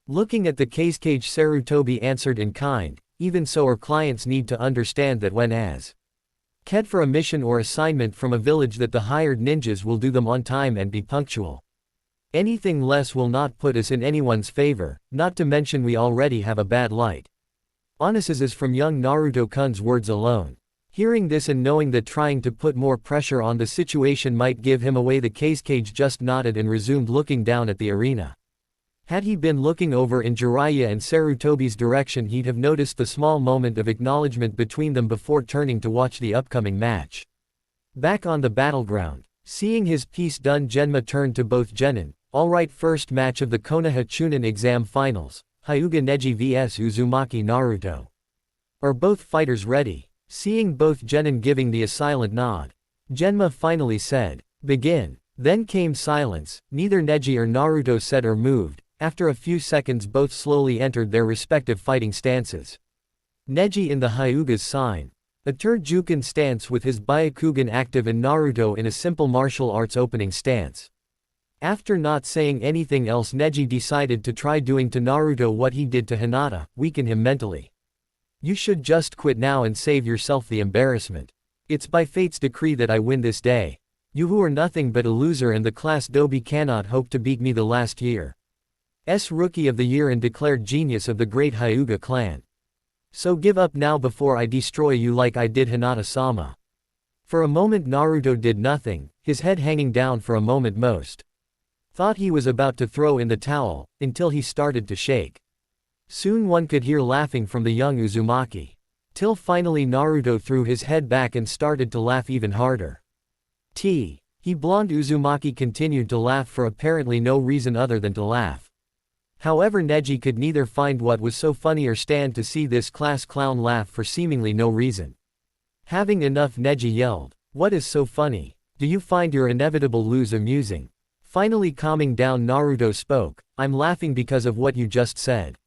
Looking at the case, Sarutobi answered in kind, even so our clients need to understand that when as Ked for a mission or assignment from a village that the hired ninjas will do them on time and be punctual. Anything less will not put us in anyone's favor, not to mention we already have a bad light. Honestly, is from young Naruto-kun's words alone. Hearing this and knowing that trying to put more pressure on the situation might give him away, the Kage just nodded and resumed looking down at the arena. Had he been looking over in Jiraiya and Sarutobi's direction, he'd have noticed the small moment of acknowledgement between them before turning to watch the upcoming match. Back on the battleground, seeing his piece done, Genma turned to both Genin. Alright, first match of the Konoha Chunin exam finals, Hyuga Neji vs Uzumaki Naruto. Are both fighters ready? Seeing both Genin giving the silent nod, Genma finally said, begin. Then came silence, neither Neji or Naruto said or moved. After a few seconds both slowly entered their respective fighting stances. Neji in the Hyuga's sign. A Turjuken stance with his Byakugan active and Naruto in a simple martial arts opening stance. After not saying anything else, Neji decided to try doing to Naruto what he did to Hinata, weaken him mentally. You should just quit now and save yourself the embarrassment. It's by fate's decree that I win this day. You who are nothing but a loser and the class Dobi cannot hope to beat me the last year's Rookie of the Year and declared genius of the great Hyuga clan. So give up now before I destroy you like I did Hinata-sama. For a moment Naruto did nothing, his head hanging down for a moment most. Thought he was about to throw in the towel, until he started to shake. Soon one could hear laughing from the young Uzumaki. Till finally Naruto threw his head back and started to laugh even harder. He blonde Uzumaki continued to laugh for apparently no reason other than to laugh. However, Neji could neither find what was so funny or stand to see this class clown laugh for seemingly no reason. Having enough, Neji yelled, "What is so funny? Do you find your inevitable lose amusing?" Finally calming down, Naruto spoke, "I'm laughing because of what you just said.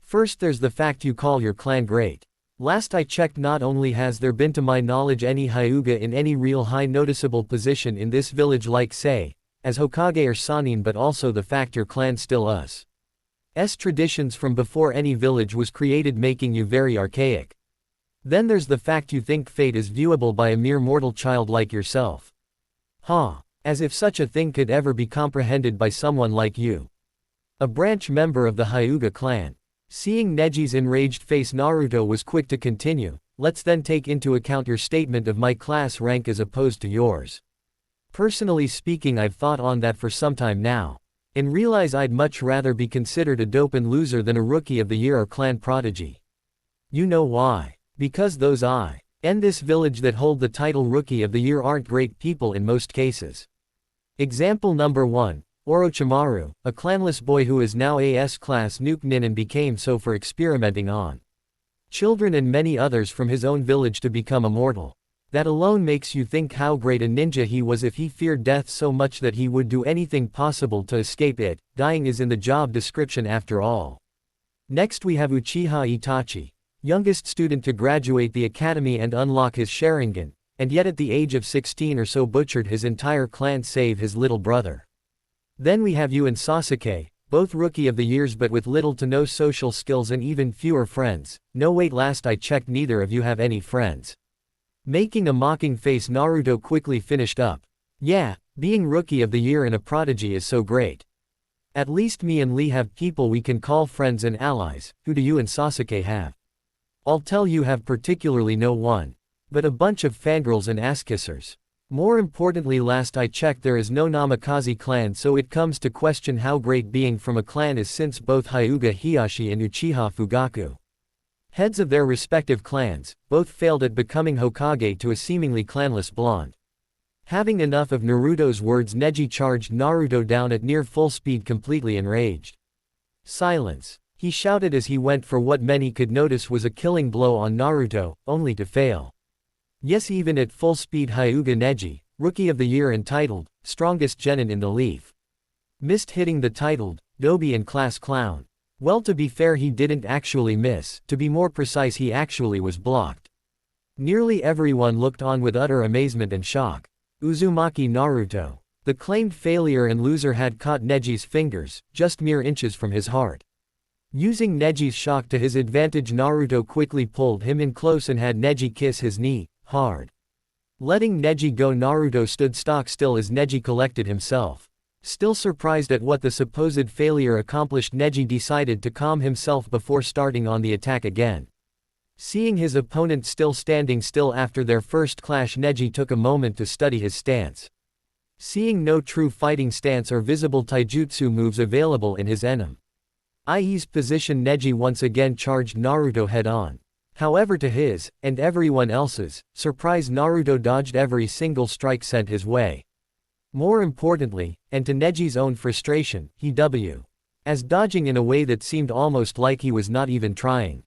First there's the fact you call your clan great. Last I checked, not only has there been to my knowledge any Hyuga in any real high noticeable position in this village like say, as Hokage or Sannin, but also the fact your clan still us. Traditions from before any village was created, making you very archaic. Then there's the fact you think fate is viewable by a mere mortal child like yourself. As if such a thing could ever be comprehended by someone like you. A branch member of the Hyuga clan." Seeing Neji's enraged face, Naruto was quick to continue, "Let's then take into account your statement of my class rank as opposed to yours. Personally speaking, I've thought on that for some time now. And realize I'd much rather be considered a dope and loser than a Rookie of the Year or clan prodigy. You know why? Because those in this village that hold the title Rookie of the Year aren't great people in most cases. Example number 1, Orochimaru, a clanless boy who is now a S-class nuke nin and became so for experimenting on children, and many others from his own village to become immortal. That alone makes you think how great a ninja he was if he feared death so much that he would do anything possible to escape it. Dying is in the job description after all. Next we have Uchiha Itachi, youngest student to graduate the academy and unlock his Sharingan, and yet at the age of 16 or so butchered his entire clan save his little brother. Then we have you and Sasuke, both Rookie of the Years but with little to no social skills and even fewer friends. No wait, last I checked neither of you have any friends. Making a mocking face, Naruto quickly finished up. Yeah, being Rookie of the Year and a prodigy is so great. At least me and Lee have people we can call friends and allies. Who do you and Sasuke have? I'll tell you have particularly no one. But a bunch of fangirls and ass-kissers. More importantly, last I checked there is no Namikaze clan, so it comes to question how great being from a clan is, since both Hyuga Hiyashi and Uchiha Fugaku, heads of their respective clans, both failed at becoming Hokage to a seemingly clanless blonde. Having enough of Naruto's words, Neji charged Naruto down at near full speed, completely enraged. Silence, he shouted as he went for what many could notice was a killing blow on Naruto, only to fail. Yes, even at full speed Hyuga Neji, Rookie of the Year entitled, strongest genin in the leaf, missed hitting the titled, Dobi and class clown. Well, to be fair, he didn't actually miss, to be more precise he actually was blocked. Nearly everyone looked on with utter amazement and shock. Uzumaki Naruto, the claimed failure and loser, had caught Neji's fingers, just mere inches from his heart. Using Neji's shock to his advantage, Naruto quickly pulled him in close and had Neji kiss his knee, hard. Letting Neji go, Naruto stood stock still as Neji collected himself. Still surprised at what the supposed failure accomplished, Neji decided to calm himself before starting on the attack again. Seeing his opponent still standing still after their first clash, Neji took a moment to study his stance. Seeing no true fighting stance or visible taijutsu moves available in his enemy's position, Neji once again charged Naruto head-on. However, to his, and everyone else's, surprise, Naruto dodged every single strike sent his way. More importantly, and to Neji's own frustration, he was dodging in a way that seemed almost like he was not even trying.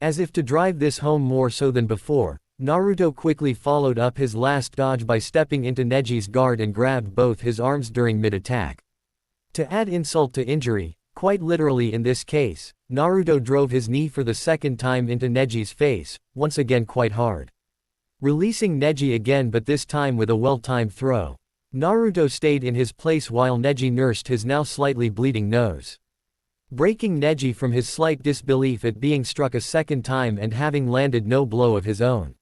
As if to drive this home more so than before, Naruto quickly followed up his last dodge by stepping into Neji's guard and grabbed both his arms during mid-attack. To add insult to injury, quite literally in this case, Naruto drove his knee for the second time into Neji's face, once again quite hard. Releasing Neji again, but this time with a well-timed throw. Naruto stayed in his place while Neji nursed his now slightly bleeding nose. Breaking Neji from his slight disbelief at being struck a second time and having landed no blow of his own.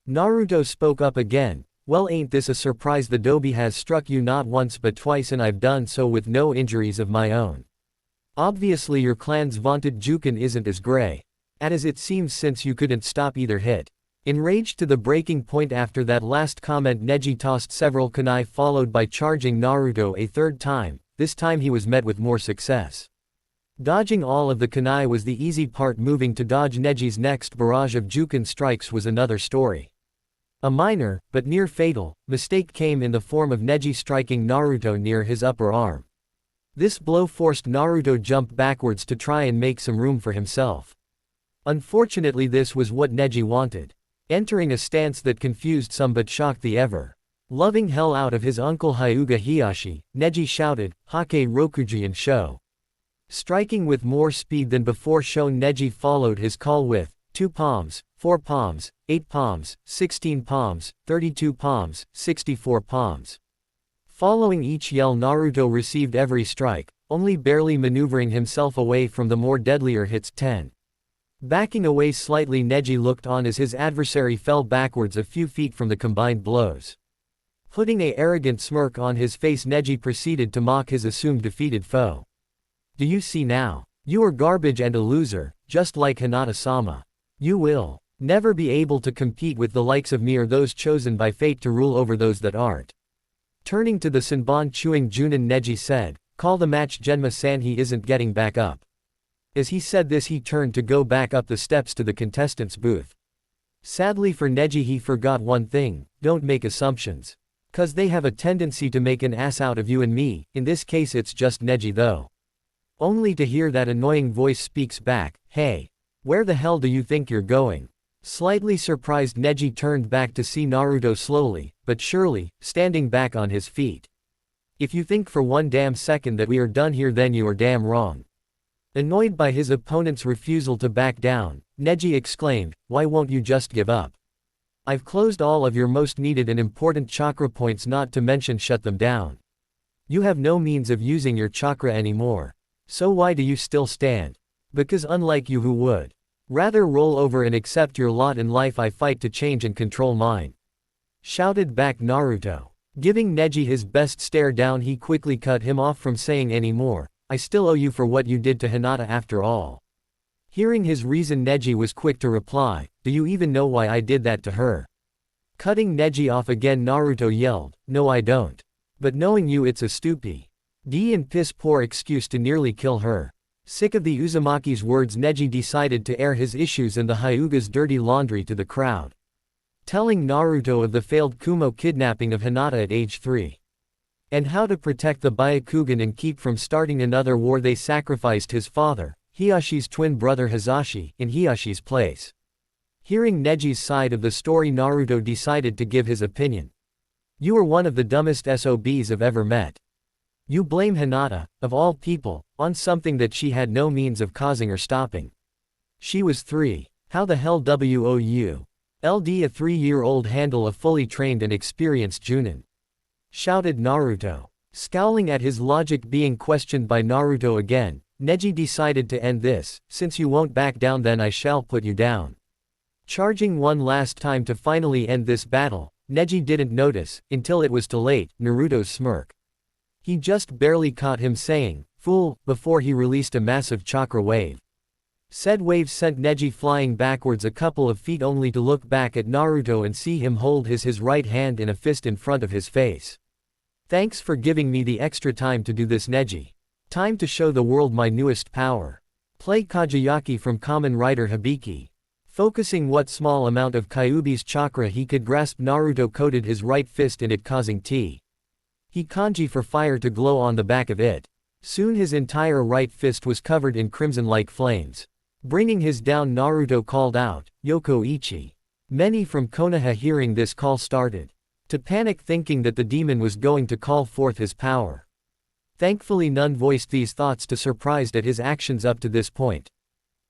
Naruto spoke up again, "Well, ain't this a surprise? The Dobi has struck you not once but twice, and I've done so with no injuries of my own. Obviously your clan's vaunted Jukin isn't as grey as it seems, since you couldn't stop either hit." Enraged to the breaking point after that last comment, Neji tossed several kunai followed by charging Naruto a third time. This time he was met with more success. Dodging all of the kunai was the easy part. Moving to dodge Neji's next barrage of Jukin strikes was another story. A minor, but near fatal, mistake came in the form of Neji striking Naruto near his upper arm. This blow forced Naruto jump backwards to try and make some room for himself. Unfortunately, this was what Neji wanted. Entering a stance that confused some but shocked the ever-loving hell out of his uncle Hyuga Hiyashi, Neji shouted, "Hake Rokuji and Sho." Striking with more speed than before shown, Neji followed his call with 2 palms, 4 palms, 8 palms, 16 palms, 32 palms, 64 palms. Following each yell, Naruto received every strike, only barely maneuvering himself away from the more deadlier hits. 10. Backing away slightly, Neji looked on as his adversary fell backwards a few feet from the combined blows. Putting an arrogant smirk on his face, Neji proceeded to mock his assumed defeated foe. "Do you see now? You are garbage and a loser, just like Hinata-sama. You will never be able to compete with the likes of me or those chosen by fate to rule over those that aren't." Turning to the Senbon chewing Junin, Neji said, "Call the match, Genma-san." He isn't getting back up. As he said this, he turned to go back up the steps to the contestants' booth. Sadly for Neji, he forgot one thing: don't make assumptions. 'Cause they have a tendency to make an ass out of you and me. In this case it's just Neji though. Only to hear that annoying voice speaks back, "Hey, where the hell do you think you're going?" Slightly surprised, Neji turned back to see Naruto slowly, but surely, standing back on his feet. "If you think for one damn second that we are done here, then you are damn wrong." Annoyed by his opponent's refusal to back down, Neji exclaimed, "Why won't you just give up? I've closed all of your most needed and important chakra points, not to mention shut them down. You have no means of using your chakra anymore. So why do you still stand? Because unlike you, who would rather roll over and accept your lot in life, I fight to change and control mine," shouted back Naruto. Giving Neji his best stare down, he quickly cut him off from saying any more. "I still owe you for what you did to Hinata after all." Hearing his reason, Neji was quick to reply, "Do you even know why I did that to her?" Cutting Neji off again, Naruto yelled, "No, I don't. But knowing you, it's a stupid and piss poor excuse to nearly kill her." Sick of the Uzumaki's words, Neji decided to air his issues and the Hyuga's dirty laundry to the crowd. Telling Naruto of the failed Kumo kidnapping of Hinata at age 3. And how to protect the Byakugan and keep from starting another war. They sacrificed his father, Hiyashi's twin brother Hisashi, in Hiyashi's place. Hearing Neji's side of the story, Naruto decided to give his opinion. "You are one of the dumbest SOBs I've ever met. You blame Hinata, of all people, on something that she had no means of causing or stopping. She was 3. How the hell would a 3-year-old handle a fully trained and experienced Junin?" shouted Naruto. Scowling at his logic being questioned by Naruto again, Neji decided to end this. "Since you won't back down, then I shall put you down." Charging one last time to finally end this battle, Neji didn't notice, until it was too late, Naruto's smirk. He just barely caught him saying, "Fool," before he released a massive chakra wave. Said wave sent Neji flying backwards a couple of feet, only to look back at Naruto and see him hold his right hand in a fist in front of his face. "Thanks for giving me the extra time to do this, Neji. Time to show the world my newest power." Play Kajayaki from Kamen Rider Hibiki. Focusing what small amount of Kyuubi's chakra he could grasp, Naruto coated his right fist in it, causing he kanji for fire to glow on the back of it. Soon his entire right fist was covered in crimson-like flames. Bringing his down, Naruto called out, "Yoko Ichi." Many from Konoha hearing this call started to panic, thinking that the demon was going to call forth his power. Thankfully none voiced these thoughts, too surprised at his actions up to this point.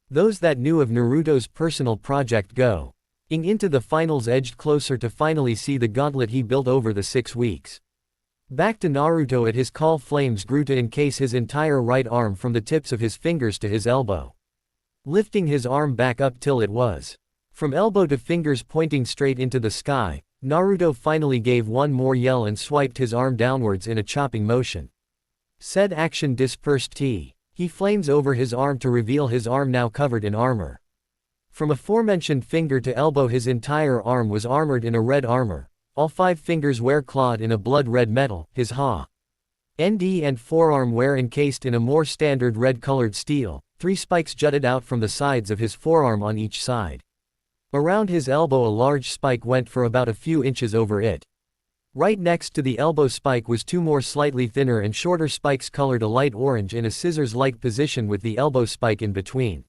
Those that knew of Naruto's personal project going into the finals edged closer to finally see the gauntlet he built over the 6 weeks. Back to Naruto, at his call flames grew to encase his entire right arm from the tips of his fingers to his elbow. Lifting his arm back up till it was from elbow to fingers pointing straight into the sky, Naruto finally gave one more yell and swiped his arm downwards in a chopping motion. Said action dispersed he flames over his arm to reveal his arm now covered in armor. From aforementioned finger to elbow his entire arm was armored in a red armor, all 5 fingers were clawed in a blood-red metal, his hand and forearm were encased in a more standard red-colored steel, 3 spikes jutted out from the sides of his forearm on each side. Around his elbow a large spike went for about a few inches over it. Right next to the elbow spike was 2 more slightly thinner and shorter spikes colored a light orange in a scissors-like position with the elbow spike in between.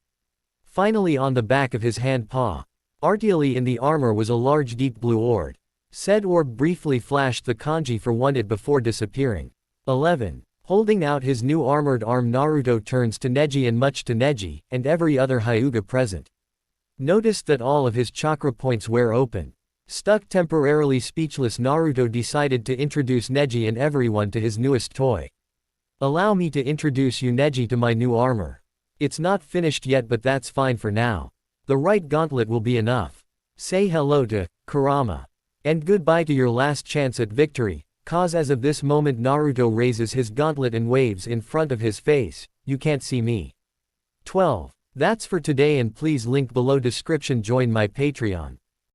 Finally on the back of his hand paw, artially in the armor, was a large deep blue orb. Said orb briefly flashed the kanji for one it before disappearing. 11. Holding out his new armored arm, Naruto turns to Neji, and much to Neji and every other Hyuga present, noticed that all of his chakra points were open. Stuck temporarily speechless, Naruto decided to introduce Neji and everyone to his newest toy. Allow me to introduce you, Neji, to my new armor. It's not finished yet, but that's fine for now. The right gauntlet will be enough. Say hello to Kurama. And goodbye to your last chance at victory, cause as of this moment Naruto raises his gauntlet and waves in front of his face, you can't see me. 12. That's for today, and please link below description, join my Patreon.